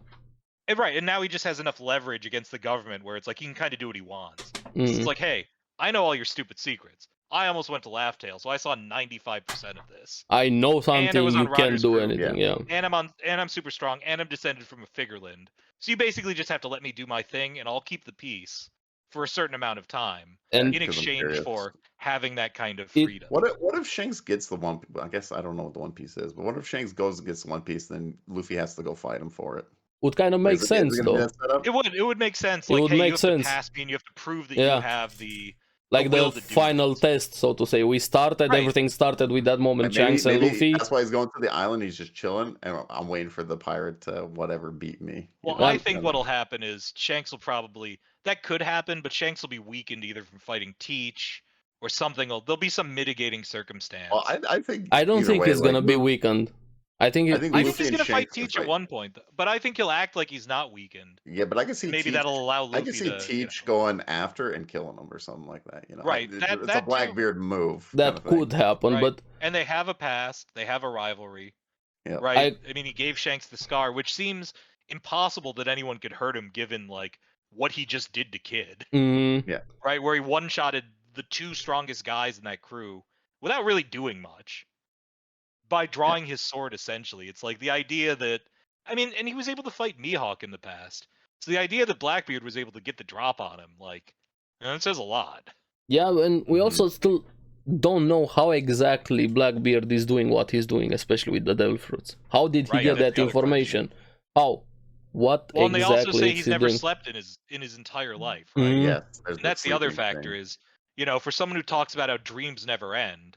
and right, and now he just has enough leverage against the government where it's like he can kind of do what he wants. Because it's Mm. like, hey, I know all your stupid secrets. I almost went to Laugh Tale, so I saw 95% of this, I know and I something, was you on can't Roger's do crew, anything, yeah. and I'm super strong, and I'm descended from a Figureland. So you basically just have to let me do my thing, and I'll keep the peace for a certain amount of time And in Because I'm exchange curious. for having that kind of it, freedom. What if Shanks gets the One? I guess I don't know what the One Piece is, but what if Shanks goes and gets the One Piece, then Luffy has to go fight him for it? would kind of make Is it sense gonna be though. that setup? It would make sense. It Like, would hey, you make have sense. to pass me, and you have to prove that Yeah. you have the Like will the to do final this. test, so to say. We started, Right. everything started with that moment, Maybe, Shanks and maybe Luffy. that's why he's going to the island. He's just chilling, and I'm waiting for the pirate to whatever beat me. Well, know? I think what'll happen is Shanks will probably, that could happen, but Shanks will be weakened either from fighting Teach or something. There'll be some mitigating circumstance. Well, I think I don't either think way, he's gonna like, be weakened. I think I think Luffy he's and gonna fight Shanks can Teach at fight. one point, but I think he'll act like he's not weakened. Yeah, but I can see Maybe Teach, that'll allow Luffy I can see to, Teach going after and killing him or something like that. You know, Right, it's that a too. Blackbeard move. that kind of thing. could happen, Right. but And they have a past, they have a rivalry, Yep. right? I mean, he gave Shanks the scar, which seems impossible that anyone could hurt him given like what he just did to Kid, right? Where he one-shotted the two strongest guys in that crew without really doing much by drawing his sword. Essentially, it's like the idea that, I mean, and he was able to fight Mihawk in the past, so the idea that Blackbeard was able to get the drop on him, like, you know, it says a lot. yeah, and we also still don't know how exactly Blackbeard is doing what he's doing, especially with the devil fruits. How did he Right, get that's that the other information? How? What Well, and they also exactly say is he's he never doing? slept in his entire life, right? Mhm. Yes, there's And that's the other sleeping factor thing. is, you know, for someone who talks about how dreams never end,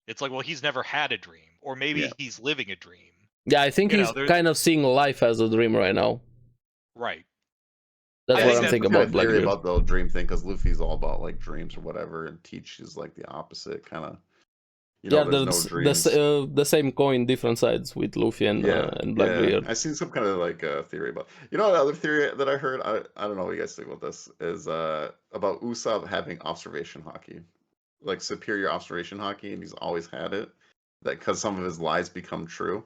it's like, well, he's never had a dream, or maybe Yeah. he's living a dream. Yeah, I think You know, he's there's- kind of seeing life as a dream right now. Right. That's I what think I'm that- thinking Got a about theory Blackbeard. about the dream thing because Luffy's all about like dreams or whatever, and Teach is like the opposite kind of. You know, Yeah, there's no there's dreams. the same coin, different sides with Luffy and Blackbeard. I seen some kind of like theory about. You know, another theory that I heard. I don't know what you guys think about this is about Usopp having observation hockey, like superior observation hockey, and he's always had it. That because some of his lies become true.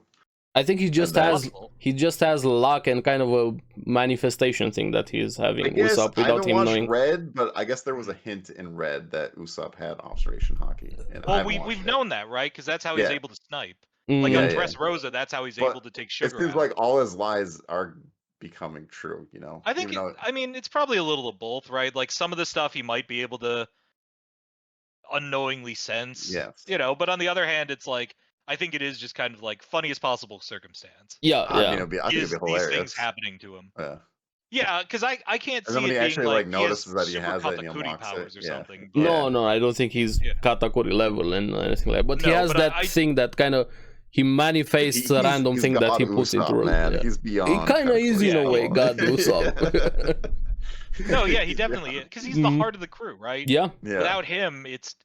I think he just Possible. has luck and kind of a manifestation thing that he's having I guess Usopp I without haven't him watched knowing. Red, but I guess there was a hint in Red that Usopp had observation hockey. And I Well, haven't watched we've it. known that, right? Because that's how he's Yeah. able to snipe. Mm, Like Yeah, on yeah. Dressrosa, that's how he's But able to take It sugar seems out. like all his lies are becoming true. You know, I think. even though I mean, it's probably a little of both, right? Like some of the stuff he might be able to unknowingly sense. Yes. You know, but on the other hand, it's like, I think it is just kind of like funniest possible circumstance. yeah, I yeah. mean, I think it'd be These things hilarious. happening to him. Yeah. Yeah, because I can't And then see when he it being actually like like he has notices that he super has it and he Katakuri unlocks powers it. or Yeah. something. But No, no, I don't think he's Yeah. Katakuri level and anything like that. But he No, has but that I- thing that kind of he manifests a random he's thing that God he puts Usopp, into man. yeah. He's beyond. It kind of is in a way God Yeah. Usopp. No, yeah, he He's definitely beyond. is, because he's the heart of the crew, right? Yeah, Yeah. Without him, it's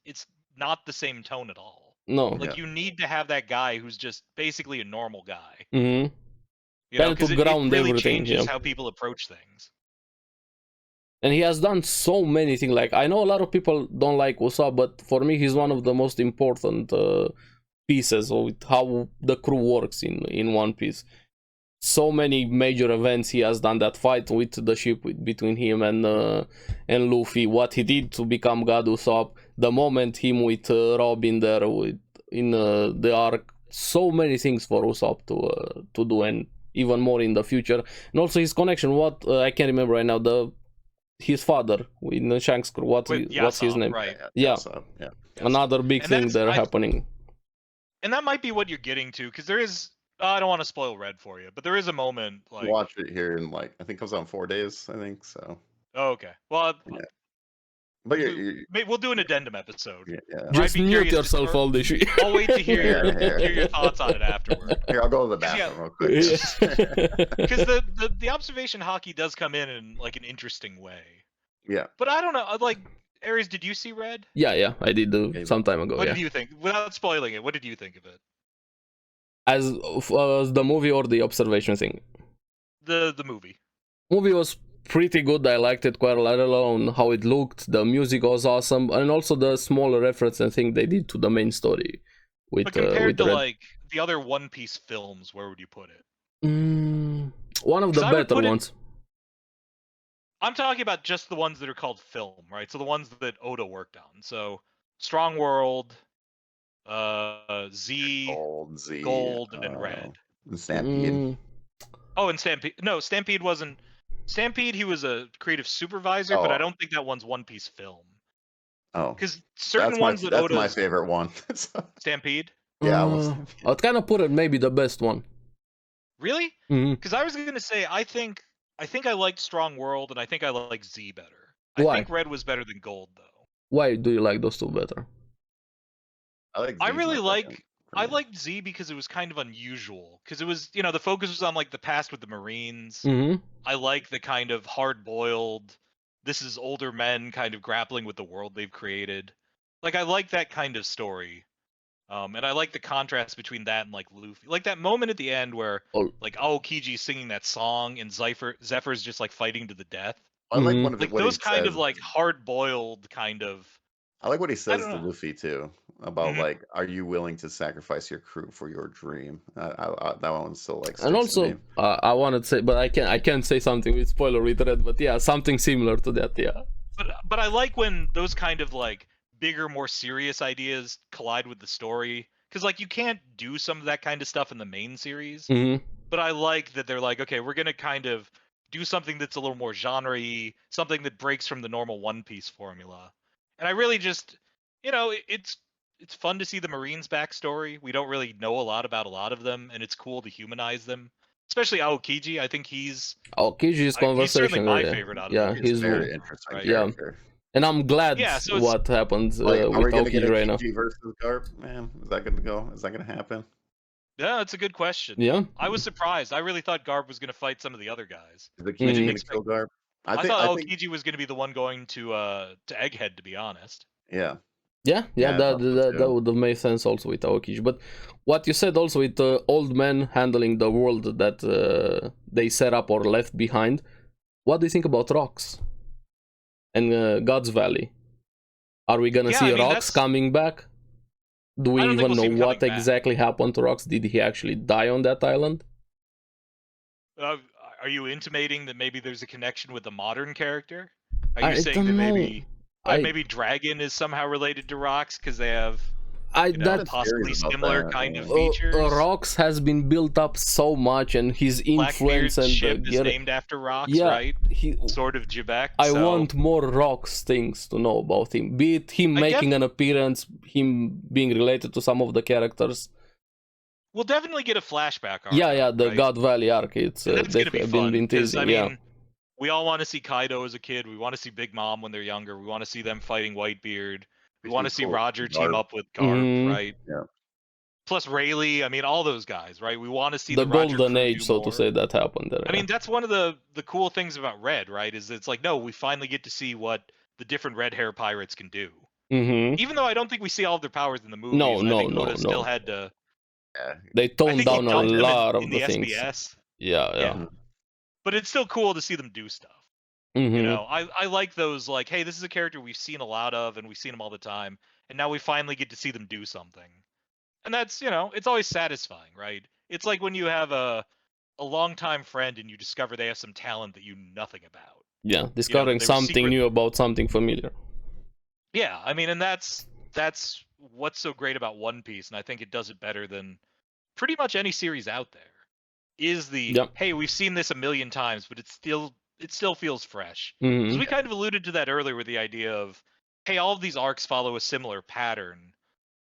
not the same tone at all. no. Like you need to have that guy who's just basically a normal guy. Mm-hmm. You know, Kind of to because it ground really everything, changes yeah. how people approach things. And he has done so many things. Like I know a lot of people don't like Usopp, but for me, he's one of the most important pieces of how the crew works in One Piece. So many major events he has done. That fight with the ship between him and Luffy, what he did to become God Usopp, the moment him with Robin there in the arc. So many things for Usopp to do, and even more in the future. And also his connection. What I can't remember right now. His father in the Shanks crew. What's his Yasop, name? right? Yeah. So, yeah. Another big And thing that's- that are happening. And that might be what you're getting to, because there is. I don't want to spoil Red for you, but there is a moment like. Watch it here in like I think it comes out in 4 days. I think so. Oh, okay. Well, Yeah. But we'll do an addendum episode. yeah. Just I'd be mute curious to yourself, start- Oldish. I'll wait to hear Yeah. hear your thoughts on it afterward. Here, I'll go to the Yeah. bathroom real quick. Because the observation hockey does come in like an interesting way. Yeah. But I don't know. Like, Aries, did you see Red? yeah, I did some time ago. What Yeah, did you think? Without spoiling it, what did you think of it? as the movie or the observation thing. The movie. Movie was pretty good. I liked it quite a lot. On how it looked, the music was awesome, and also the small reference and thing they did to the main story. With But compared to Red. like the other One Piece films, where would you put it? One of the 'Cause I would better put it- ones. I'm talking about just the ones that are called film, right? So the ones that Oda worked on. So Strong World, Z, Gold, and Red. And Stampede. Oh, and Stampede. No, Stampede wasn't. Stampede, he was a creative supervisor, but I don't think that one's One Piece film. Oh, Because certain ones that that's Oda's my favorite one. Stampede. Yeah, I'd kind of put it maybe the best one. Really? Hmm. Because I was gonna say I think I liked Strong World and I think I like Z better. I Why? think Red was better than Gold though. Why do you like those two better? I like I Z's my really second for I me. liked Z because it was kind of unusual. Because it was, you know, the focus was on like the past with the Marines. Hmm. I like the kind of hard boiled, this is older men kind of grappling with the world they've created. Like I like that kind of story. And I like the contrast between that and like Luffy. Like that moment at the end where Oh, like Aokiji's singing that song and Zephyr's just like fighting to the death. I like hmm. Like what he those kind of says. like hard boiled kind of, I like what he I says don't to know. Luffy too about Mhm. like, are you willing to sacrifice your crew for your dream? That one still like And sticks to me. also, I wanted to say, but I can't say something with spoiler with Red, but yeah, something similar to that. Yeah. But I like when those kind of like bigger, more serious ideas collide with the story. Because like you can't do some of that kind of stuff in the main series. Hmm. But I like that they're like, okay, we're gonna kind of do something that's a little more genre-y, something that breaks from the normal One Piece formula. And I really just, you know, it's fun to see the Marines' backstory. We don't really know a lot about a lot of them, and it's cool to humanize them. Especially Aokiji. I think Oh, Kiji's he's certainly conversation, my yeah, favorite out of yeah, the He's a he's three, very interesting right? yeah, character. and I'm glad Yeah, so it's what happened Like, are with we gonna get Aokiji a right now. Kiji versus Garp? Man, is that gonna go? Is that gonna happen? yeah, it's a good question. Yeah. I was surprised. I really thought Garb was gonna fight some of the other guys. Is the I Kiji didn't Hmm. gonna expect. kill Garp? I thought I think Aokiji was going to be the one going to Egghead, to be honest. yeah. Yeah, yeah, Yeah, I that, thought so that that too. would have made sense also with Aokiji. But what you said also with old men handling the world that they set up or left behind, what do you think about rocks and God's Valley? Are we gonna Yeah, see I mean rocks that's. coming back? Do I we don't think even we'll know see him what coming back. exactly happened to rocks? Did he actually die on that island? Uh, are you intimating that maybe there's a connection with a modern character? Are you I saying that don't know. I maybe Dragon is somehow related to rocks because they have, I you know, I've that been theories possibly about similar that. kind of features? rocks has been built up so much, and his influence Blackbeard's and ship is named after rocks, yeah, right? he. Sort of Jebek. I So want more rocks things to know about him. Be it him I making def an appearance, him being related to some of the characters. we'll definitely get a flashback arc Yeah, on yeah, him, the right? God Valley arc. It's And that's gonna be they've fun been because I teasing. Yeah. mean, we all want to see Kaido as a kid. We want to see Big Mom when they're younger. We want to see them fighting Whitebeard. We It'd want be to see cool. Roger team Garp. up with Garp, Hmm. right? Yeah. Plus Rayleigh. I mean, all those guys, right? We want to see The the Roger golden crew age, do so to more. say, that happened there. I mean, that's one of the cool things about Red, right? Is it's like, no, we finally get to see what the different red hair pirates can do. Yeah. Hmm. Even though I don't think we see all of their powers in the movies, No, and I no, think no, Oda still no. had to. Yeah. They I toned think he down a dumped them lot in of the the things. SBS. Yeah, yeah. Yeah, but it's still cool to see them do stuff. You Hmm. know, I like those, like, hey, this is a character we've seen a lot of and we've seen them all the time, and now we finally get to see them do something. And that's, you know, it's always satisfying, right? It's like when you have a longtime friend and you discover they have some talent that you knew nothing about. Yeah, You know, that discovering they were something secret. new about something familiar. Yeah, I mean, and that's what's so great about One Piece, and I think it does it better than pretty much any series out there. Is the, Yep. hey, we've seen this a million times, but it still feels fresh. Because Hmm. we kind of alluded to that earlier with the idea of, hey, all of these arcs follow a similar pattern.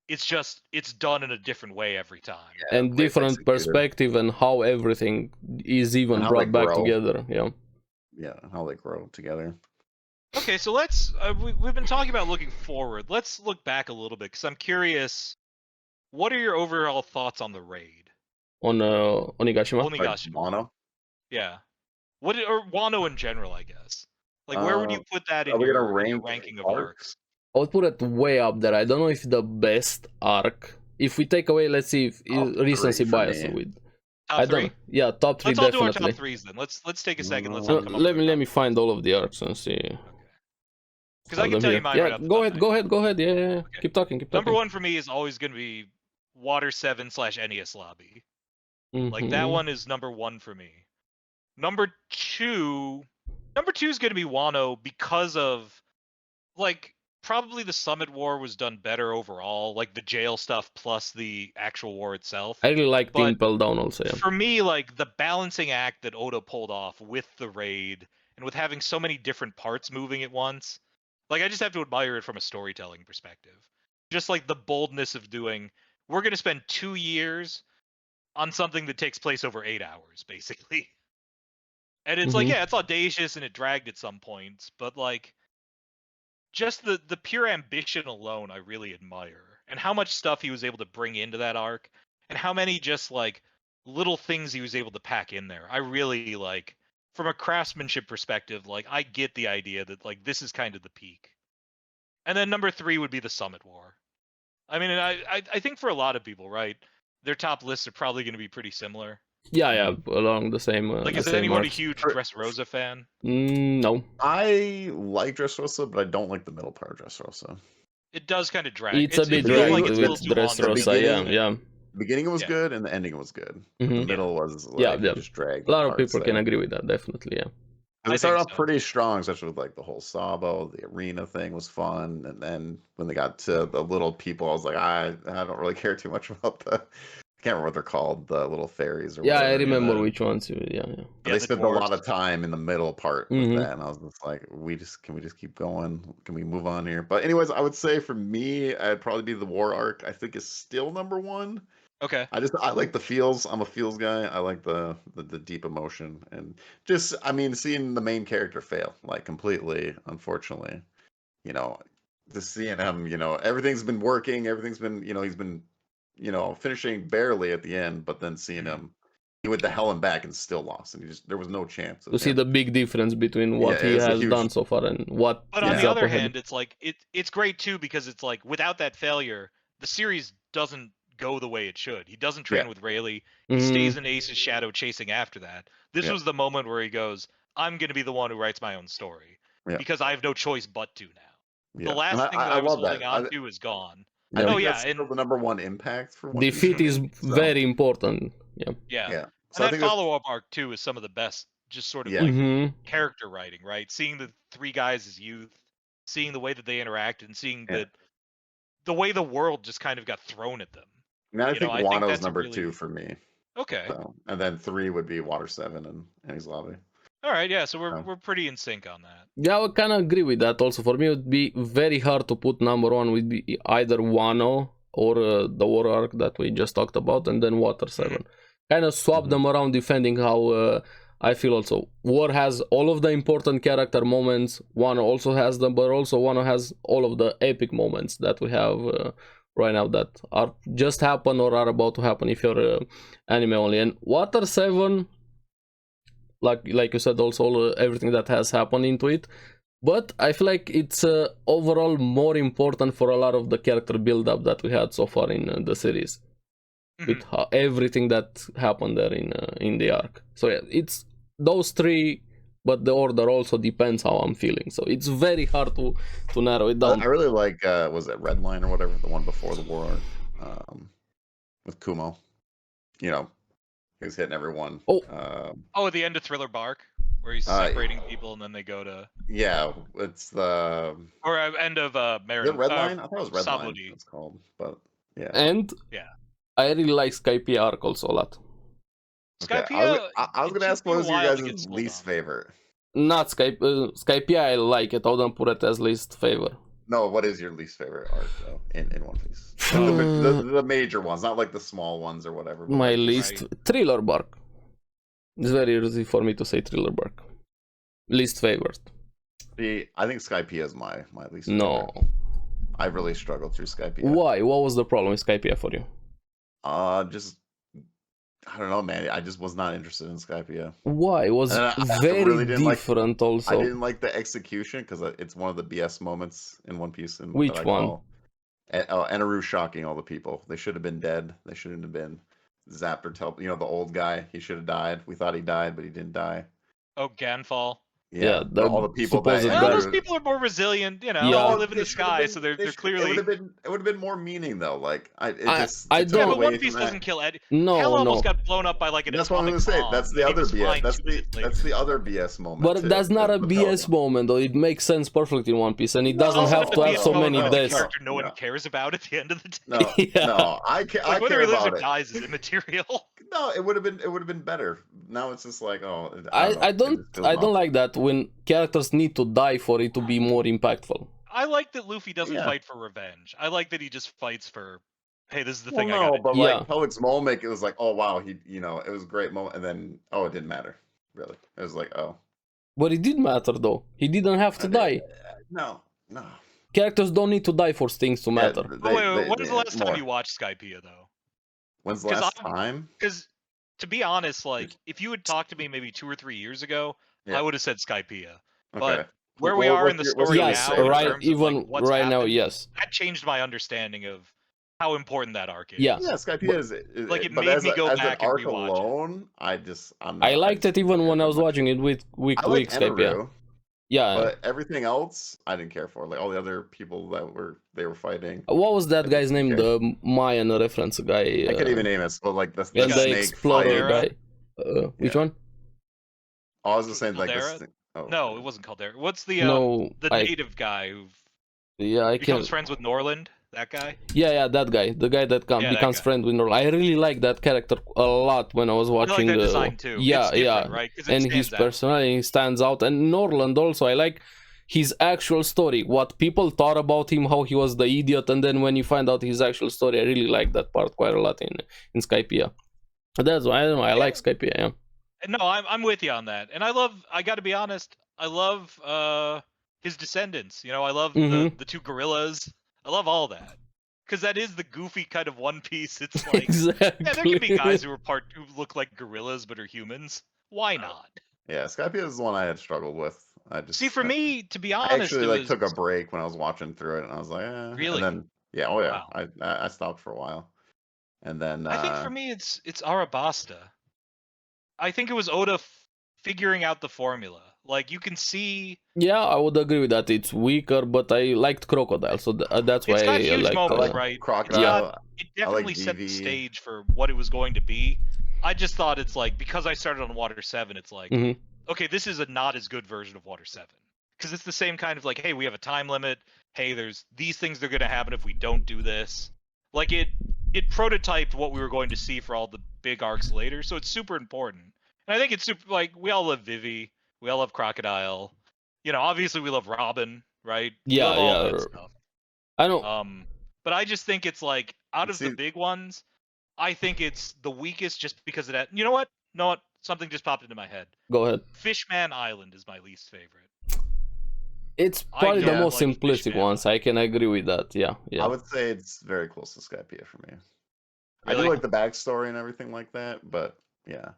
It's just it's done in a different way every time. Yeah. And The way it's different executed perspective and how everything is and even how they brought back grow. together. Yeah. Yeah, how they grow together. Okay, so let's we've been talking about looking forward. Let's look back a little bit because I'm curious. What are your overall thoughts on the raid? On Onigashima. Like Onigashima. Mono. Yeah. Or Wano in general, I guess. Like, where would you Um, put that are in we gonna your rank ranking of arcs? arcs? I would put it way up there. I don't know if the best arc. If we take away, let's see, if Top recency 3 for bias me. with. Top I don't know. three? Yeah, top three Let's all do our top definitely. threes then. Let's take a second. Let's all come up with Let our me top find threes. all of the arcs and see. Okay. Because I Have can them tell you here. mine Yeah, right off the top of my head. go ahead. Yeah, yeah, yeah. Okay. Keep talking, keep Number talking. one for me is always going to be Water 7 / NES Lobby. Like, that Mm-hmm. one is number one for me. Number two is going to be Wano because of, like, probably the Summit War was done better overall, like the jail stuff plus the actual war itself. I really like But Impel Down also. Yeah. for me, like, the balancing act that Oda pulled off with the raid and with having so many different parts moving at once, like, I just have to admire it from a storytelling perspective. Just like the boldness of doing, we're going to spend 2 years on something that takes place over 8 hours, basically. And it's like, Mhm. yeah, it's audacious and it dragged at some points, but like just the pure ambition alone I really admire. And how much stuff he was able to bring into that arc, and how many just like little things he was able to pack in there. I really like, from a craftsmanship perspective, like I get the idea that like this is kind of the peak. And then number 3 would be the Summit War. I mean, and I think for a lot of people, right, their top lists are probably going to be pretty similar. Yeah, along the same Like, the is same anyone a arcs. huge Dressrosa fan? No, I like Dressrosa, but I don't like the middle part of Dressrosa. It does kind of drag. it's a bit It feels like dragged it's a little with too long. Dressrosa. Yeah, beginning- yeah. Beginning was Yeah. good and the ending was good. But the Mhm. middle was Yeah, like yeah. it just dragged. A lot of hard to people say. can agree with that, definitely. Yeah. And I they started think off so. pretty strong, especially with like the whole Sabo, the arena thing was fun, and then when they got to the little people, I was like, I don't really care too much about the. I can't remember what they're called, the little fairies or Yeah, whatever. I remember the- which ones. Yeah. And Yeah, they the spent a lot dwarves. of time in the middle part with Mhm. that, and I was just like, can we just keep going? Can we move on here? But anyways, I would say for me, I'd probably be the war arc. I think is still number 1. Okay. I like the feels. I'm a feels guy. I like the deep emotion and just I mean seeing the main character fail like completely. Unfortunately, just seeing him. Everything's been working. Everything's been he's been finishing barely at the end, but then seeing him he went to hell and back and still lost, and there was no chance of To see him. the big difference between what he it's a has huge- done so far and what But is on the up other ahead. hand, it's like it's great too, because it's like without that failure, the series doesn't go the way it should. He doesn't train Yeah. with Rayleigh. He Mhm. stays in Ace's shadow chasing after that. This Yeah. was the moment where he goes, I'm going to be the one who writes my own story Yeah. because I have no choice but to now. Yeah. The last And thing that I was love holding that. on to is gone. I Yeah. think Oh, yeah, that's still and- the number 1 impact for One Piece Defeat for is me, so, very important. Yeah. Yeah. Yeah. And So I that think that's- follow-up arc too is some of the best, just sort of Yeah. like Mhm. character writing, right? Seeing the 3 guys as youth, seeing the way that they interact, and seeing Yeah. that the way the world just kind of got thrown at them. I mean, I think I think Wano's that's a number really- 2 for me. Okay. So, and then 3 would be Water 7 and Annie's Lobby. All right. Yeah. So we're Oh. we're pretty in sync on that. Yeah, I kind of agree with that. Also, for me, it would be very hard to put number 1 would be either Wano or the war arc that we just talked about, and then Water 7. Kind of swap them around, depending how I feel. Also, War has all of the important character moments. Wano also has them, but also Wano has all of the epic moments that we have right now that are just happen or are about to happen if you're anime only. And Water 7, like you said, also everything that has happened into it, but I feel like it's overall more important for a lot of the character build up that we had so far in the series, with everything that happened there in the arc. So yeah, it's those 3, but the order also depends how I'm feeling, so it's very hard to narrow it down. I really like was it Red Line or whatever, the one before the war arc, with Kumo. He was hitting everyone. Oh, at the end of Thriller Bark, where he's separating people and then they go to. Yeah, it's the. Or end of Is Marin. it Red Line? I thought it was Red Line. Sabludi. It's called, but yeah. And Yeah. I really like Skype arc also a lot. Okay, Skypiea. I was it gonna took ask me a what was your while to get guys' sold least on. favorite? Not Skype, I like it. I wouldn't put it as least favor. No, what is your least favorite arc though in One Piece? Like the major ones, not like the small ones or whatever. But My like, least Thriller Bark. It's very easy for me to say Thriller Bark. Least favorite. I think Skypiea is my least. No. Favorite. I really struggled through Skypiea. Why? What was the problem with Skypiea for you? Just I don't know, man. I just was not interested in Skypiea. Why? It was I very really didn't different also. I didn't like the execution because it's one of the BS moments in One Piece. Which one? Enaru shocking all the people. They should have been dead. They shouldn't have been zapped or the old guy. He should have died. We thought he died, but he didn't die. Oh, Ganfall. Yeah, all the people supposed Well, guy. those people are more resilient, Yeah. they live in the sky, so they're clearly. It would have been more meaning though. Like I took don't- Yeah, but away One Piece from that. doesn't kill Ed. No, Hell almost no. got blown up by like an That's what I'm atomic gonna say. bomb, That's the and he other was BS. flying That's 2 the minutes later. that's the other BS moment. But too, that's not a the BS Pelican. moment, though. It makes sense perfectly in One Piece, and it doesn't Also, have it's to a have BS so moment many with a deaths. character no one No. cares about at the end of the day. No, Yeah. no, I care Whether he lives about or it. dies is immaterial. No, it would have been better. Now it's just like, oh, I don't like that when characters need to die for it to be more impactful. I like that Luffy doesn't Yeah. fight for revenge. I like that he just fights for hey, this is the Well, thing I got. no, but Yeah. like Poet's moment, it was like, oh wow, he, it was a great moment, and then it didn't matter, really. It was like, oh, But it did matter though. He didn't have to die. no. Characters don't need to die for things to Yeah, matter. Oh, wait, when was the last time more. you watched Skypiea though? When's the 'Cause last time? Because to be honest, like if you had talked to me maybe 2 or 3 years ago, I Yeah. would have said Skypiea. Okay. But where we are in the story Yes, now, in right. terms of like Even what's right now, happened, yes. that changed my understanding of how important that arc is. Yeah. Yeah, Skypiea is Like, it but made as me go as an back and arc rewatch it. alone, I'm not. I liked it even when I was much. watching it with week I to like week Skypiea. Eneru, Yeah. but everything else I didn't care for. Like all the other people that they were fighting. What was that I guy's didn't name? care. The Mayan reference guy. I can't even name it. But like the and the snake explorer fighting. guy. Which Yeah. one? Oh, I was just saying like Caldera? this. Oh, No, it wasn't Caldera. What's the No, native guy who I becomes can't. friends with Norland? That guy? Yeah, that guy, the guy that that becomes guy. friend with Norland. I really like that character a lot when I was I watching. like that design too. Yeah, It's different, right? 'Cause it and his stands out. personality stands out. And Norland also, I like his actual story. What people thought about him, how he was the idiot, and then when you find out his actual story, I really like that part quite a lot in Skypiea. That's why I don't know. I like Skypiea. Yeah. No, I'm with you on that, and I got to be honest, I love his descendants. I love the two gorillas. I love all that, because that is the goofy kind of One Piece. It's like, exactly. yeah, there can be guys who look like gorillas but are humans. Why not? Yeah, Skypiea is the one I had struggled with. I just See, for me, to be I honest, actually took a break when I was watching through it, and I was like, Really? And then yeah, Wow. I stopped for a while, and then I think for me, it's Arabasta. I think it was Oda figuring out the formula. Like, you can see. Yeah, I would agree with that. It's weaker, but I liked Crocodile, so that's why It's got I huge like moments, right? Crocodile. It definitely set the stage for what it was going to be. I just thought it's like, because I started on Water 7, it's like, okay, this is a not as good version of Water 7. Because it's the same kind of like, hey, we have a time limit. Hey, there's these things that are going to happen if we don't do this. Like, it prototyped what we were going to see for all the big arcs later, so it's super important. And I think it's super, like, we all love Vivi. We all love Crocodile. Obviously we love Robin, right? Yeah, we love all that stuff. I know. But I just think it's like, out of the big ones, I think it's the weakest just because of that. You know what? Something just popped into my head. Go ahead. Fishman Island is my least favorite. It's probably the most simplistic ones. I can agree with that. Yeah. I would say it's very close to Skypiea for me. Really? I do like the backstory and everything like that, but yeah.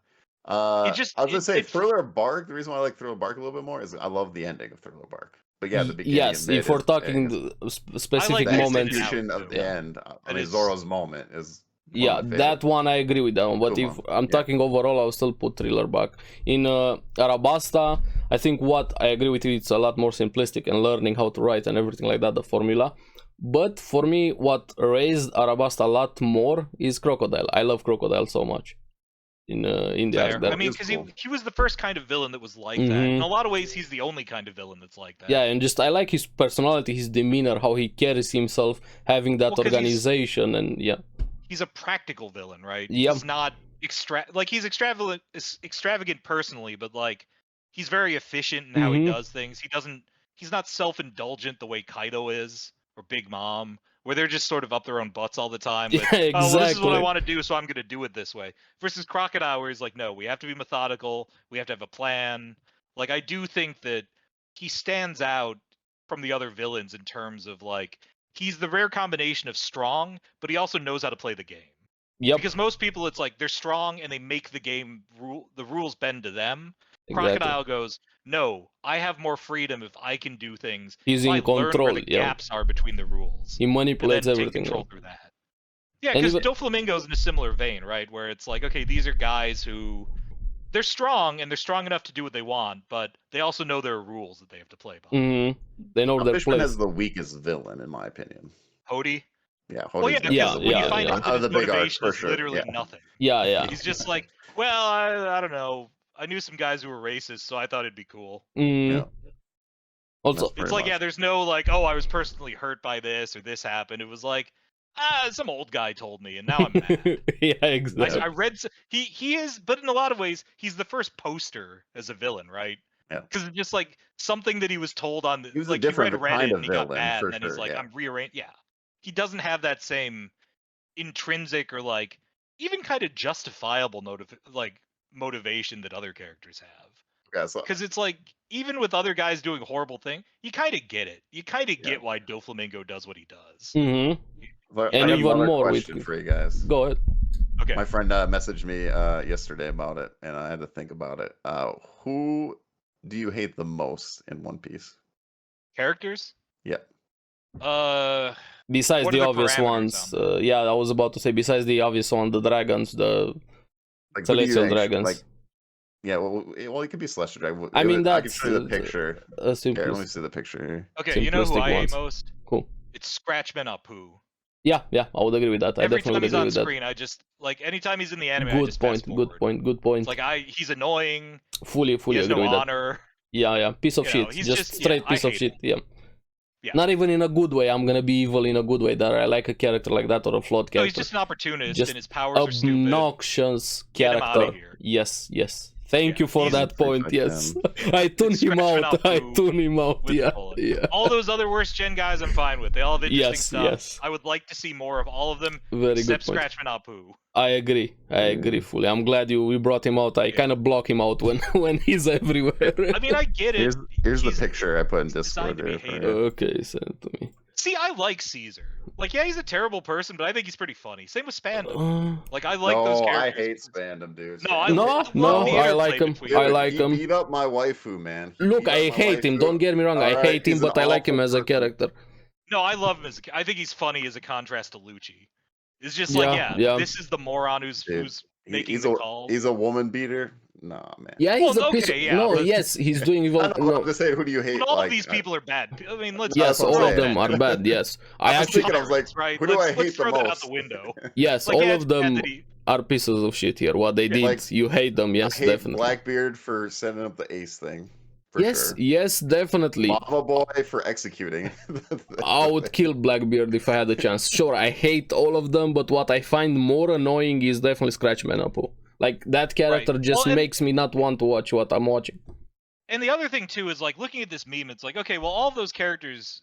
I was gonna say Thriller Bark. The reason why I like Thriller Bark a little bit more is I love the ending of Thriller Bark. But yeah, the beginning. Yes, if we're talking specific moments, execution of the end. I mean, Zoro's moment is. Yeah, that one I agree with that one. But if I'm talking overall, I'll still put Thriller Bark. In Arabasta, I think what I agree with you, it's a lot more simplistic and learning how to write and everything like that, the formula. But for me, what raised Arabasta a lot more is Crocodile. I love Crocodile so much. In the arc. I mean, because he was the first kind of villain that was like that. In a lot of ways, he's the only kind of villain that's like that. Yeah, and just I like his personality, his demeanor, how he carries himself, having that organization, and yeah. He's a practical villain, right? Yep. He's not he's extravagant personally, but like he's very efficient in how he does things. He's not self-indulgent the way Kaido is, or Big Mom, where they're just sort of up their own butts all the time. Like, yeah, exactly. Oh, well, this is what I want to do, so I'm going to do it this way. Versus Crocodile, where he's like, no, we have to be methodical. We have to have a plan. Like, I do think that he stands out from the other villains in terms of like, he's the rare combination of strong, but he also knows how to play the game. Yep. Because most people, it's like they're strong and they make the game the rules bend to them. Exactly. Crocodile goes, no, I have more freedom if I can do things. He's in control. Learn where the gaps are between the rules. He manipulates and then everything. Take control through that. Yeah, because Doflamingo's in a similar vein, right? Where it's like, okay, these are guys who they're strong and they're strong enough to do what they want, but they also know there are rules that they have to play by. They know their Fishman place. has the weakest villain, in my opinion. Hody? Yeah, Hody's when you find out that his motivation is literally nothing. Yeah. He's just like, well, I don't know. I knew some guys who were racist, so I thought it'd be cool. Yeah. Also, it's like, yeah, there's no like, oh, I was personally hurt by this or this happened. It was like, some old guy told me, and now I'm mad. Yeah, exactly. I read he is, but in a lot of ways, he's the first poster as a villain, right? Yeah. Because it's just like something that he was told on. He was like a different he read Reddit kind of and he got villain, mad, for and then he's sure, like, yeah. I'm rearranged. Yeah, he doesn't have that same intrinsic or like even kind of justifiable motivation that other characters have. Yeah, so Because it's like, even with other guys doing a horrible thing, you kind of get it. You kind of get why Doflamingo does what he does. Mm-hmm. but And I have even another more question with. for you guys. Go ahead. Okay. My friend messaged me yesterday about it, and I had to think about it. Who do you hate the most in One Piece? Characters? Yep. Besides What the are the obvious parameters ones, on yeah, I was about to say, besides the obvious one, the dragons, the Like, who do you celestial think? dragons. Like, yeah, well, it could be Celestial Dragon. I mean, I can that's show you the picture. a Here, let me simplest, see the picture here. Okay, you know who simplistic I hate ones. most? Cool. It's Scratchman Apu. Yeah, I would agree with that. I Every definitely time would he's agree on with that. screen, I just like anytime he's in the anime, I Good just point. fast Good forward. point. Good point. It's like he's annoying. Fully He agree has no with that. honor. Yeah, piece of You know, shit. he's Just just- straight yeah, I piece of hate shit. him. Yeah. Not even in a good way. I'm gonna be evil in a good way. That I like a character like that or a flawed No, he's character. just an opportunist, Just and his powers are stupid. Obnoxious Get him outta character. here. Yes. Thank Yeah, you for he's- that point. Yes, I tune It's him Scratchman out. I Apu tune him out. with Yeah, bullet. yeah. All those other worst gen guys, I'm fine with. They all have interesting Yes, stuff. yes. I would like to see more of all of them, Very good except point. Scratchman Apu. I agree fully. I'm glad we brought him out. I kind of block him out when he's everywhere. I mean, I get it. Here's the He's- picture I put in he's Discord designed to be there for hated. you. Okay, send it to me. See, I like Caesar. Like, yeah, he's a terrible person, but I think he's pretty funny. Same with Spandam. Like, I like those No, I characters. hate Spandam, dude. No, I No, love no, the I interplay like him. between I them. like he him. beat up my waifu, man. He Look, beat up I my hate him. waifu. Don't get me wrong. I Alright, hate him, he's an but I like him awful as a person. character. No, I love him. I think he's funny as a contrast to Lucci. It's just Yeah. this is the moron who's Dude, making he's the a call. he's a woman beater. Nah, man. Yeah, he's Well, a piece of... okay, yeah, No, but- yes, he's doing I evil... know, No. I'm just saying, who do you hate? But all like, of these people are bad. I mean, let's Yes, That's what all I'm of them saying. are bad, yes. I was actually... thinking, I was like, right? who do I let's hate the throw that out most? the window. Yes, Like, all yeah, of them are pieces of shit here. What they did, like, you hate them, yes, I hate definitely. Blackbeard for setting up the ace thing. For Yes, sure. yes, definitely. Lava Boy for executing. I would kill Blackbeard if I had the chance. Sure, I hate all of them, but what I find more annoying is definitely Scratchman Apu. Like, that character Right. just Well, and- makes me not want to watch what I'm watching. And the other thing too is like looking at this meme. It's like, okay, well, all of those characters,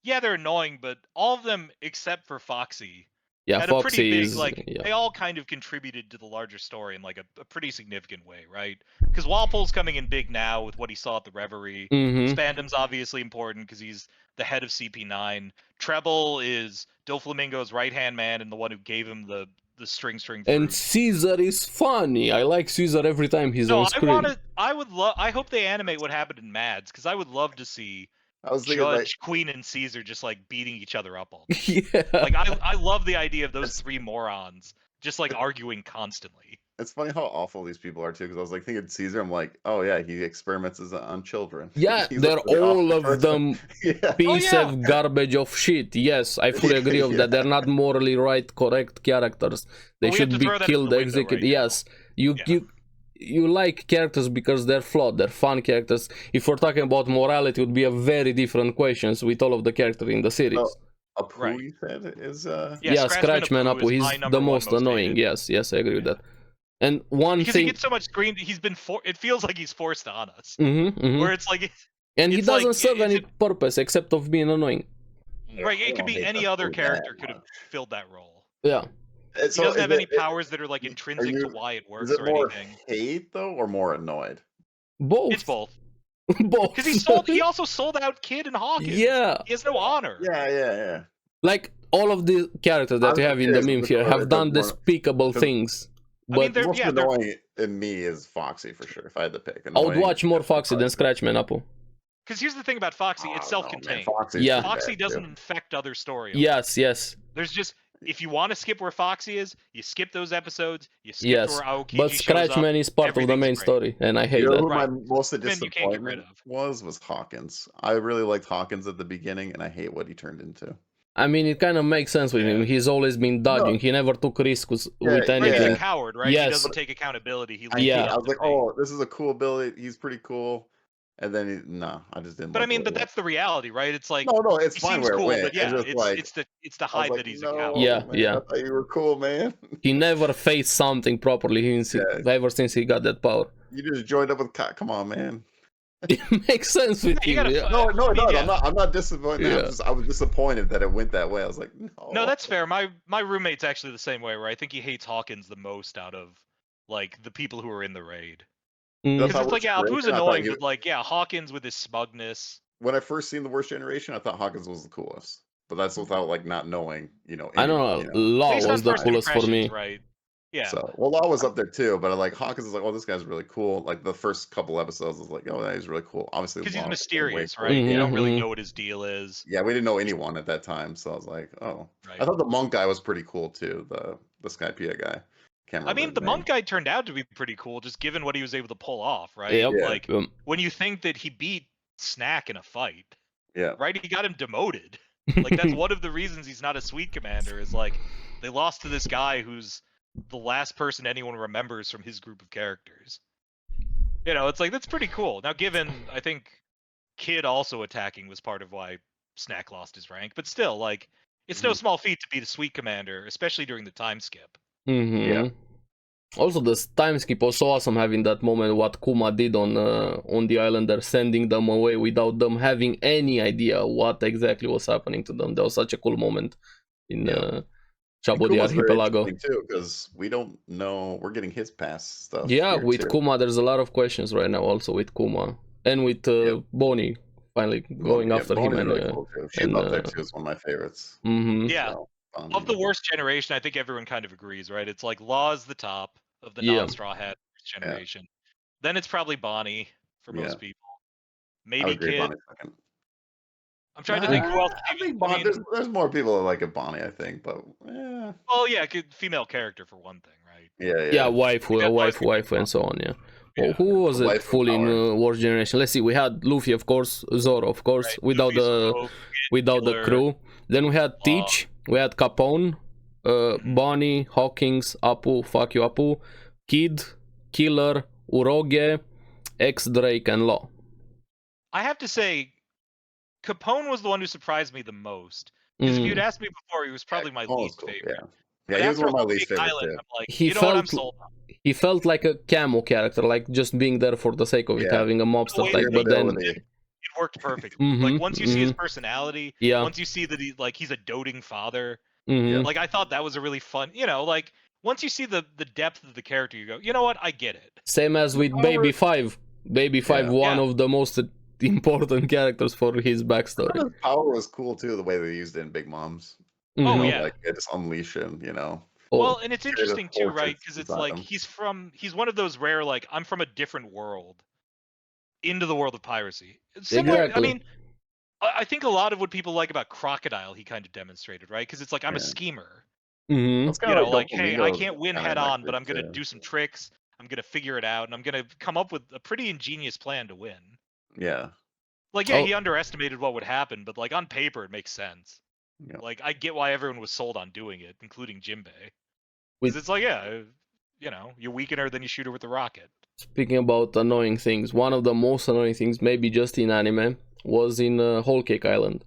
yeah, they're annoying, but all of them except for Foxy Yeah, had a pretty Foxy big, is... like, yeah. they all kind of contributed to the larger story in like a pretty significant way, right? Because Walpole's coming in big now with what he saw at the Reverie. Mm-hmm. Spandam's obviously important because he's the head of CP9. Treble is Doflamingo's right-hand man and the one who gave him the string And fruit. Caesar is funny. I like Caesar every time he's on screen. I hope they animate what happened in Mads because I would love to see I was thinking, Judge, like, Queen, and Caesar just like beating each other up all day. Yeah. Like I love the idea of those three morons just like arguing constantly. it's funny how awful these people are too. Because I was like thinking Caesar, I'm like, oh yeah, he experiments on children. Yeah, He's they're a really all awful of person. them Yeah. piece yeah. of garbage of shit. Yes, I fully agree of that. They're not morally right, correct characters. They But we have should to be throw that out the killed, window executed. right now. Yes, Yeah. you like characters because they're flawed. They're fun characters. If we're talking about morality, it would be a very different questions with all of the characters in the series. Oh, Apu, Right. you said is Yeah, Scratchman Apu Apu, is he's my number the one most annoying. hated. Yes, I agree with that. And one Because he thing, gets so much screen, he's been it feels like he's forced on us. Mhm. Where it's like, and he it's like- doesn't serve it's any purpose except of being annoying. right? It I could don't be hate any Apu other that character could have much. filled that role. Yeah. He doesn't have any powers that are like intrinsic to why it works Is it or more anything. hate though, or more annoyed? Both. It's both. Both. Because he also sold out Kid and Hawkins. Yeah. He has no honor. Yeah. Like, all of the characters that I'm you have in the curious meme which here one have is done more- despicable 'cause- things. I mean, But they're- Most yeah, they're- annoying in me is Foxy for sure. If I had to pick, I would Annoying watch more is Foxy than Scratchman Apu. Because here's the thing about Foxy, it's Oh, no, man, self-contained. Foxy's Yeah. pretty Foxy bad, doesn't too. infect other story. Yes. There's just, if you want to skip where Foxy is, you skip those episodes, you skip Yes. where Aokiji But shows up. Scratchman is part of the everything's main great. story, and I hate You know that. who my Right. most Man, you can't get rid disappointment of. was Hawkins. I really liked Hawkins at the beginning, and I hate what he turned into. I mean, it kind of makes sense with him. Yeah. He's always been dodging. He never took risks with Yeah, Right, anything. he's a Yeah. coward, right? Yes. He doesn't take accountability. He leaves Yeah. it I up was to like, fate. oh, this is a cool ability. He's pretty cool. And then I just didn't. But I like mean, what but he that's the reality, right? It's like, no, it's he fine seems where cool, it went. but yeah, just like, it's the I was hype like, that he's no, a coward. Yeah, man, yeah. I thought you were cool, man. He never faced something properly Yeah. ever since he got that power. You just joined up with come on, man. It makes sense with You you. gotta Yeah. No, no, I mean, no. yeah. I'm not disappointed. Yeah. I was disappointed that it went that way. I was like, no. No, that's fair. My roommate's actually the same way, where I think he hates Hawkins the most out of like the people who are in the raid. Mm. I Because thought it's like, Worst yeah, Apu's Generation, I thought annoying, he but like, yeah, Hawkins with his smugness. when I first seen the Worst Generation, I thought Hawkins was the coolest. But that's without like not knowing, I don't any, know. Law Based on was the first coolest for impressions, me. right? Yeah. So, well, Law was up there too, but like Hawkins is like, oh, this guy's really cool. Like the first couple episodes, I was like, oh, he's really cool. Obviously, Because he's Law became way mysterious, cooler. right? You Yeah, don't really Mhm. know what his deal is. yeah, we didn't know anyone at that time, so I was like, oh, Right. I thought the monk guy was pretty cool too. The Skypiea guy. Can't remember I mean, his the name. monk guy turned out to be pretty cool, just given what he was able to pull off, right? Yep. Yeah. Like when you think that he beat Snack in a fight, Yeah, right? He got him demoted. Like that's one of the reasons he's not a sweet commander is like they lost to this guy who's the last person anyone remembers from his group of characters. It's like that's pretty cool. Now, given I think Kid also attacking was part of why Snack lost his rank, but still, like it's no Mhm. small feat to be the sweet commander, especially during the time skip. Yeah. Also, the time skip was so awesome having that moment what Kuma did on the island, there, sending them away without them having any idea what exactly was happening to them. That was such a cool moment in Cabo de Kuma's very Archipelago. interesting too, because we don't know. We're getting his past stuff. Yeah, here, with too. Kuma, there's a lot of questions right now. Also with Kuma and with Bonnie finally going after him. Bonnie's And really cool too. She's up there too. It's one of my favorites. Yeah. So, Of the worst generation, I think everyone kind of agrees, right? It's like Law's the top of the Yeah. non-Straw Hat generation. Then it's probably Bonnie for most people. I Maybe would agree Kid. Bonnie second. I'm trying to think who else. I think Bonnie. There's more people that like it Bonnie, I think, but yeah. Well, yeah, good female character for one thing, right? Yeah, waifu, That's always and so on. Yeah. Well, Yeah. who was The it waifu full in power. Worst Generation? Let's see. We had Luffy, of course, Zoro, of course, Right. without Luffy, the Killer. crew. Then we had Teach, we had Capone, Bonnie, Hawkins, Apu, fuck you Apu, Kid, Killer, Uroge, X Drake, and Law. I have to say, Capone was the one who surprised me the most. Because if you'd asked me before, he was probably my least cool. favorite. Yeah, he was after one of my Whole least Cake favorite Island, too. I'm like, He you know what, I'm felt sold on. he felt like a camo character, like just being there for the sake of it, Yeah. having a mobster way tag. that But then Ability. It worked perfectly. Like once you see his personality, Yeah. once you see that he's a doting father, Mhm. like I thought that was a really fun, like once you see the depth of the character, you go, you know what, I get it. Same as with Baby 5. Baby 5, one of the most important characters for his backstory. His power was cool too, the way they used it in Big Moms. Oh You yeah. know, like it just unleash him, Well, and it's Straight up interesting too, right? portraits Because it's inside like him. he's one of those rare, like, I'm from a different world into the world of piracy. Similar, Exactly. I mean, I think a lot of what people like about Crocodile, he kind of demonstrated, right? Because it's like, I'm a schemer. Mhm. Like, hey, I can't win head on, but I'm gonna do some tricks. I'm gonna figure it out, and I'm gonna come up with a pretty ingenious plan to win. Yeah. Like, yeah, he underestimated what would happen, but like on paper, it makes sense. Yeah. Like, I get why everyone was sold on doing it, including Jinbei. Because it's like, yeah, you weaken her, then you shoot her with the rocket. Speaking about annoying things, one of the most annoying things, maybe just in anime, was in Whole Cake Island.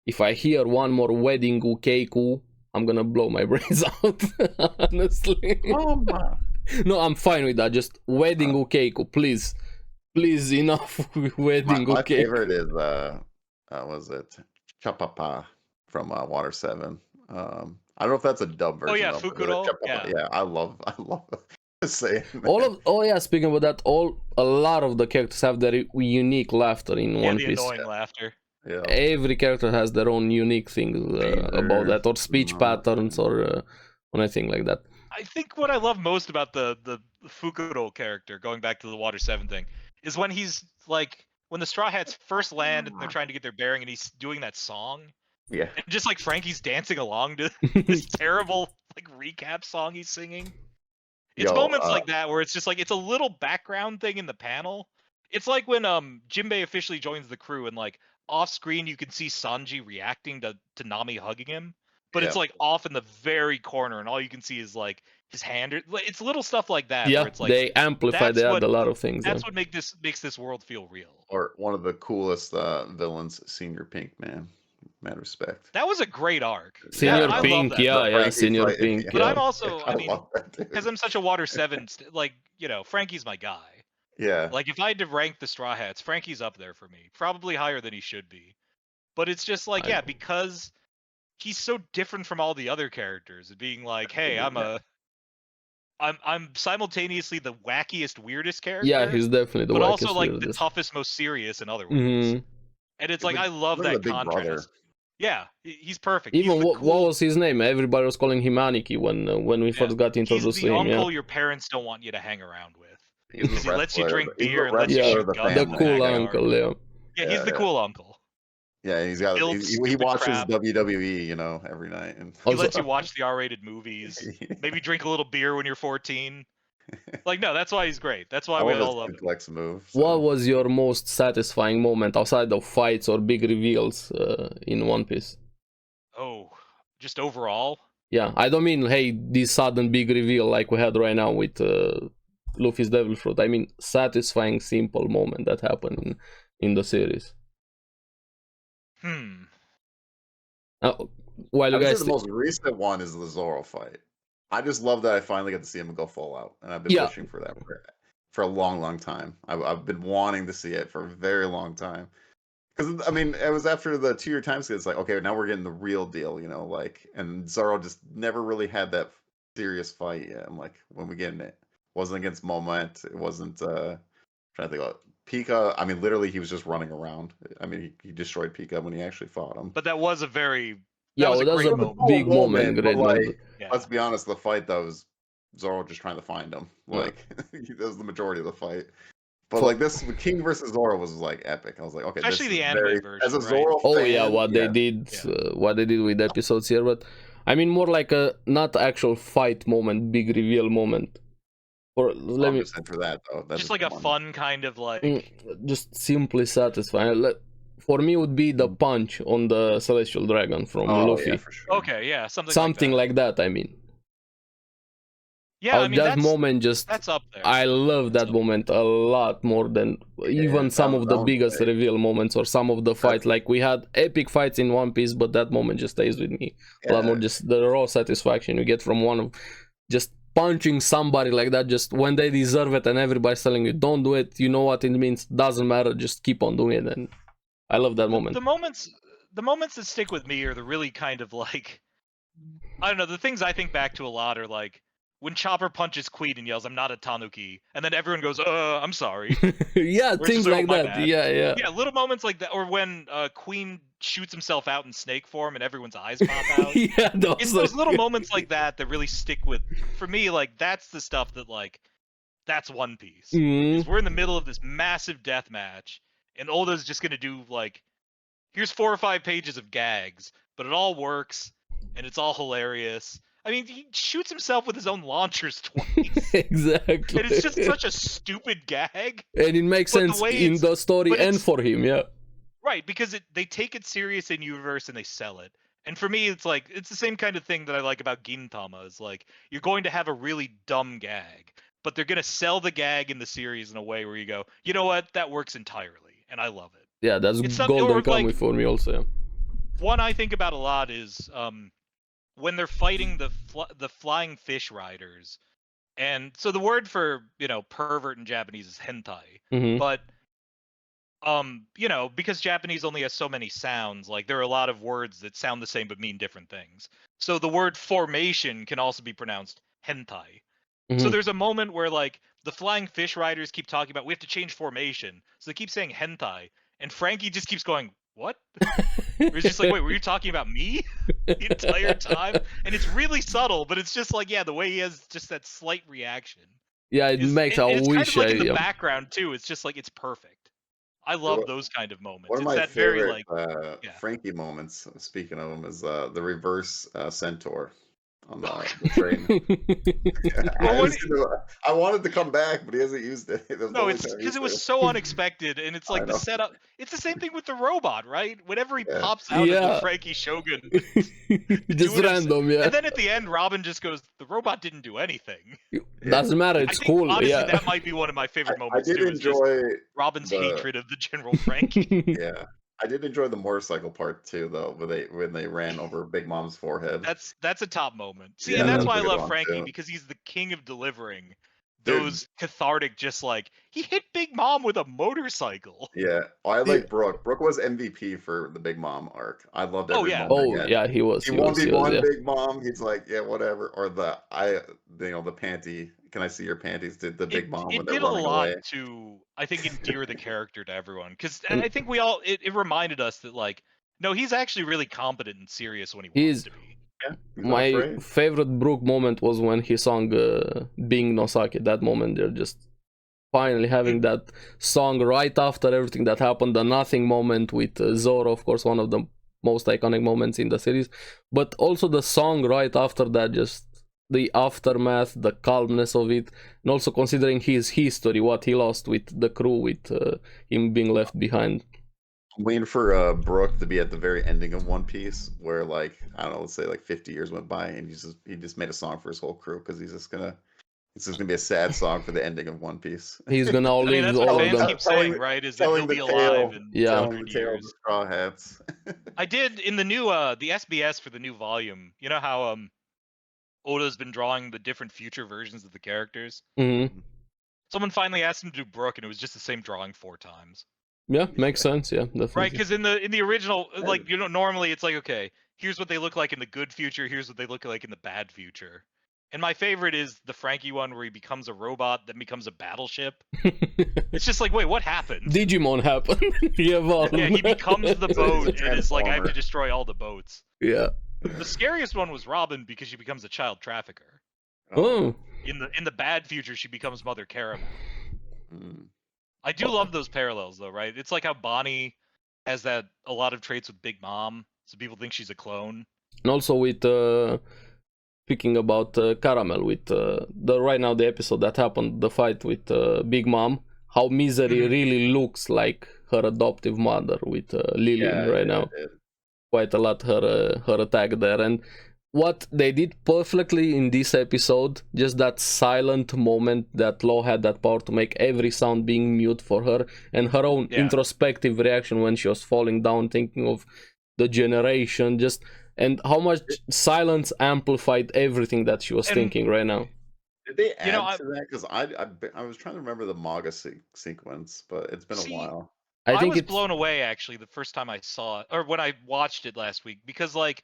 If I hear one more wedding ukeiku, I'm gonna blow my brains out. Honestly. Oh my. No, I'm fine with that. Just wedding ukeiku, please. Please, enough with wedding My ukeiku. favorite is was it Chapapa from Water 7. I don't know if that's a dub version. Oh yeah, of it, Fukuro. Yeah, I love saying that. Speaking about that, a lot of the characters have their unique laughter in One Piece. The annoying laughter. Yeah. Every character has their own unique thing about that, or speech patterns, or anything like that. I think what I love most about the Fukuro character, going back to the Water 7 thing, is when he's like, when the Straw Hats first land and they're trying to get their bearing and he's doing that song. Yeah. And just like Frankie's dancing along to this terrible like recap song he's singing. It's moments like that where it's just like, it's a little background thing in the panel. It's like when Jinbei officially joins the crew and like off screen you can see Sanji reacting to Nami hugging him. But it's like off in the very corner, and all you can see is like his hand. It's little stuff like that. Yeah, where it's like, they amplify. They add a lot of things. That's what makes this world feel real. Or one of the coolest villains, Senior Pink, man. Mad respect. That was a great arc. Senior Pink, Senior Pink. But I'm also, I mean, because I'm such a Water 7, like, Frankie's my guy. Yeah. Like if I had to rank the Straw Hats, Frankie's up there for me, probably higher than he should be. But it's just like, yeah, because he's so different from all the other characters, being like, hey, I'm simultaneously the wackiest, weirdest character. Yeah, he's definitely the but wackiest, also like weirdest. the toughest, most serious in other ways. And it's like I love that big contrast. brother. Yeah, he's perfect. Even he's what was his name? Everybody was calling him Aniki when we first got introduced he's to the him. uncle your parents don't want you to hang around with. He's Because he lets you drink He's the beer and lets you wrestler shoot of the guns. The family. cool backyard. uncle, yeah. Yeah, he's the cool uncle. Yeah, he's got Builds he stupid watches crap. WWE, you know, every night. And He lets you watch the R-rated movies. Maybe drink a little beer when you're 14. Like, no, that's why he's great. That's why we all love him. Complex move. What was your most satisfying moment outside of fights or big reveals in One Piece? Oh, just overall? Yeah, I don't mean, hey, this sudden big reveal like we had right now with Luffy's Devil Fruit. I mean, satisfying, simple moment that happened in the series. While you guys, the most recent one is the Zoro fight. I just love that I finally got to see him go full out, and I've been pushing for that for a long, long time. I've been wanting to see it for a very long time. Because I mean, it was after the 2-year time skip. It's like, okay, now we're getting the real deal, you know, like, and Zoro just never really had that serious fight yet. I'm like, when we getting it? Wasn't against Moment. It wasn't. Trying to think about Pika. I mean, literally, he was just running around. I mean, he destroyed Pika when he actually fought him. But that was a very was a great moment. Big moment. Great moment. Let's be honest, the fight that was Zoro just trying to find him. Like that was the majority of the fight. But like this, King versus Zoro was like epic. I was like, okay, especially the anime version. As a Zoro fan, they did, what they did with episodes here. But I mean, more like a not actual fight moment, big reveal moment. Or let me for that though. Just like a fun kind of like, just simply satisfying. For me, would be the punch on the Celestial Dragon from Luffy. Yeah, for sure. Okay, yeah, something like that. I mean. Yeah, I mean that moment that's up there. I love that moment a lot more than even some of the biggest reveal moments or some of the fights. Like we had epic fights in One Piece, but that moment just stays with me a lot more. Just the raw satisfaction you get from one of just punching somebody like that, just when they deserve it, and everybody's telling you don't do it. You know what it means? Doesn't matter. Just keep on doing it. And I love that moment. The moments that stick with me are the really kind of like, I don't know. The things I think back to a lot are like, when Chopper punches Queen and yells, "I'm not a Tanuki," and then everyone goes, I'm sorry. Yeah, things like that. Yeah, little moments like that. Or when Queen shoots himself out in snake form and everyone's eyes pop out. Yeah, it's those little moments like that that really stick with, for me, like, that's the stuff that, like, that's One Piece. Is we're in the middle of this massive death match, and Oda's just gonna do, like, here's 4 or 5 pages of gags, but it all works, and it's all hilarious. I mean, he shoots himself with his own launchers twice. Exactly. And it's just such a stupid gag. And it makes sense in the story and for him, yeah. Right, because they take it serious in universe and they sell it. And for me, it's like, it's the same kind of thing that I like about Gintama. Is like, you're going to have a really dumb gag, but they're going to sell the gag in the series in a way where you go, you know what, that works entirely, and I love it. Yeah, that's golden comedy for me also. One I think about a lot is when they're fighting the flying fish riders, and so the word for, you know, pervert in Japanese is hentai, but you know, because Japanese only has so many sounds, like there are a lot of words that sound the same but mean different things. So the word formation can also be pronounced hentai. So there's a moment where like the flying fish riders keep talking about we have to change formation, so they keep saying hentai, and Frankie just keeps going, what? It's just like, wait, were you talking about me the entire time? And it's really subtle, but it's just like, yeah, the way he has just that slight reaction. Yeah, it makes a it's wish. Kind of like in the background too. It's just like, it's perfect. I love those kind of moments. One of it's my that favorite very like Frankie moments. Speaking of them, is the reverse centaur on the train. I wanted to come back, but he hasn't used it. No, it's because it was so unexpected, and it's like the setup. It's the same thing with the robot, right? Whenever he pops out of the Frankie Shogun, just random, and then at the end, Robin just goes, "The robot didn't do anything." Doesn't matter. It's cool. Honestly, that might be one of my favorite moments. I did enjoy Robin's hatred of the General Frankie. Yeah. I did enjoy the motorcycle part too, though, when they ran over Big Mom's forehead. That's a top moment. See, and that's why I love Frankie, because he's the king of delivering those cathartic, just like he hit Big Mom with a motorcycle. Yeah, I like Brooke. Brooke was MVP for the Big Mom arc. I loved every moment. Oh yeah, he was. He was, won yeah. Big Mom. He's like, yeah, whatever. Or the panty. Can I see your panties? Did the Big Mom when they're running away? It did a lot to, I think, endear the character to everyone, because I think we all it reminded us that like, no, he's actually really competent and serious when he wants to be. Yeah, my favorite Brooke moment was when he sung Being Nosaki. That moment, they're just finally having that song right after everything that happened. The nothing moment with Zoro, of course, one of the most iconic moments in the series. But also the song right after that, just the aftermath, the calmness of it, and also considering his history, what he lost with the crew, with him being left behind. I'm waiting for Brooke to be at the very ending of One Piece, where like I don't know, let's say like 50 years went by, and he just made a song for his whole crew because it's just gonna be a sad song for the ending of One Piece. He's gonna outlive that's all what of fans them. keep saying, right? Is that he'll be alive in 100 years. Straw Hats. I did in the new the SBS for the new volume. You know how Oda's been drawing the different future versions of the characters. Mm-hmm. Someone finally asked him to do Brooke, and it was just the same drawing 4 times. Yeah, makes sense. Yeah, definitely. Right, because in the original, like, you know, normally it's like, okay, here's what they look like in the good future, here's what they look like in the bad future. And my favorite is the Frankie one where he becomes a robot, then becomes a battleship. It's just like, wait, what happened? Digimon happened. Yeah, he becomes the boat and is like, I have to destroy all the boats. Yeah. The scariest one was Robin because she becomes a child trafficker. Oh. In the bad future, she becomes Mother Caramel. I do love those parallels, though, right? It's like how Bonnie has a lot of traits with Big Mom, so people think she's a clone. And also with speaking about Caramel, with right now the episode that happened, the fight with Big Mom, how Misery really looks like her adoptive mother with Lillian right now. Quite a lot her attack there, and what they did perfectly in this episode, just that silent moment that Law had that power to make every sound being mute for her, and her own introspective reaction when she was falling down, thinking of the generation, just and how much silence amplified everything that she was thinking right now. Did they add to that? Because I was trying to remember the manga sequence, but it's been a while. I was blown away actually the first time I saw it, or when I watched it last week, because like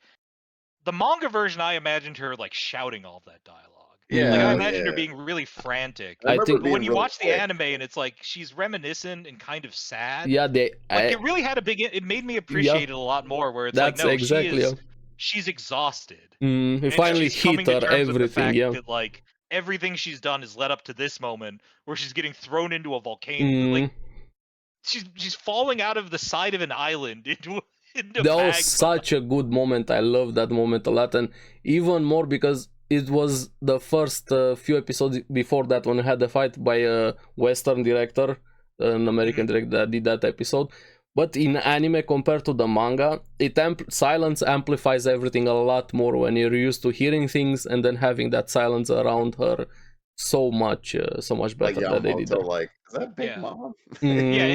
the manga version, I imagined her like shouting all of that dialogue. Yeah, like I imagined her being really frantic. I think, but when you watch the anime and it's like she's reminiscent and kind of sad. Yeah, it really had it made me appreciate it a lot more. Where it's like, no, she's exhausted. It finally hit her everything. That, like everything she's done has led up to this moment where she's getting thrown into a volcano. Like she's falling out of the side of an island into that was such a good moment. I love that moment a lot, and even more because it was the first few episodes before that when we had the fight by a Western director, an American director that did that episode. But in anime, compared to the manga, silence amplifies everything a lot more when you're used to hearing things and then having that silence around her so much better that they did that. Like, is that Big Mom? Yeah,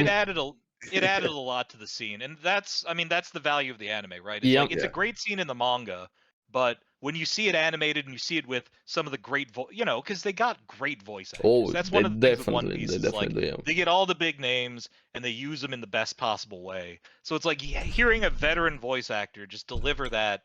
it added a lot to the scene, and that's the value of the anime, right? It's like it's a great scene in the manga, but when you see it animated and you see it with some of the great because they got great voice actors. That's one of the things with One Piece. They get all the big names and they use them in the best possible way. So it's like hearing a veteran voice actor just deliver that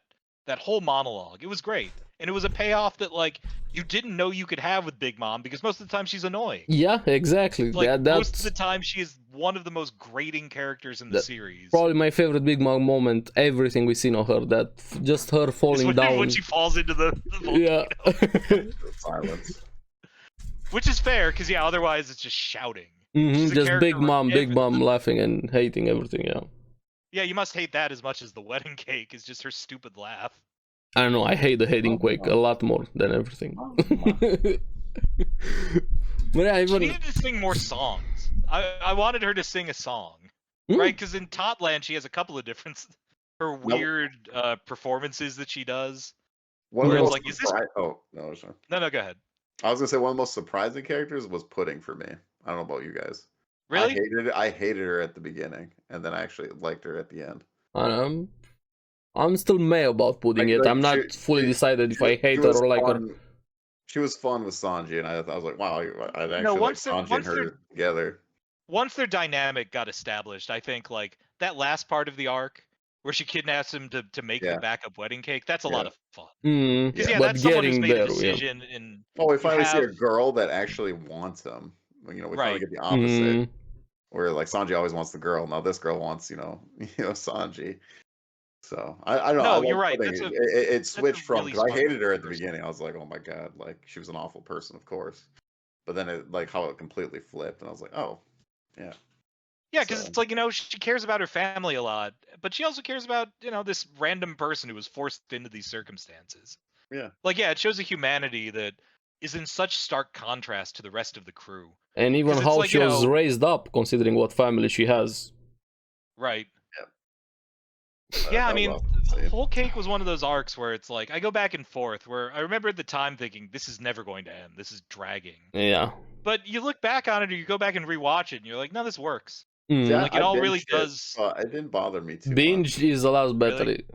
whole monologue. It was great. And it was a payoff that like you didn't know you could have with Big Mom, because most of the time she's annoying. Yeah, exactly. Like, most of the time she is one of the most grating characters in the series. Probably my favorite Big Mom moment, everything we've seen of her, that just her falling down. When she falls into the volcano. Yeah. Silence. Which is fair, because otherwise it's just shouting. Just Big Mom laughing and hating everything, Yeah, you must hate that as much as the wedding cake is just her stupid laugh. I don't know, I hate the hating quake a lot more than everything. But she needed to sing more songs. I wanted her to sing a song, right? Because in Totland she has a couple of different weird performances that she does. One of the most Oh no, sorry. No, go ahead. I was gonna say one of the most surprising characters was Pudding for me. I don't know about you guys. Really? I hated her at the beginning, and then I actually liked her at the end. I'm still meh about Pudding yet. I'm not fully decided if I hate her or like her. She was fun with Sanji, and I was like, wow, I No, actually like once they're Sanji and her together. once their dynamic got established, I think like that last part of the arc where she kidnaps him to make the Yeah, backup wedding cake, that's a yeah, lot of fun. Because yeah. yeah, But that's someone who's getting made a there, yeah. decision, and Well, we you finally see a have girl that actually wants him. You know, we finally right. get the opposite, Mm, where like Sanji always wants the girl. Now this girl wants, Sanji. So I don't know. I No, you're like right. putting it That's a switched from really because I smart hated her at the reversal. beginning. I was like, oh my god, like she was an awful person, of course. But then it like how it completely flipped, and I was like, oh yeah. Yeah, because So it's like, she cares about her family a lot, but she also cares about, this random person who was forced into these circumstances. yeah, Like, yeah, it shows a humanity that is in such stark contrast to the rest of the crew. and even Because it's how like, she was raised up, considering what family she has. right. yeah. Yeah, I That was mean, awesome to see. Whole Cake was one of those arcs where it's like, I go back and forth, where I remember at the time thinking, this is never going to end. This is dragging. Yeah. But you look back on it, or you go back and rewatch it, and you're like, no, this works. See, Mm. Like, it I all really binged it, does. but it didn't bother me too much. Binge is a lot better. Really?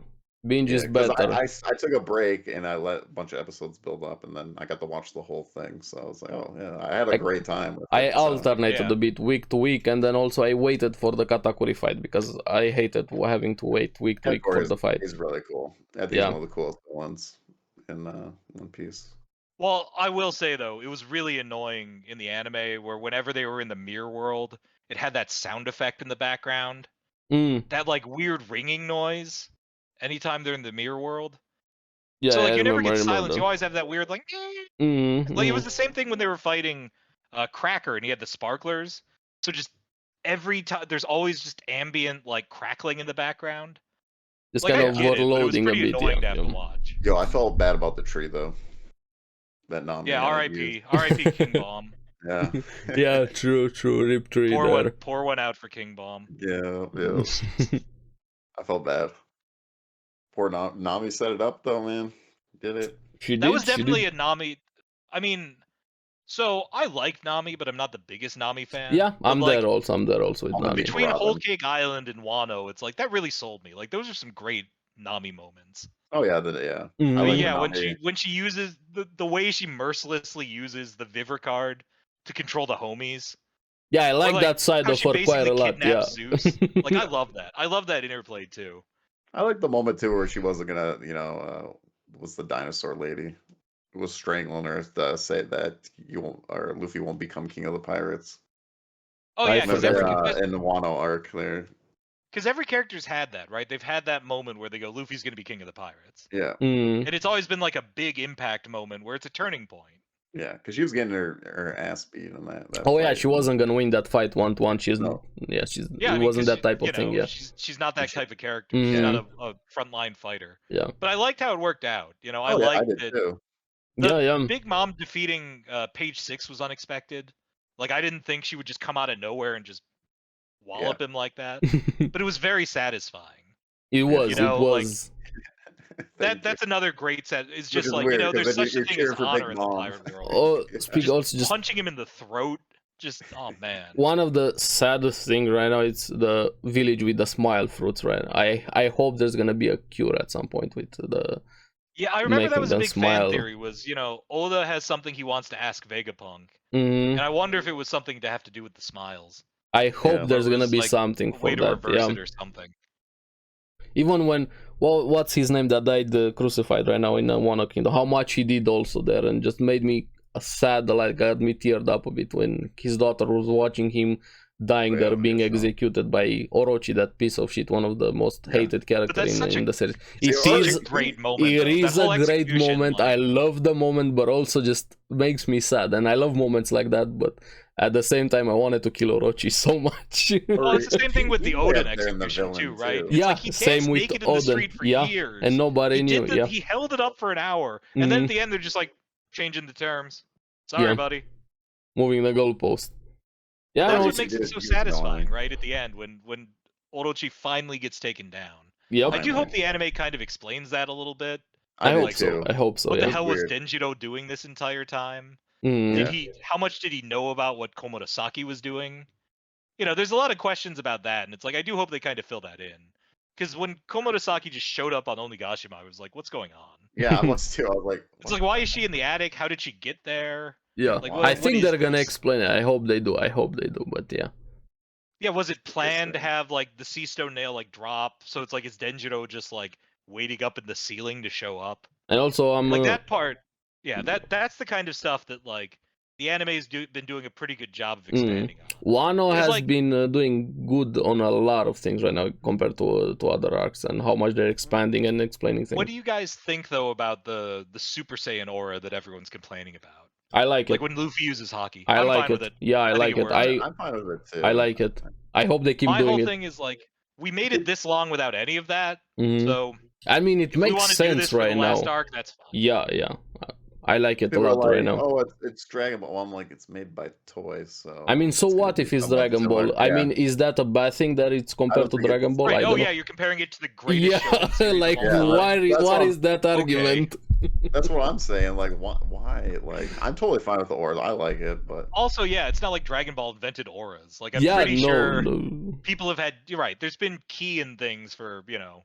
Binge Yeah, is because better. I took a break and I let a bunch of episodes build up, and then I got to watch the whole thing. So I was like, oh yeah, I had a I, great time with I it. So alternated Yeah. a bit week to week, and then also I waited for the Katakuri fight because I hated having to wait week to week for the fight. is really cool. I think he's Yeah. one of the coolest ones in One Piece. Well, I will say though, it was really annoying in the anime where whenever they were in the mirror world, it had that sound effect in the background, Mm. that like weird ringing noise anytime they're in the mirror world. Yeah, So like I you never remember. I get remember silence. You them. always have that weird like like it was Mm. the same thing when they were fighting Cracker and he had the sparklers. So just every time there's always just ambient like crackling in the background. It's Like kind I of get it, but it was overloading a pretty bit. Yeah. annoying to have to Yeah. watch. Yo, I felt bad about the tree though. That Nami Yeah, used. R.I.P. R.I.P. King Bomb. Yeah. Yeah, true. Rip tree there. Pour one out for King Bomb. Yeah. I felt bad. Poor Nami set it up though, man. Did it. That was definitely a Nami. I mean, so I like Nami, but I'm not the biggest Nami fan. Yeah, but I'm like, there also. I'm there also with I'm gonna Nami. be between Robin. Whole Cake Island and Wano, it's like that really sold me. Like those are some great Nami moments. Oh yeah, Mhm. I like Yeah, Nami. when she uses the way she mercilessly uses the Vivre card to control the homies. Yeah, I Or like like that side how of she her quite basically a lot. Yeah. kidnaps Zeus. Like I love that. I love that interplay too. I like the moment too where she wasn't gonna, was the dinosaur lady who was strangling her to say that you won't or Luffy won't become king of the pirates. Oh I yeah, because forgot. In the Wano arc there. every character's had that, right? They've had that moment where they go, Luffy's gonna be king of the pirates. Yeah. And it's always been like a big impact moment where it's a turning point. Yeah, because she was getting her ass beat in that Oh yeah, fight. she wasn't gonna win that fight 1-1. She's No. Yeah, it I mean, wasn't 'cause that type of thing. Yeah. she's not that She- type of character. She's not Mhm. a frontline fighter. Yeah. But I liked how it worked out. I Oh, yeah, I liked did that too. the Yeah. Big Mom defeating Page 6 was unexpected. Like I didn't think she would just come out of nowhere and just wallop him like that. But it was very satisfying. It was. Like That's that's another great set. It's just is like, weird, 'cause there's then such you're a thing as cheering for Big honor in the Mom. pirate world. Oh, speak Just also just punching him in the throat. Just oh man. one of the saddest thing right now. It's the village with the smile fruits. Right. I hope there's gonna be a cure at some point with the. Yeah, I remember that making was a them big smile. fan theory. Was Oda has something he wants to ask Vegapunk, Mhm. and I wonder if it was something to have to do with the smiles. I hope Yeah. there's Or gonna was, be like, something a for way to that. reverse Yeah. it or something. Even when, well, what's his name that died crucified right now in Wano Kingdom? How much he did also there, and just made me sad, like got me teared up a bit when his daughter was watching him dying there, being executed by Orochi, that piece of shit, one of the most hated characters in the series. It is a great moment. It is that whole a great execution, moment. like, I love the moment, but also just makes me sad, and I love moments like that. But at the same time, I wanted to kill Orochi so much. well, it's the same thing with the Odin execution too, right? too. It's Yeah, like he same danced with naked in the Odin. street for Yeah, years, and nobody knew. Yeah, he held it up for an hour, and then at the end they're just like changing the terms. Sorry, buddy. Moving the goalpost. Yeah, That's what makes it so satisfying, right? At the end, when Orochi finally gets taken down. Yep. I do hope the anime kind of explains that a little bit. I hope so. I hope so. What Yeah. the hell was Denjiro doing this entire time? Mm. How much did he know about what Komurasaki was doing? There's a lot of questions about that, and it's like I do hope they kind of fill that in. Because when Komodosaki just showed up on Onigashima, I was like, what's going on? Yeah, I was too. I was like, It's like, why is she in the attic? How did she get there? Yeah, Like, I what think is they're gonna this? explain it. I hope they do. But yeah. Yeah, was it planned to have like the sea stone nail like drop? So it's like it's Denjiro just like waiting up in the ceiling to show up. And also, I'm Like that part. Yeah, that's the kind of stuff that like the anime's been doing a pretty good job of expanding on. Wano Because, has like, been doing good on a lot of things right now compared to other arcs, and how much they're expanding and explaining things. What do you guys think though about the Super Saiyan aura that everyone's complaining about? I like Like it. when Luffy uses haki. I I'm like fine it. with it. Yeah, I think like it. works. I'm fine with it too. I like it. I hope they keep My doing whole it. thing is like we made it this long without any of that. Mhm. So I mean, it if we makes want to do sense this for right the last now. arc, that's fine. Yeah. I like it a People are lot right like, now. oh, it's Dragon Ball. I'm like, it's made by toys, so. I mean, so it's gonna what be if it's somewhat Dragon Ball? similar. I Yeah. mean, is that a bad thing that it's compared to think it's Dragon Ball? Right. I Oh don't yeah, know. you're comparing it to the greatest shonen Yeah, series like of all time. that's what what is that argument? That's what I'm saying. Like, why? Like, I'm totally fine with the aura. I like it, but Also, yeah, it's not like Dragon Ball invented auras. Like I'm Yeah, pretty sure no. people have had. You're right. There's been key in things for Yeah.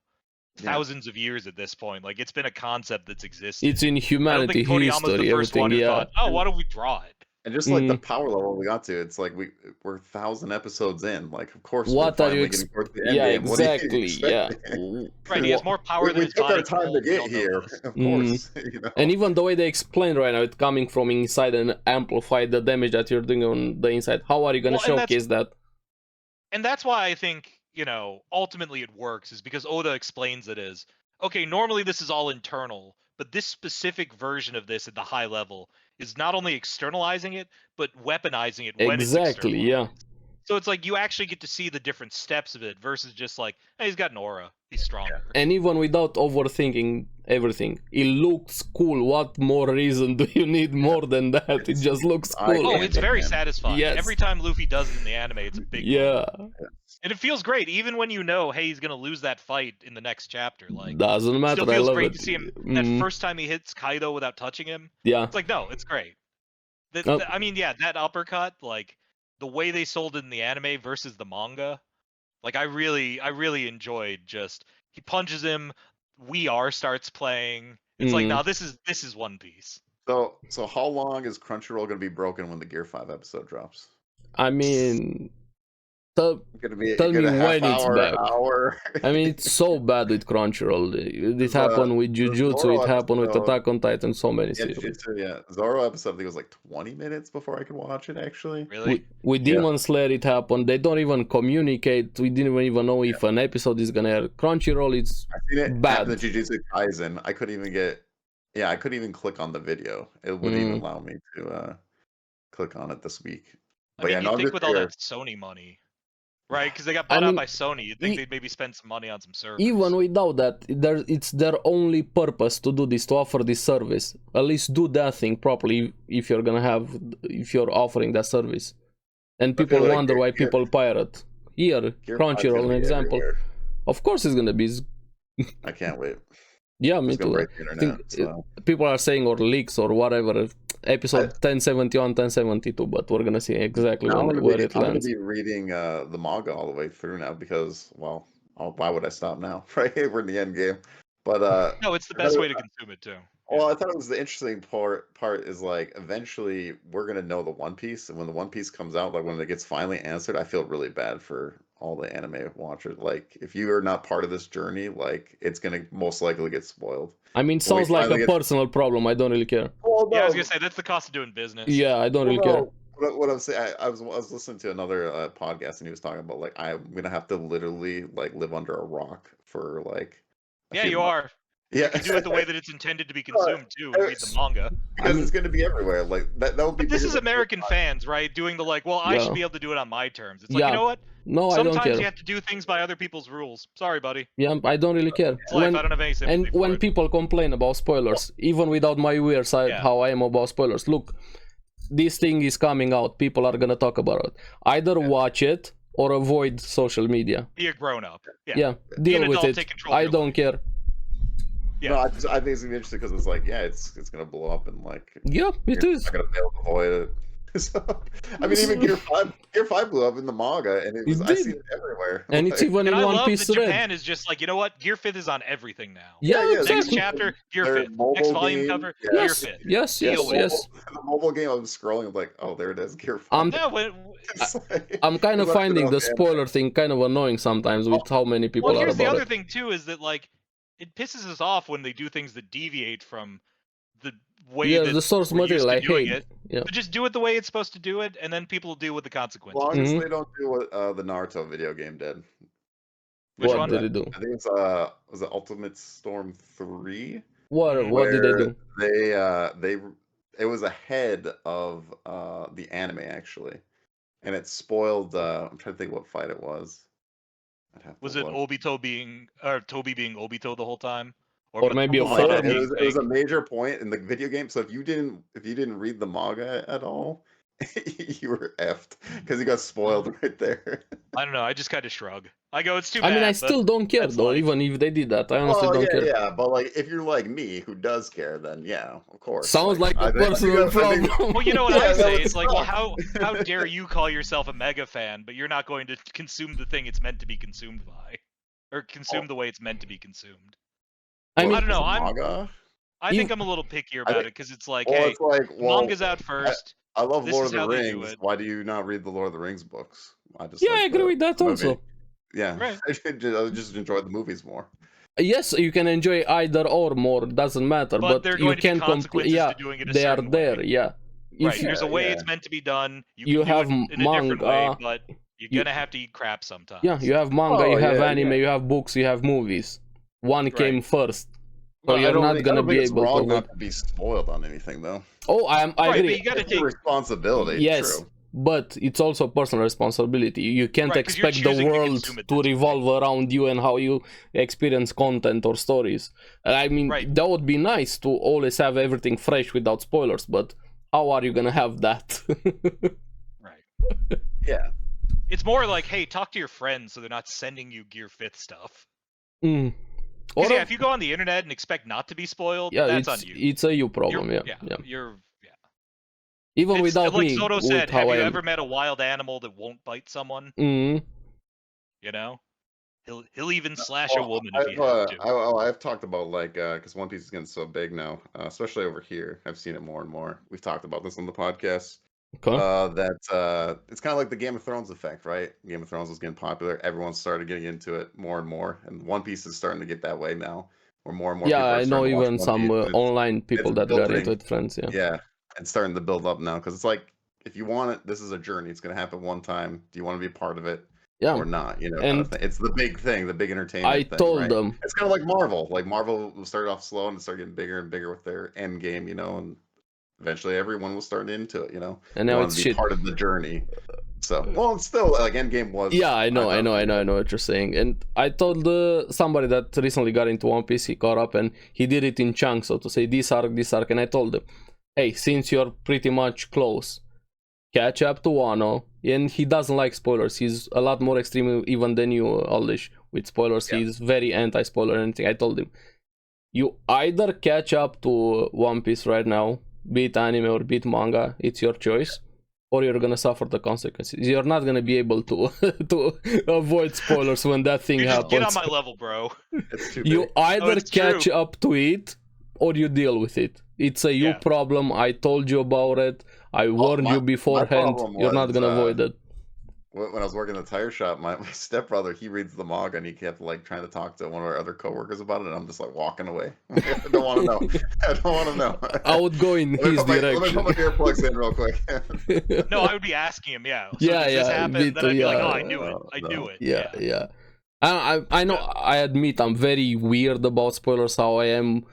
thousands of years at this point. Like it's been a concept that's existed. It's in I don't humanity think Toriyama's history, the first everything. one who Yeah. thought, oh, why don't we draw it? And just like the power level we got to, it's like we're 1,000 episodes in. Like, of course, What we're are you finally getting towards the end Yeah, game. What are you exactly. Yeah. expecting? Right, he has more power than we his took body our can time to hold. We get all know here, this. of course. You know? And even the way they explain right now, it coming from inside and amplify the damage that you're doing on the inside. How are you gonna Well, and showcase that? And that's why I think, ultimately it works, is because Oda explains it as, okay, normally this is all internal, but this specific version of this at the high level is not only externalizing it, but weaponizing it when it's Exactly. externalized. Yeah. So it's like you actually get to see the different steps of it versus just like, hey, he's got an aura, he's stronger. And even without overthinking everything, it looks cool. What more reason do you need more than that? It just looks cool. Oh, it's very satisfying. Yes. Every time Luffy does it in the anime, it's a big Yeah. moment. And it feels great, even when you know, hey, he's gonna lose that fight in the next chapter. Like, Doesn't it matter. still I feels love great it. to see him that first time he hits Kaido without touching him. Yeah. It's like, no, it's great. Oh. I mean, yeah, that uppercut, like the way they sold it in the anime versus the manga, like I really enjoyed. Just he punches him, starts playing. It's like, nah, this is One Piece. So how long is Crunchyroll going to be broken when the Gear 5 episode drops? I mean, tell me when it's back. Hour. I mean, it's so bad with Crunchyroll. It happened with Jujutsu, it happened with Attack on Titan, so many series. Zoro episode, I think it was like 20 minutes before I could watch it, actually. Really? With Demon Slayer, it happened. They don't even communicate. We didn't even know if an episode is gonna air. Crunchyroll, it's I've seen it bad. The Jujutsu Kaisen, I couldn't even click on the video. It wouldn't even allow me to click on it this week. But I mean, you think with all that Sony money, right? Because they got bought out by Sony. You'd think they'd maybe spend some money on some servers. Even without that, it's their only purpose to do this, to offer this service. At least do that thing properly if you're offering that service. And people wonder why people pirate. Here, Crunchyroll, an example. Everywhere. Of course it's gonna be. I can't wait. Yeah, me too. People are saying, or leaks or whatever, episode 1071, 1072, but we're gonna see exactly where it lands. I'm gonna be reading the manga all the way through now because, well, why would I stop now? Right, we're in the end game. But no, it's the best way to consume it too. Well, I thought it was the interesting part is like eventually we're gonna know the One Piece, and when the One Piece comes out, like when it gets finally answered, I feel really bad for all the anime watchers. Like if you are not part of this journey, like it's gonna most likely get spoiled. I mean, sounds like a personal problem. I don't really care. Well, no. Yeah, I was gonna say that's the cost of doing business. Yeah, I don't really care. What I'm saying, I was listening to another podcast, and he was talking about like I'm gonna have to literally like live under a rock for like. Yeah, you are. Yeah, you can do it the way that it's intended to be consumed too. And read the manga because it's going to be everywhere. Like that would be. But this is American fans, right? Doing the like, well, I should be able to do it on my terms. It's like, you know what? No, sometimes I don't care. You have to do things by other people's rules. Sorry, buddy. Yeah, I don't really care. It's life. I don't have any sympathy and when people complain about spoilers, even without my weird side, how I am about spoilers, look, this thing is coming out. People are gonna talk about it. Either watch it or avoid social media. Be a grown up. Yeah, deal with it. I don't care. Yeah. No, I think it's gonna be interesting because it's like, it's gonna blow up and like. Yeah, it is. I'm not gonna be able to avoid it. So, I mean, even Gear 5 blew up in the manga, and it was I see it everywhere. And it's even And in I One love Piece that Red. Japan is just like, you know what? Gear 5 is on everything now. Yeah, yeah. exactly. Next chapter, Gear Their 5. Next mobile volume game, cover, yeah. Gear Yes, 5. yes, Deal yes, with it. yes. The mobile game, I was scrolling, I'm like, oh, there it is, Gear 5. Yeah, I'm kind of It's like, finding the okay, spoiler thing kind of annoying sometimes with how many people well, are here's the about other it. thing too, is that like it pisses us off when they do things that deviate from the way Yeah, that the source we're material, used I to doing hate. it. Yeah. So just do it the way it's supposed to do it, and then people will deal with the As consequences. long as they don't do what the Naruto video game did. Which What one? did it do? I think it's was it Ultimate Storm 3? What did they do? They it was ahead of the anime actually, and it spoiled. I'm trying to think what fight it was. I'd have to Was it look. Obito being or Toby being Obito the whole time? Or maybe a Might form. being It was a fake? major point in the video game. So if you didn't read the manga at all, you were effed because you got spoiled right there. I don't know. I just kind of shrug. I go, it's too I bad. mean, I but still don't care that's though, life. even if they did that. I honestly Oh don't care. yeah, but like if you're like me who does care, then yeah, of course. Sounds like I a think- personal I think- problem. Well, you know what Yeah, I that say? was It's the like, well, problem. how dare you call yourself a mega fan, but you're not going to consume the thing it's meant to be consumed by, or consume the way it's meant to be consumed. I mean, I don't know. Manga? I think I'm a little pickier about it because it's like, Well, hey, it's like, manga's out first. I love This Lord is of the how they do Rings. it. Why do you not read the Lord of the Rings books? I just yeah, like I agree with that movie. also. Yeah, Right. I just enjoy the movies more. Yes, you can enjoy either or more, doesn't matter. But there are you going to be can consequences yeah, to doing it a they are certain there. way. Yeah, Right. if There's a way yeah. it's meant to be done. You you can do have it in a different way, manga, but you're you- gonna have to eat crap sometimes. yeah, you have manga, you Oh, have yeah, anime, yeah. you have books, you have movies. One came Right. first, so Well, you're not I gonna don't be think it's able to wrong avoid. not to be spoiled on anything, though. Oh, I Right, agree. but you gotta It's your take responsibility. Yes, True. but it's also personal responsibility. You can't Right, 'cause you're expect the choosing to world consume it to this way. revolve around you and how you experience content or stories. I mean, Right. that would be nice to always have everything fresh without spoilers, but how are you gonna have that? Right. Yeah. It's more like, hey, talk to your friends so they're not sending you Gear 5th stuff. Mm. Because yeah, if you go on the internet and expect not to be spoiled, yeah, that's it's on you. it's a you problem. You're, Yeah. You're Even it's, without like me, Soto with said, how have I you am. ever met a wild animal that won't bite someone? Mm. You know, he'll even slash a woman if he I've, has to. I've talked about like because One Piece is getting so big now, especially over here. I've seen it more and more. We've talked about this on the podcast. Okay. That it's kind of like the Game of Thrones effect, right? Game of Thrones was getting popular. Everyone started getting into it more and more, and One Piece is starting to get that way now, where more and more Yeah, people are I know starting to watch even One some Piece. online people It's that got building. into it, friends. Yeah. Yeah, it's starting to build up now because it's like if you want it, this is a journey. It's going to happen one time. Do you want to be a part of it Yeah. or not? You know, And kind of thing. It's the big thing, the big entertainment I thing, told right? them. It's kind of like Marvel. Like Marvel started off slow and started getting bigger and bigger with their end game, you know, and eventually everyone was starting into it, you know. And They now wanted it's to be shit. part of the journey. So, well, it's still like Endgame was. Yeah, I know thought, what you're saying. And I told somebody that recently got into One Piece, he caught up and he did it in chunks, so to say, this arc, and I told him, hey, since you're pretty much close, catch up to Wano, and he doesn't like spoilers. He's a lot more extreme even than you, Oldish, with spoilers. Yeah. He's very anti-spoiler and anything. I told him, you either catch up to One Piece right now, be it anime or be it manga, it's your choice, or you're gonna suffer the consequences. You're not gonna be able to to avoid spoilers when that thing You just happens. get on my level, bro. It's too You big. either it's catch true. up to it or you deal with it. It's a you Yeah. problem. I told you about it. I warned you beforehand. problem You're not was, gonna avoid it. When I was working in the tire shop, my stepbrother, he reads the manga and he kept like trying to talk to one of our other coworkers about it, and I'm just like walking away. I don't want to know. I don't want to know. I would go in his Let me direction. put my earplugs in real quick. No, I would be asking him, yeah. So Yeah, does this yeah, happen? me Then I'd be too, like, yeah. oh, I knew it. I No. knew it. Yeah. I know. I admit I'm very weird about spoilers. How I am.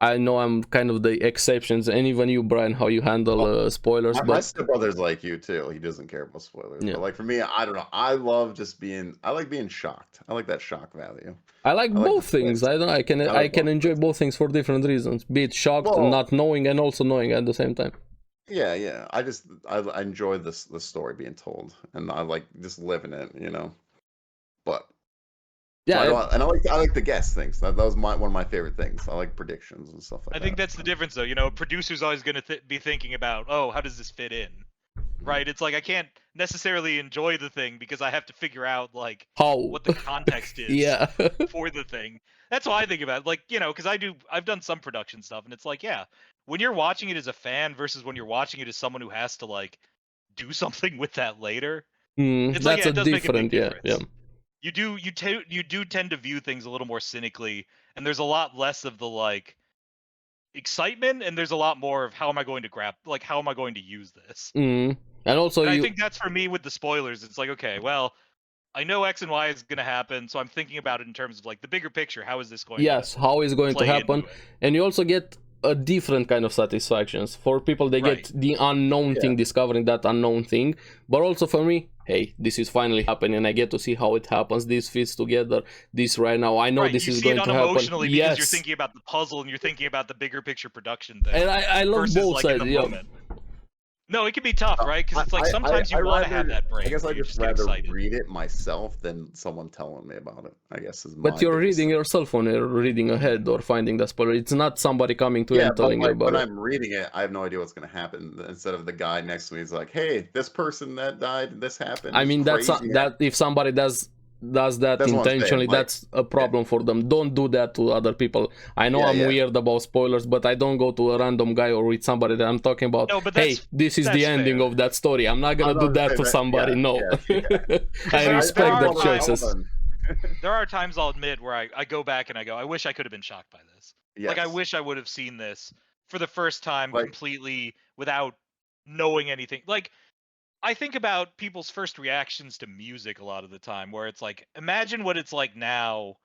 I know I'm kind of the exceptions, and even you, Brian, how you handle spoilers. My But stepbrother's like you too. He doesn't care about spoilers. Yeah. But like for me, I don't know. I love just being. I like being shocked. I like that shock value. I like the both things. twist. I don't. I can. I like can both enjoy both things for different reasons. Be it shocked, Well- not knowing, and also knowing at the same time. Yeah. I enjoy the story being told, and I like just living it. You know. But Yeah. I like to guess things. That was one of my favorite things. I like predictions and stuff like I that. think that's the difference, though. You know, a producer's always going to be thinking about, oh, how does this fit in? right? It's like I can't necessarily enjoy the thing because I have to figure out like How? what the context is Yeah. for the thing. That's how I think about it. Like, you know, because I've done some production stuff, and it's like, yeah, when you're watching it as a fan versus when you're watching it as someone who has to like do something with that later, it's like, That's yeah, a it does make a big different, yeah, difference. yeah. You do tend to view things a little more cynically, and there's a lot less of the like excitement, and there's a lot more of how am I going to use this. And also And I think that's for me with the spoilers. It's like, okay, well, I know X and Y is going to happen, so I'm thinking about it in terms of like the bigger picture. How is this going yes, to how is going to play happen, into it? and you also get a different kind of satisfactions. For people, they Right. get the unknown thing, discovering that unknown thing, but also for me, hey, this is finally happening, and I get to see how it happens. This fits together. This right now, I know Right, this you is see it going to happen. unemotionally because Yes, you're thinking about the puzzle and you're thinking about the bigger picture production thing. and I love versus, both like, in sides. the Yeah. moment. No, it can be tough, right? Because it's like sometimes you I want to have rather- that break. I guess where I you just get rather excited. read it myself than someone telling me about it. I guess is my But you're biggest reading thing. yourself when you're reading ahead or finding the spoiler. It's not somebody coming to you and but telling you like, about when it. I'm reading it, I have no idea what's going to happen. Instead of the guy next to me, he's like, "Hey, this person that died, this happened." I this mean, that's crazy that if somebody does that That's what I'm saying, intentionally, like, that's a problem for them. Don't do that to other people. I know I'm weird about spoilers, but I don't go to a random guy or with somebody that I'm talking about. No, but hey, this is the ending fair. of that story. I'm not gonna I'm do not that saying to that- somebody. yeah, No, yeah. I there respect are their times- choices. There are times I'll admit where I go back and I go, I wish I could have been shocked by this. Like, I Yes. wish I would have seen this for the first time Like- completely without knowing anything. Like, I think about people's first reactions to music a lot of the time, where it's like, imagine what it's like now.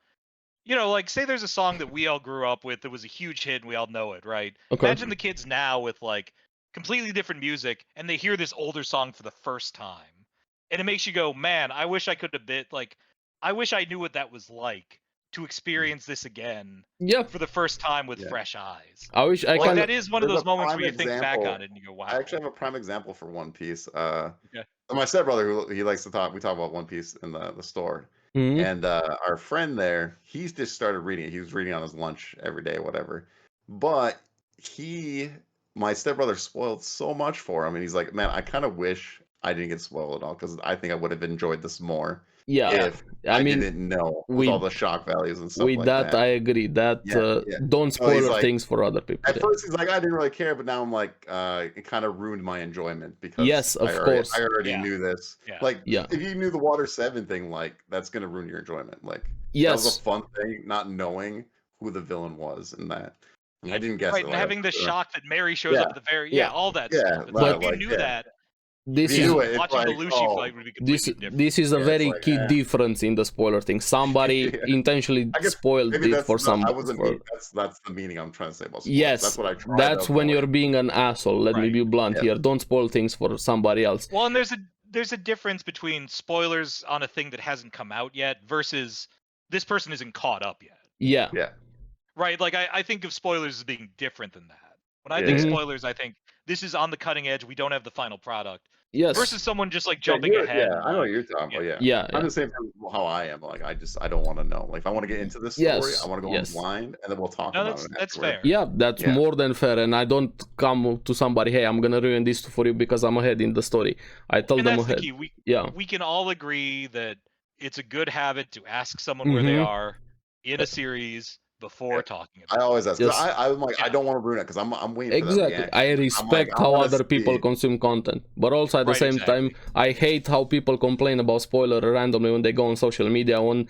You know, like, say there's a song that we all grew up with that was a huge hit and we all know it, right? Okay. Imagine the kids now with, like, completely different music and they hear this older song for the first time. And it makes you go, man, I wish I could have been, like, I wish I knew what that was like to experience this again Yeah, for the first time with Yeah. fresh eyes. I wish I Like, can. that is one of There's those a moments prime where you think back example. on it and you go, wow. I actually have a prime example for One Piece. Okay. My stepbrother, who he likes to talk, we talk about One Piece in the store. Mhm. And our friend there, he's just started reading it. He was reading on his lunch every day, whatever. But my stepbrother spoiled so much for him. And he's like, man, I kind of wish I didn't get spoiled at all because I think I would have enjoyed this more Yeah, if I mean, didn't know with all the shock values and stuff with like that, I agree. That don't spoil like- things for other people. At first, he's like, I didn't really care, but now I'm like, it kind of ruined my enjoyment because Yes, of course. I already Yeah. knew this. Yeah. Like, Yeah. if you knew the Water 7 thing, like, that's gonna ruin your enjoyment. Like, that was Yes, a fun thing, not knowing who the villain was in that. And I didn't guess Right, it. and like, having the shock that Mary shows Yeah. up at the very, Yeah. all that Yeah, stuff. It's but- like, if you like, knew yeah. that, this If you is knew it, it's watching like, the Lucy oh, fight would be completely different. this is a Yeah, it's very like, key difference in the spoiler thing. Somebody Yeah. intentionally I guess spoiled maybe it that's for some. I wasn't. That's the meaning I'm trying to say about spoilers. Yes, that's what I try. that's to when avoid. you're being an asshole. Let me Right. be blunt Yes. here. Don't spoil things for somebody else. Well, and there's a difference between spoilers on a thing that hasn't come out yet versus this person isn't caught up yet. Yeah, Yeah. Right? Like, I think of spoilers as being different than that. When I Yeah. think Mhm. spoilers, I think this is on the cutting edge. We don't have the final product. yes, Versus someone just like jumping ahead. Yeah, and, I know what like, you're talking about. Yeah. yeah, I'm yeah. the same how I am. Like, I don't want to know. Like, if I want to get into this story, Yes, I want to go yes. in blind, and then we'll talk No, about that's it. that's afterward. fair. Yeah, that's Yeah. more than fair. And I don't come to somebody, hey, I'm gonna ruin this for you because I'm ahead in the story. I tell And them that's the ahead. key. Yeah, We can all agree that it's a good habit to ask someone where they Mhm. are in a series before Yeah. talking I about it. always ask. 'Cause Yes. I'm like, I Yeah. don't want to ruin it because I'm waiting for that exactly. reaction. I I'm like, respect I how wanna other people see- consume content, but also at the Right, same time, exactly. I hate how people complain about spoiler randomly when they go on social media or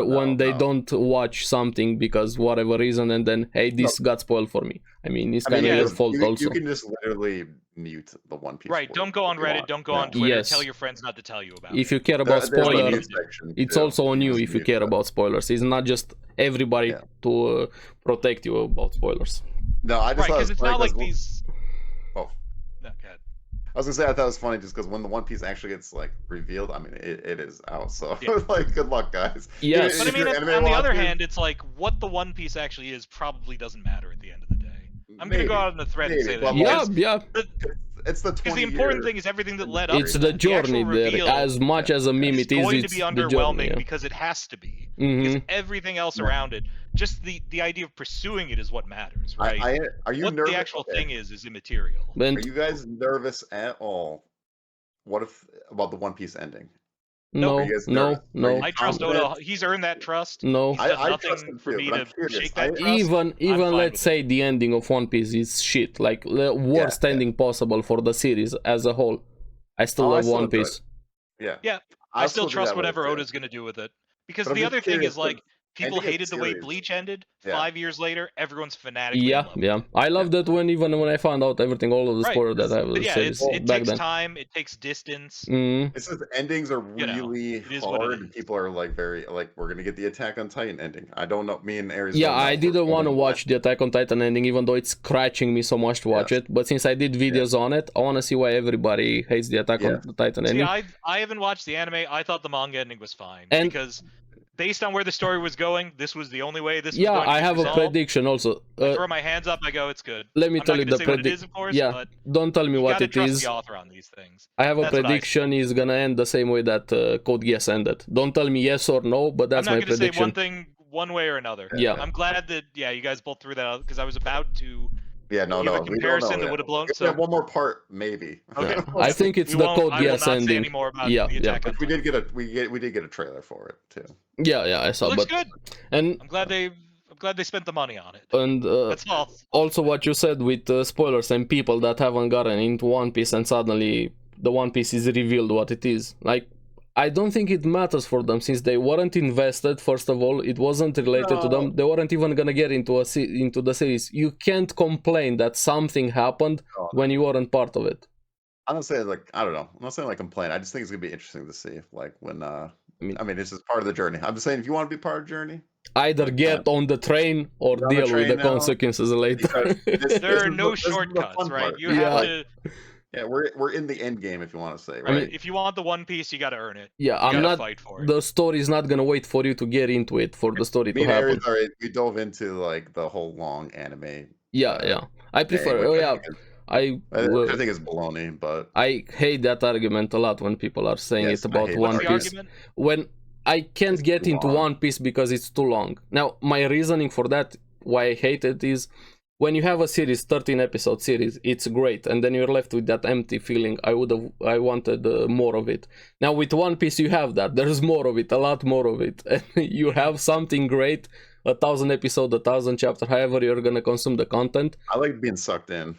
when they don't watch something because whatever reason, and then hey, this got spoiled for me. I mean, it's kind of yeah, your fault you, also. You can just literally mute the One Piece. Right. spoilers Don't go on if you Reddit. want. Don't go on Yeah. Twitter. Yes. Tell your friends not to tell you about If it. you care about There's a spoiler, mute section, it's too. also on you Just if you mute care that. about spoilers. It's not just everybody Yeah. to protect you about spoilers. No, I just Right, thought it because was it's funny not like 'cause- these. Oh. No, go ahead. I was gonna say I thought it was funny just because when the One Piece actually gets like revealed, I mean it is out. So Yeah. like, good luck, guys. Yes. But I If mean, you're on anime the other watchers, hand, it's like what the One Piece actually is probably doesn't matter at the end of the day. I'm gonna maybe, go out on the thread and say that. but, Yeah, like, yeah. it's the 20 Because the important thing is everything that led up. It's to the that. The actual journey there. reveal As much as a meme is it is, going to it's be the underwhelming journey. Yeah. because it has to be. Mhm. Because everything else around it, just the idea of pursuing it is what matters, right? Are you what nervous? the actual Okay. thing is immaterial. Are you guys nervous at all what if about the One Piece ending? Nope. Are No, you guys no, nervous? Are you no, I trust confident? Oda. He's earned that trust. no. He's done I trust nothing him for too, me but I'm to curious. shake that trust. Even I'm fine let's with say it. the ending of One Piece is shit, like the worst Yeah. ending possible for the series as a whole. I still Oh, I love still One enjoy it. Piece. Yeah. Yeah, I I'll still still do trust that with it whatever too. Oda's gonna do with it. Because But I'm the just other thing curious is like because people ending a hated the way series. Bleach ended. Yeah. 5 years later, everyone's fanatically in Yeah, love yeah. with it. I love that even when I found out everything, all of the Right. spoilers that I But was yeah, series it back takes then. time. It takes distance. It's just endings are You know, really it is what it hard, and is. people are like very like we're gonna get the Attack on Titan ending. I don't know. Me and Aries Yeah, don't know I if we're didn't want to getting watch the Attack on Titan ending, even though it's scratching me so much to watch Yes. it. But since I did videos on it, I want to see why everybody hates the Attack on Yes. Titan See, ending. I haven't watched the anime. I thought the manga ending was fine And because based on where the story was going, this was the only way this was yeah, going to I get have a resolved. prediction also. I throw my hands up. I go, it's good. Let me I'm tell not you going the to say what it is, prediction. of course, Yeah, but don't tell me you what got to it trust is. the author on these things. I have a That's what I prediction is gonna end the same way that Code Geass ended. Don't tell me yes or no, but I'm that's not my going to say one prediction. thing one way or another. Yeah. I'm glad that you guys both threw that out because I was about to Yeah, no, give a we don't know comparison that yet. would have blown. We So have one more part, maybe. okay, I think it's we the won't. Code I will Geass not say ending. any more about Yeah, the yeah. Attack on Which we Titan. did get a trailer for it too. Yeah, I saw. It looks But good. and I'm glad they spent the money on it. and That's all. also what you said with spoilers and people that haven't gotten into One Piece and suddenly the One Piece is revealed what it is. Like, I don't think it matters for them since they weren't invested. First of all, it wasn't related to them. They weren't even gonna get into into the series. You can't complain that something happened when you weren't part of it. I'm not saying like I don't know. I'm not saying like complain. I just think it's gonna be interesting to see like when I mean this is part of the journey. I'm just saying if you want to be part of the journey, Either get on the train or Get on the deal with the train now, consequences later. because There are is no this is the shortcuts, fun right? part. You Yeah. have to. Yeah, we're in the end game if you want to say, Right. right? If you want the One Piece, you got to earn it. Yeah, You I'm gotta not. fight for it. The story is not gonna wait for you to get into it for the story Me to and happen. Aries, alright, we dove into like the whole long anime. Yeah. I prefer. which Yeah, I think is baloney, but I hate that argument a lot when people are saying Yes, it I about hate One What's the Piece. argument? When I can't It's get too into long. One Piece because it's too long. Now, my reasoning for that, why I hate it, is when you have a series, 13 episode series, it's great, and then you're left with that empty feeling. I wanted more of it. Now with One Piece, you have that. There's more of it, a lot more of it, and you have something great. 1,000 episode, 1,000 chapter, however you're gonna consume the content. I like being sucked in.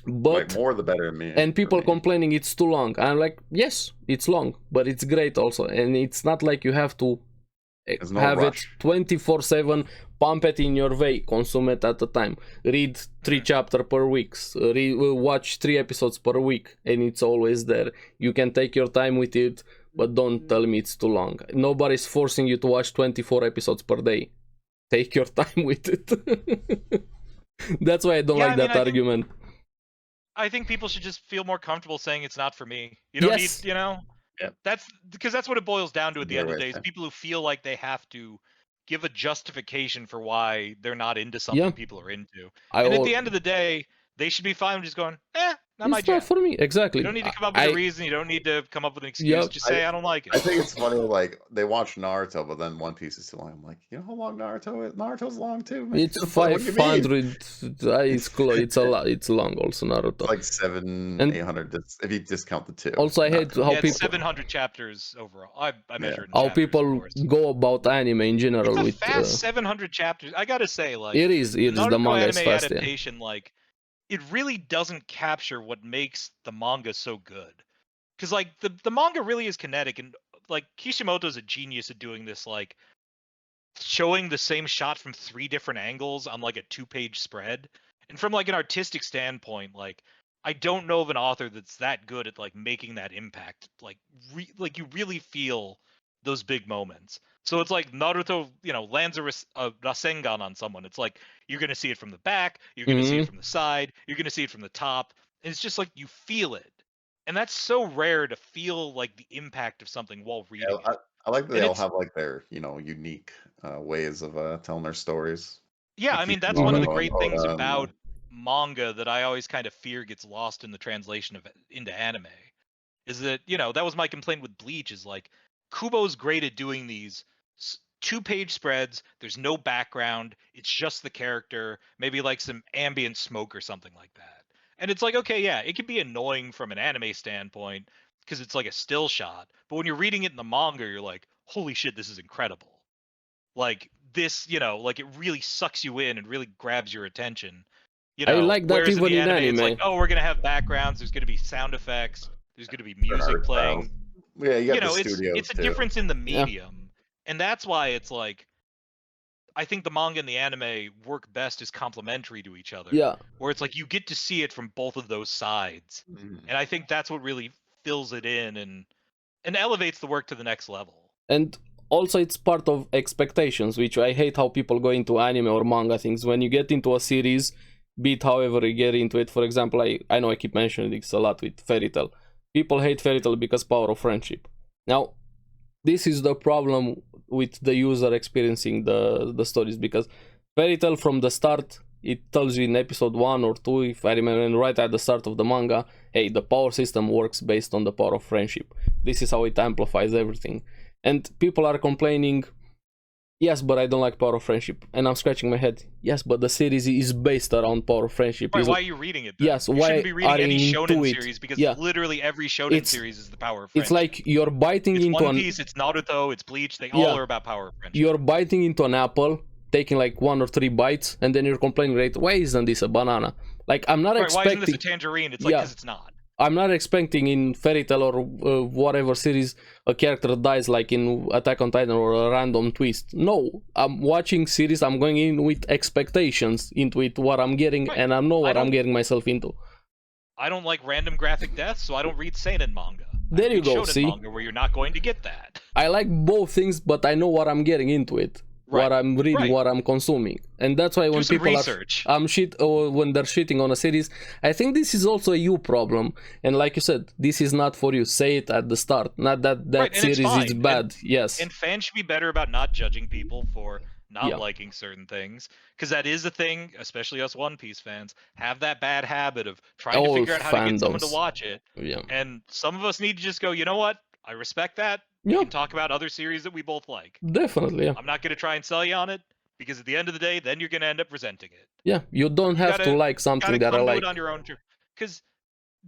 But Like more the better in me. and people for me. complaining it's too long. I'm like, yes, it's long, but it's great also, and it's not like you have to There's no have rush. it 24/7, pump it in your way, consume it at a time, read 3 chapter per week, watch 3 episodes per week, and it's always there. You can take your time with it, but don't tell me it's too long. Nobody's forcing you to watch 24 episodes per day. Take your time with it. That's why I don't like that argument. I think people should just feel more comfortable saying it's not for me. You don't need, Yep. that's because that's what it boils down to at the end of the Right day. Is there. people who feel like they have to give a justification for why they're not into something people are into. And at the end of the day, they should be fine with just going, not my It's not jam. for me, exactly. You don't need to come up with a reason. You don't need to come up with an excuse. Yep. Just say I don't like it. I think it's funny, like they watch Naruto, but then One Piece is too long. I'm like, you know how long Naruto is? Naruto's long too. Man. It's like, what do you mean? 500. It's a lot. It's long also, Naruto. It's like 800 if you discount the 2. Also, I hate how people 700 chapters overall. I measured in how chapters, people go about anime in general it's a with fast 700 chapters. I gotta say, like it is the manga is anime fast. adaptation, like it really doesn't capture what makes the manga so good. Because like the manga really is kinetic, and like Kishimoto's a genius at doing this, like showing the same shot from 3 different angles on like a 2-page spread. And from like an artistic standpoint, like I don't know of an author that's that good at like making that impact. Like like you really feel those big moments. So it's like Naruto, lands a Rasengan on someone. It's like you're gonna see it from the back, you're gonna see it from the side, you're gonna see it from the top, and it's just like you feel it. And that's so rare to feel like the impact of something while reading it. I like that they all have like their unique ways of telling their stories. Yeah, Like I mean that's one of the great things about manga that I always kind of fear gets lost in the translation of it into anime. Is that that was my complaint with Bleach, is like Kubo's great at doing these 2-page spreads. There's no background. It's just the character, maybe like some ambient smoke or something like that. And it's like, okay, yeah, it can be annoying from an anime standpoint because it's like a still shot. But when you're reading it in the manga, you're like, holy shit, this is incredible. Like this, like it really sucks you in and really grabs your attention. I like that Whereas even in the in anime, it's like, anime. oh, we're gonna have backgrounds. There's gonna be sound effects. There's gonna be music playing. Yeah, you got the It's studios a too. difference in the Yeah. medium, and that's why it's like, I think the manga and the anime work best as complementary to each other. Yeah. Where it's like you get to see it from both of those sides, and I think that's what really fills it in and elevates the work to the next level. And also it's part of expectations, which I hate how people go into anime or manga things. When you get into a series, be it however you get into it, for example, I know I keep mentioning this a lot with Fairy Tail. People hate Fairy Tail because power of friendship. Now, this is the problem with the user experiencing the stories, because Fairy Tail from the start, it tells you in episode 1 or 2, if I remember, right at the start of the manga, hey, the power system works based on the power of friendship. This is how it amplifies everything. And people are complaining, yes, but I don't like power of friendship. And I'm scratching my head. Yes, but the series is based around power of friendship. Right, why are you reading it then? Yes, you why shouldn't be reading are any into shonen it? series, because Yeah. literally every shonen series is the power of friendship. It's like you're biting it's into One Piece, it's Naruto, it's Bleach, they all are about power of friendship. You're biting into an apple, taking like 1 or 3 bites, and then you're complaining, right, why isn't this a banana? Like, I'm not expecting... Why isn't this a tangerine? It's like, because it's not. I'm not expecting in Fairy Tail or whatever series a character dies like in Attack on Titan or a random twist. No, I'm watching series, I'm going in with expectations into it, what I'm getting, and I know what I'm getting myself into. I don't like random graphic deaths, so I don't read seinen manga. There you go, see? Manga where you're not going to get that. I like both things, but I know what I'm getting into it. What I'm reading, what I'm consuming, and that's why when people when they're shitting on a series, I think this is also a you problem. And like you said, this is not for you. Say it at the start, not that series is bad. Yes, and fans should be better about not judging people for not liking certain things, because that is a thing. Especially us One Piece fans have that bad habit of trying to figure out how to get someone to watch it. Yeah, and some of us need to just go, you know what? I respect that. We can talk about other series that we both like. Definitely, yeah. I'm not going to try and sell you on it, because at the end of the day, then you're going to end up resenting it. Yeah, you don't have to like something that I like. On your own, because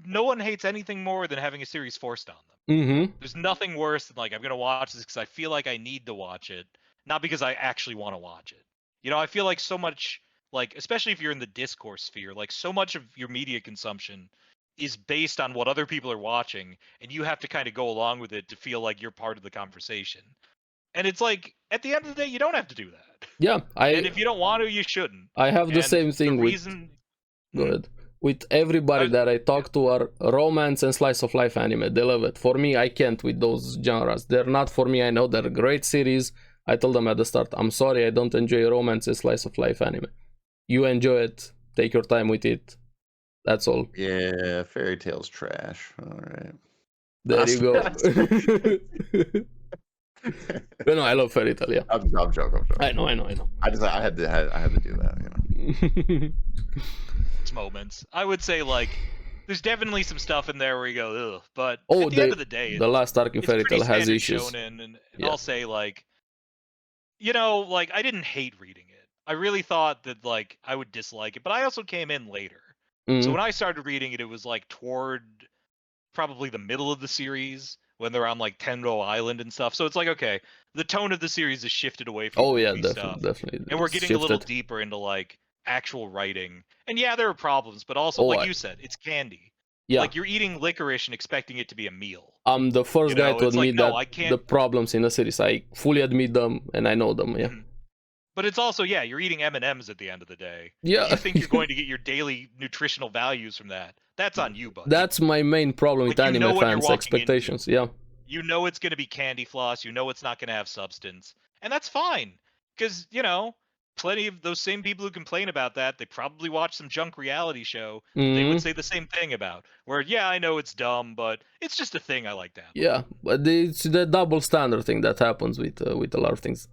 no one hates anything more than having a series forced on them. There's nothing worse than like, I'm going to watch this because I feel like I need to watch it, not because I actually want to watch it. I feel like so much, like, especially if you're in the discourse sphere, like so much of your media consumption is based on what other people are watching, and you have to kind of go along with it to feel like you're part of the conversation. And it's like, at the end of the day, you don't have to do that. Yeah, and if you don't want to, you shouldn't. I have the same thing with everybody that I talk to are romance and slice of life anime. They love it. For me, I can't with those genres. They're not for me. I know they're great series. I told them at the start, I'm sorry, I don't enjoy romance and slice of life anime. You enjoy it. Take your time with it. That's all. Yeah, Fairy Tail's trash. All right. There you go. But no, I love Fairy Tail. Yeah. I'm joking. I know. I had to do that. It's moments. I would say like, there's definitely some stuff in there where you go, ugh. But at the end of the day, the last arc in Fairy Tail has issues. Shonen, and I'll say like, like I didn't hate reading it. I really thought that like I would dislike it, but I also came in later. So when I started reading it, it was like toward probably the middle of the series, when they're on like Tenro Island and stuff. So it's like, okay, the tone of the series has shifted away from definitely. And we're getting a little deeper into like actual writing. And yeah, there are problems, but also like you said, it's candy. Yeah. Like you're eating licorice and expecting it to be a meal. I'm the first guy to admit the problems in the series. I fully admit them and I know them, yeah. But it's also, you're eating M&Ms at the end of the day. Yeah. You think you're going to get your daily nutritional values from that. That's on you, buddy. That's my main problem with anime fans' expectations, yeah. You know it's going to be candy floss. You know it's not going to have substance. And that's fine. Because, plenty of those same people who complain about that, they probably watch some junk reality show. They would say the same thing about. Where, I know it's dumb, but it's just a thing I like to have. Yeah, but it's the double standard thing that happens with a lot of things.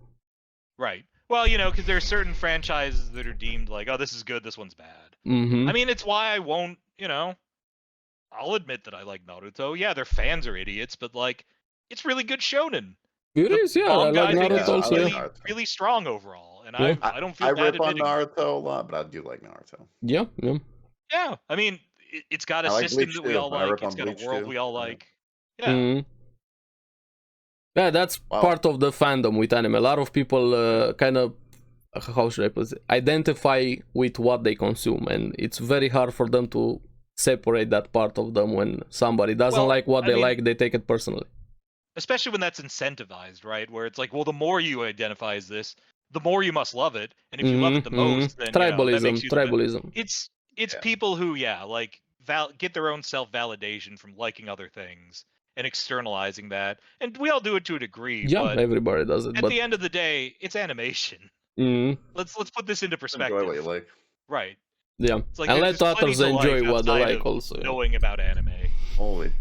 Right. Well, because there are certain franchises that are deemed like, oh, this is good, this one's bad. I mean, it's why I won't, I'll admit that I like Naruto. Yeah, their fans are idiots, but like, it's really good shonen. It is, yeah. I like Naruto also. Really strong overall, and I don't feel bad rip on Naruto a lot, but I do like Naruto. Yeah. Yeah, I mean, it's got a system that we all like. It's got a world we all like. Yeah. Mhm. Yeah, that's Wow. part of the fandom with anime. A lot of people kind of, how should I put it, identify with what they consume, and it's very hard for them to separate that part of them. When somebody doesn't Well, like what I they mean- like, they take it personally. Especially when that's incentivized, right? Where it's like, well, the more you identify as this, the more you must love it, and if you love it the most, then you know, that makes you the best. Tribalism. It's Yeah. people who, yeah, like get their own self-validation from liking other things and externalizing that, and we all do it to a degree. Yeah, but everybody does it. at But the end of the day, it's animation. mhm, Let's put this into perspective. Enjoy what you like. Right. yeah, It's like and there's let plenty others to life enjoy what they outside like of also. knowing about anime, Holy.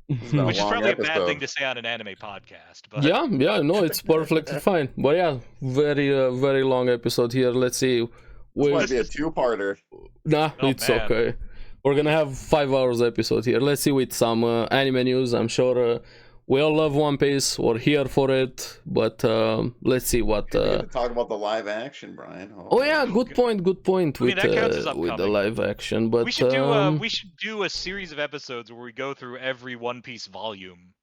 This has been a which is long probably a bad episode. thing to say on an anime podcast. But Yeah, no, it's perfectly fine. But yeah, very long episode here. Let's see. This might be a two-parter. Nah, Oh, it's man. okay. We're gonna have 5 hours episode here. Let's see with some anime news. I'm sure we all love One Piece. We're here for it. But let's see what. We get to talk about the live action, Brian. Oh yeah, good point. I mean, that counts as with the upcoming. live action. But we should do a series of episodes where we go through every One Piece volume,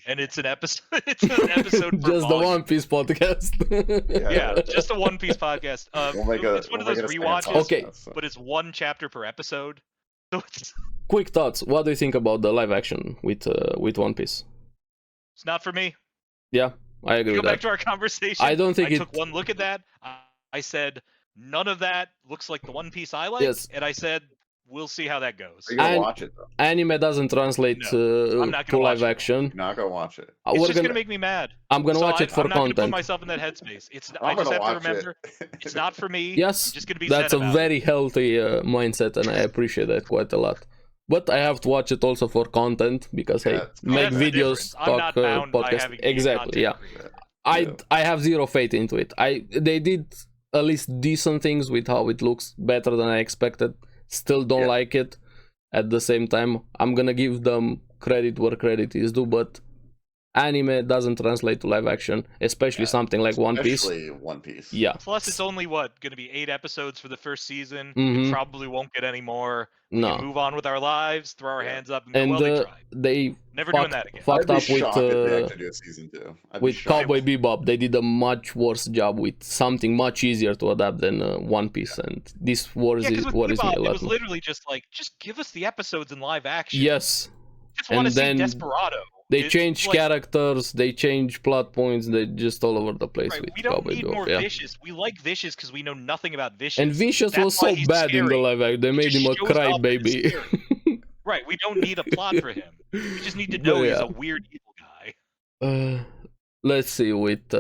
and it's an episode. It's an episode per just the volume. One Piece podcast. Yeah, just a One Piece podcast. It's one of those rewatches, Okay. but it's one chapter per episode. So it's Quick thoughts. What do you think about the live action with One Piece? not for me. Yeah, I agree Go with back that. to our conversation. I don't think I took one look at that. I said none of that looks like the One Piece I like, Yes. and I said we'll see how that goes. Are you gonna And- watch it though? Anime doesn't translate I'm not to gonna live watch it. action. You're not gonna watch it. It's We're just gonna, gonna make me mad. I'm gonna So watch it for I'm not gonna put content. myself in that headspace. I I'm just gonna have to watch remember it's not for me. Yes, I'm just gonna be that's zen a about very healthy mindset, and I appreciate that quite a lot. But I have to watch it also for content because hey, Yeah, it's make That's the videos, difference. I'm talk not bound by podcast. having to be a Exactly, yeah. content creator. I have zero faith into it. They did at least decent things with how it looks, better than I expected. Still don't like it. At the same time, I'm gonna give them credit where credit is due, but anime doesn't translate to live action, especially something like One Piece. Especially One Piece. Yeah. Plus, it's only gonna be 8 episodes for the first season. Mhm. We probably won't get any more. We No. can move on with our lives, throw our Yeah. hands up, and go, And well, they tried. they Never doing fucked, that again. fucked I'd up be shocked if they with actually do a season 2. I'd be shocked. Cowboy Bebop. They did a much worse job with something much easier to adapt than One Piece, and this worries Yeah, because with me a Bebop, it lot. was literally just like, just give us the episodes in live action. Yes, Just want to and see then Desperado. they It's change like, characters, they change plot points, they just all over the place right, with we don't Cowboy need Bebop. more Yeah. Vicious. We like Vicious because we know nothing about Vicious. And Vicious That's was why so he's bad in the scary. live action. They made just him a shows up and it's crybaby. scary. Right, we don't need a plot for him. We just need to know But he's yeah. a weird evil guy. Let's see with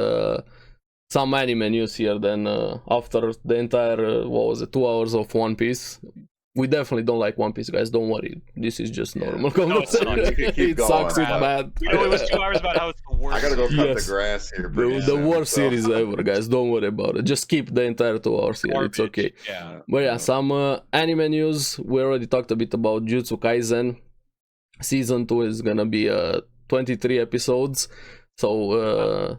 some anime news here. Then after the entire 2 hours of One Piece, we definitely don't like One Piece, guys. Don't worry, this is just normal conversation. sucks. We could keep It sucks. going, It's but- bad. We know it was 2 hours about how it's the worst. I gotta go cut Yes. the grass here. The, pretty the soon, worst so- series ever, guys. Don't worry about it. Just keep the entire 2 hours here. It's Garbage. okay. Yeah. But yeah, some anime news. We already talked a bit about Jujutsu Kaisen. Season 2 is gonna be 23 episodes. So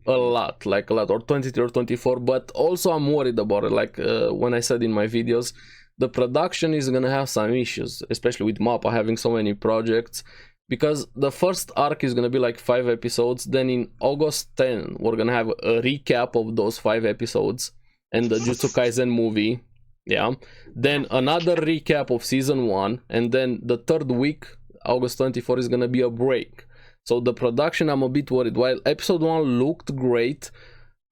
a lot, or 23 or 24. But also I'm worried about it. Like when I said in my videos, the production is gonna have some issues, especially with MAPPA having so many projects. Because the first arc is gonna be like 5 episodes. Then in August 10, we're gonna have a recap of those 5 episodes and the Jujutsu Kaisen movie. Yeah. Then another recap of season 1, and then the third week, August 24, is gonna be a break. So the production, I'm a bit worried. While episode 1 looked great,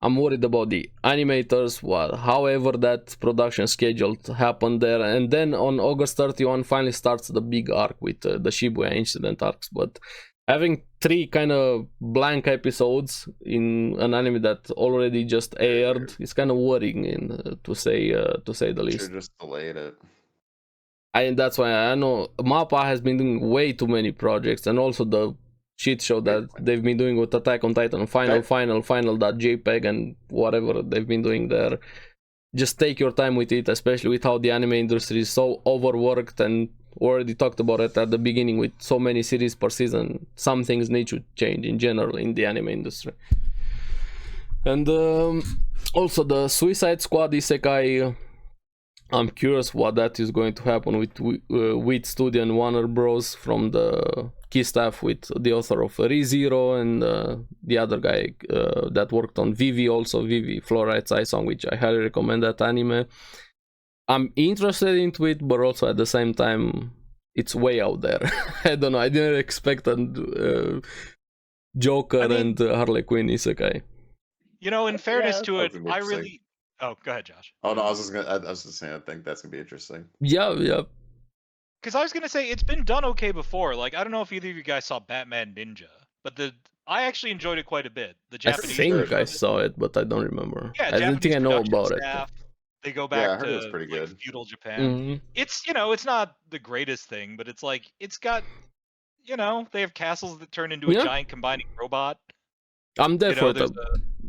I'm worried about the animators, however that production schedule happened there. And then on August 31 finally starts the big arc with the Shibuya incident arcs. But having 3 kind of blank episodes in an anime that already just aired is kind of worrying, to say the least. Should just delayed it. And that's why I know MAPPA has been doing way too many projects, and also the shit show that they've been doing with Attack on Titan, final.jpg and whatever they've been doing there. Just take your time with it, especially with how the anime industry is so overworked, and already talked about it at the beginning with so many series per season. Some things need to change in general in the anime industry. And also the Suicide Squad Isekai I'm curious what that is going to happen with Wheat Studio and Warner Bros. From the key staff, with the author of ReZero and the other guy that worked on Vivi, also Vivi Fluoride's Eye Song, which I highly recommend that anime. I'm interested into it, but also at the same time, it's way out there. I don't know, I didn't expect a Joker and Harley Quinn isekai. You know, in fairness to it, I really... Oh, go ahead, Josh. Oh no, I was just saying, I think that's gonna be interesting. Yeah. Because I was gonna say it's been done okay before. Like, I don't know if either of you guys saw Batman Ninja, but I actually enjoyed it quite a bit. The Japanese I think I saw it, but I don't remember. Yeah, I don't think I know about it. They go back to to pretty like, good. feudal Japan. Mm-hmm. It's, you know, it's not the greatest thing, but it's like, it's got, you know, they have castles that turn into a giant combining robot. I'm there for it.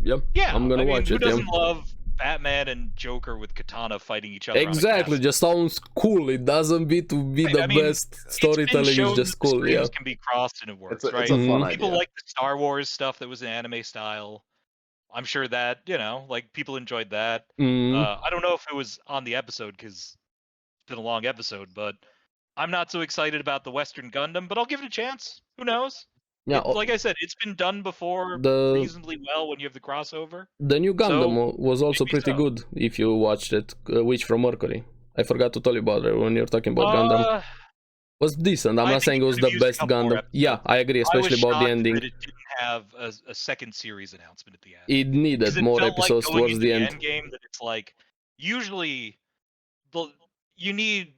Yeah, I'm gonna watch who it. Doesn't love Batman and Joker with katana fighting each other? Exactly, just sounds cool. It doesn't be to be the best storytelling. It's just cool. Yeah, can be crossed and it works. It's a fun idea. People like the Star Wars stuff that was in anime style. I'm sure that, you know, like, people enjoyed that. I don't know if it was on the episode because it's been a long episode, but I'm not so excited about the Western Gundam, but I'll give it a chance. Who knows? Yeah, like I said, it's been done before reasonably well when you have the crossover. The new Gundam was also pretty good if you watched it, Witch from Mercury. I forgot to tell you about it when you're talking about Gundam. Was decent. I'm not saying it was the best Gundam. Yeah, I agree, especially about the ending. That it didn't have a second series announcement at the end. It needed more episodes towards the end. Game that it's like, usually you need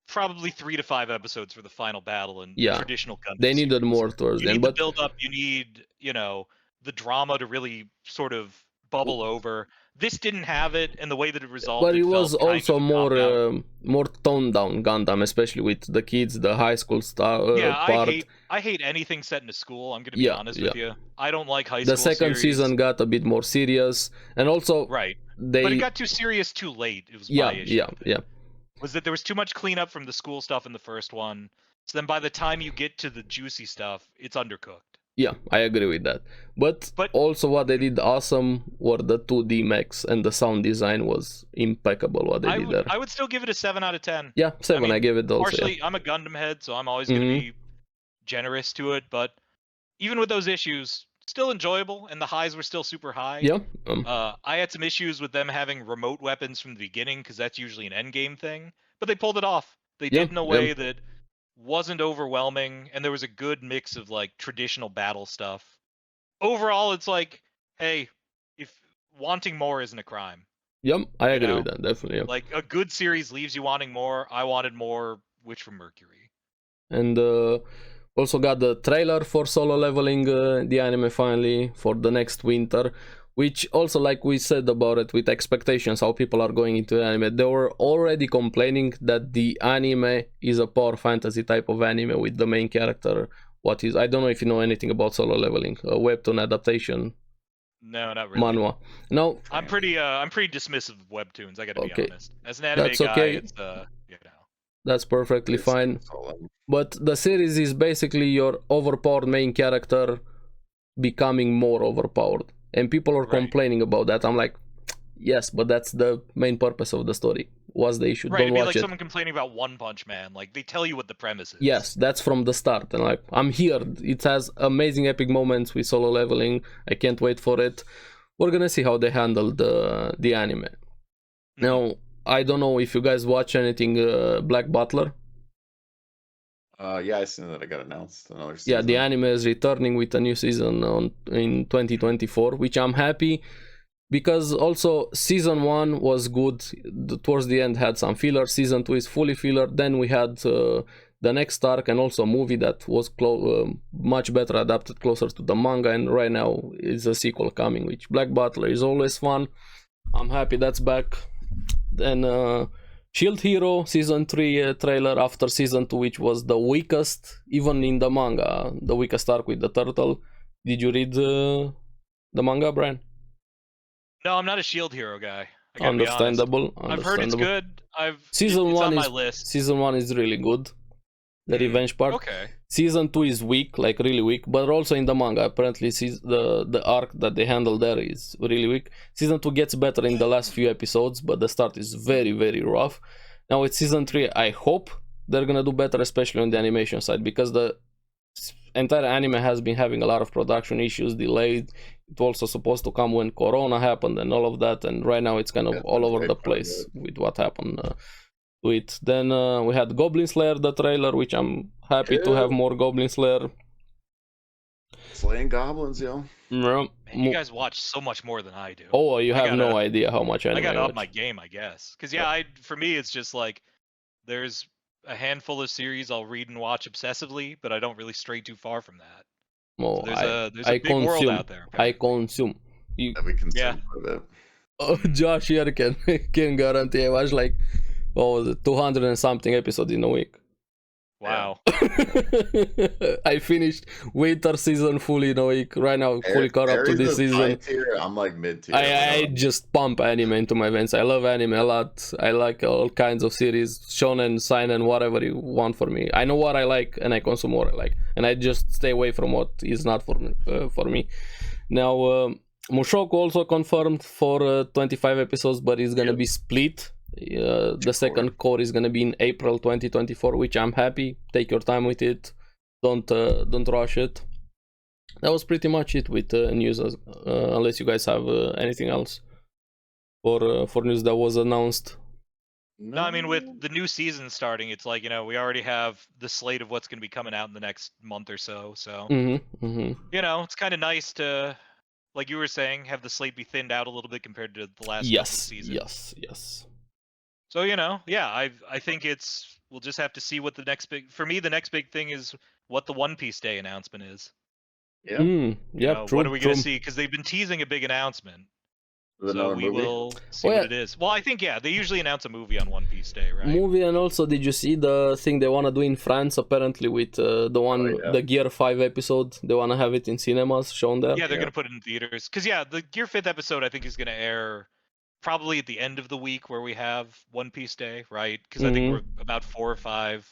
probably 3 to 5 episodes for the final battle in traditional Gundam. They needed more towards the end, but build up, you need, you know, the drama to really sort of bubble over. This didn't have it, and the way that it resolved. But it was also more toned down Gundam, especially with the kids, the high school part. I hate anything set in a school. I'm gonna be honest with you. I don't like high school. The second season got a bit more serious, and also but it got too serious too late. It was my issue. Was that there was too much cleanup from the school stuff in the first one. So then by the time you get to the juicy stuff, it's undercooked. Yeah, I agree with that. But also what they did awesome were the 2D mechs, and the sound design was impeccable what they did there. I would still give it a 7 out of 10. Yeah, 7 I give it also. Partially, I'm a Gundam head, so I'm always going to be generous to it, but even with those issues, still enjoyable, and the highs were still super high. Yeah. I had some issues with them having remote weapons from the beginning, because that's usually an endgame thing, but they pulled it off. They did in a way that wasn't overwhelming, and there was a good mix of like traditional battle stuff. Overall, it's like, hey, if wanting more isn't a crime. Yep, I agree with that, definitely. Like, a good series leaves you wanting more. I wanted more Witch from Mercury. And also got the trailer for Solo Leveling, the anime finally, for the next winter. Which also, like we said about it, with expectations, how people are going into anime. They were already complaining that the anime is a power fantasy type of anime with the main character. I don't know if you know anything about Solo Leveling, a webtoon adaptation. No, not really. Manhwa. No, I'm pretty dismissive of webtoons. I got to be honest. As an anime guy, it's that's perfectly fine. But the series is basically your overpowered main character becoming more overpowered. And people are complaining about that. I'm like, yes, but that's the main purpose of the story. What's the issue? Don't watch like it. Someone complaining about One Punch Man. Like, they tell you what the premise is. Yes, that's from the start. And like, I'm here. It has amazing epic moments with Solo Leveling. I can't wait for it. We're gonna see how they handle the anime. Now, I don't know if you guys watch anything Black Butler. Yeah, I seen that it got announced. Another season. Yeah, the anime is returning with a new season in 2024, which I'm happy, because also season 1 was good. Towards the end had some filler. Season 2 is fully filler. Then we had the next arc, and also a movie that was much better adapted, closer to the manga, and right now is a sequel coming, which Black Butler is always fun. I'm happy that's back. Then Shield Hero Season 3 trailer after Season 2, which was the weakest, even in the manga, the weakest arc with the turtle. Did you read the manga, Bryan? No, I'm not a Shield Hero guy. Understandable. I've heard it's good. Season 1 on is my list. Season 1 is really good. the revenge part. Okay. Season 2 is weak, like really weak, but also in the manga, apparently the arc that they handle there is really weak. Season 2 gets better in the last few episodes, but the start is very, very rough. Now with Season 3, I hope they're gonna do better, especially on the animation side, because the entire anime has been having a lot of production issues, delayed. It also supposed to come when Corona happened and all of that, and right now it's kind of all over the place with what happened to it. Then we had Goblin Slayer, the trailer, which I'm happy to have more Goblin Slayer. Slaying goblins, yo. Man, you guys watch so much more than I do. Oh, you have no idea how much anime I gotta I up watch. my game, I guess. Because yeah, for me, it's just like there's a handful of series I'll read and watch obsessively, but I don't really stray too far from that. Oh, So there's a big world out there. I consume. We consume quite a bit. Oh, Josh here can guarantee I watch like 200 and something episodes in a week. Wow. I finished winter season fully in a week. Right now, fully caught up to this season. I'm like mid-tier. I just pump anime into my veins. I love anime a lot. I like all kinds of series, shonen, seinen, whatever you want for me. I know what I like and I consume what I like, and I just stay away from what is not for me. Now, Mushoku also confirmed for 25 episodes, but it's gonna be split. The second core is gonna be in April 2024, which I'm happy. Take your time with it. Don't rush it. That was pretty much it with news, unless you guys have anything else for news that was announced. No, I mean, with the new season starting, it's like, we already have the slate of what's going to be coming out in the next month or so. So, it's kind of nice to, like you were saying, have the slate be thinned out a little bit compared to the last couple of seasons. Yes. So, I think we'll just have to see what the next big thing is what the One Piece Day announcement is. Yeah. True. What are we going to see? Because they've been teasing a big announcement. So we will see what it is. Well, I think, they usually announce a movie on One Piece Day, right? Movie, and also, did you see the thing they want to do in France, apparently, with the Gear 5 episode? They want to have it in cinemas, shown there? Yeah, they're going to put it in theaters. Because, the Gear 5th episode, I think, is going to air probably at the end of the week where we have One Piece Day, right? Because I think we're about 4 or 5,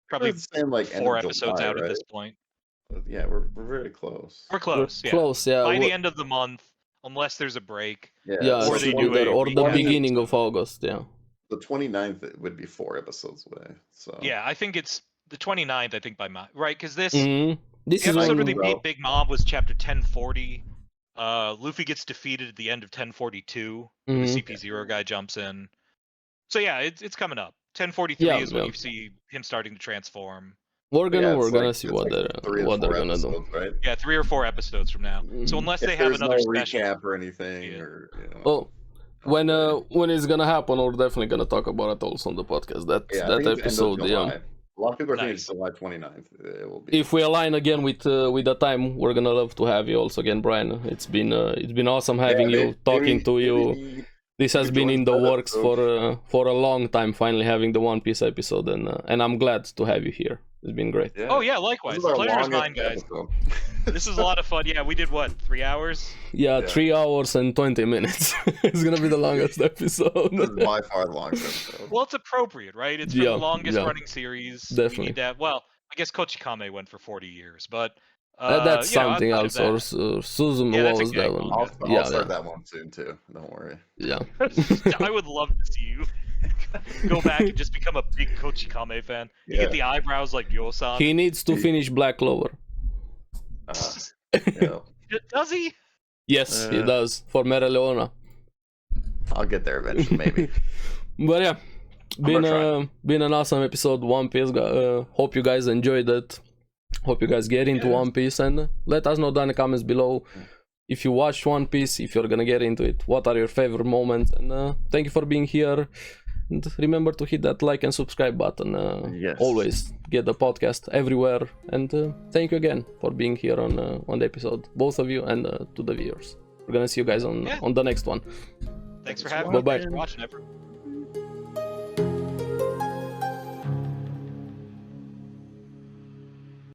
probably like 4 episodes out at this point. Yeah, we're very close. We're close, Close, yeah. By the end of the month, unless there's a break. Yeah, or the beginning of August, yeah. The 29th would be 4 episodes away, so... Yeah, I think it's the 29th, I think, right? Because this This episode where they beat Big Mom was chapter 1040. Luffy gets defeated at the end of 1042. The CP0 guy jumps in. So yeah, it's coming up. 1043 is when you see him starting to transform. We're gonna see what they're gonna do. Right? Yeah, 3 or 4 episodes from now. So unless they have another special recap or anything, when it's gonna happen, we're definitely gonna talk about it also on the podcast. That episode, A lot of people are thinking it's July 29th. It will be. If we align again with the time, we're gonna love to have you also again, Bryan. It's been awesome having you, talking to you. This has been in the works for a long time. Finally having the One Piece episode, and I'm glad to have you here. It's been great. Yeah. Oh yeah, likewise. The pleasure's mine, guys. This is a lot of fun. Yeah, we did what, 3 hours? Yeah, 3 hours and 20 minutes. It's gonna be the longest episode. This is by far the longest episode. Well, it's appropriate, right? It's the longest running series. Definitely. I guess Kochikame went for 40 years, but that's something else. Or Suzume was that one. I'll start that one soon too. Don't worry. Yeah. I would love to see you go back and just become a big Kochikame fan. You get the eyebrows like Yosan. He needs to finish Black Clover. Does he? Yes, he does. For Mereleona. I'll get there eventually, maybe. But yeah, been an awesome episode. One Piece. Hope you guys enjoyed it. Hope you guys get into One Piece, and let us know down in the comments below if you watched One Piece, if you're gonna get into it, what are your favorite moments, and thank you for being here. And remember to hit that like and subscribe button. Always get the podcast everywhere, and thank you again for being here on the episode, both of you, and to the viewers. We're gonna see you guys on the next one. Thanks for having me. Bye bye. Thanks for watching, everyone.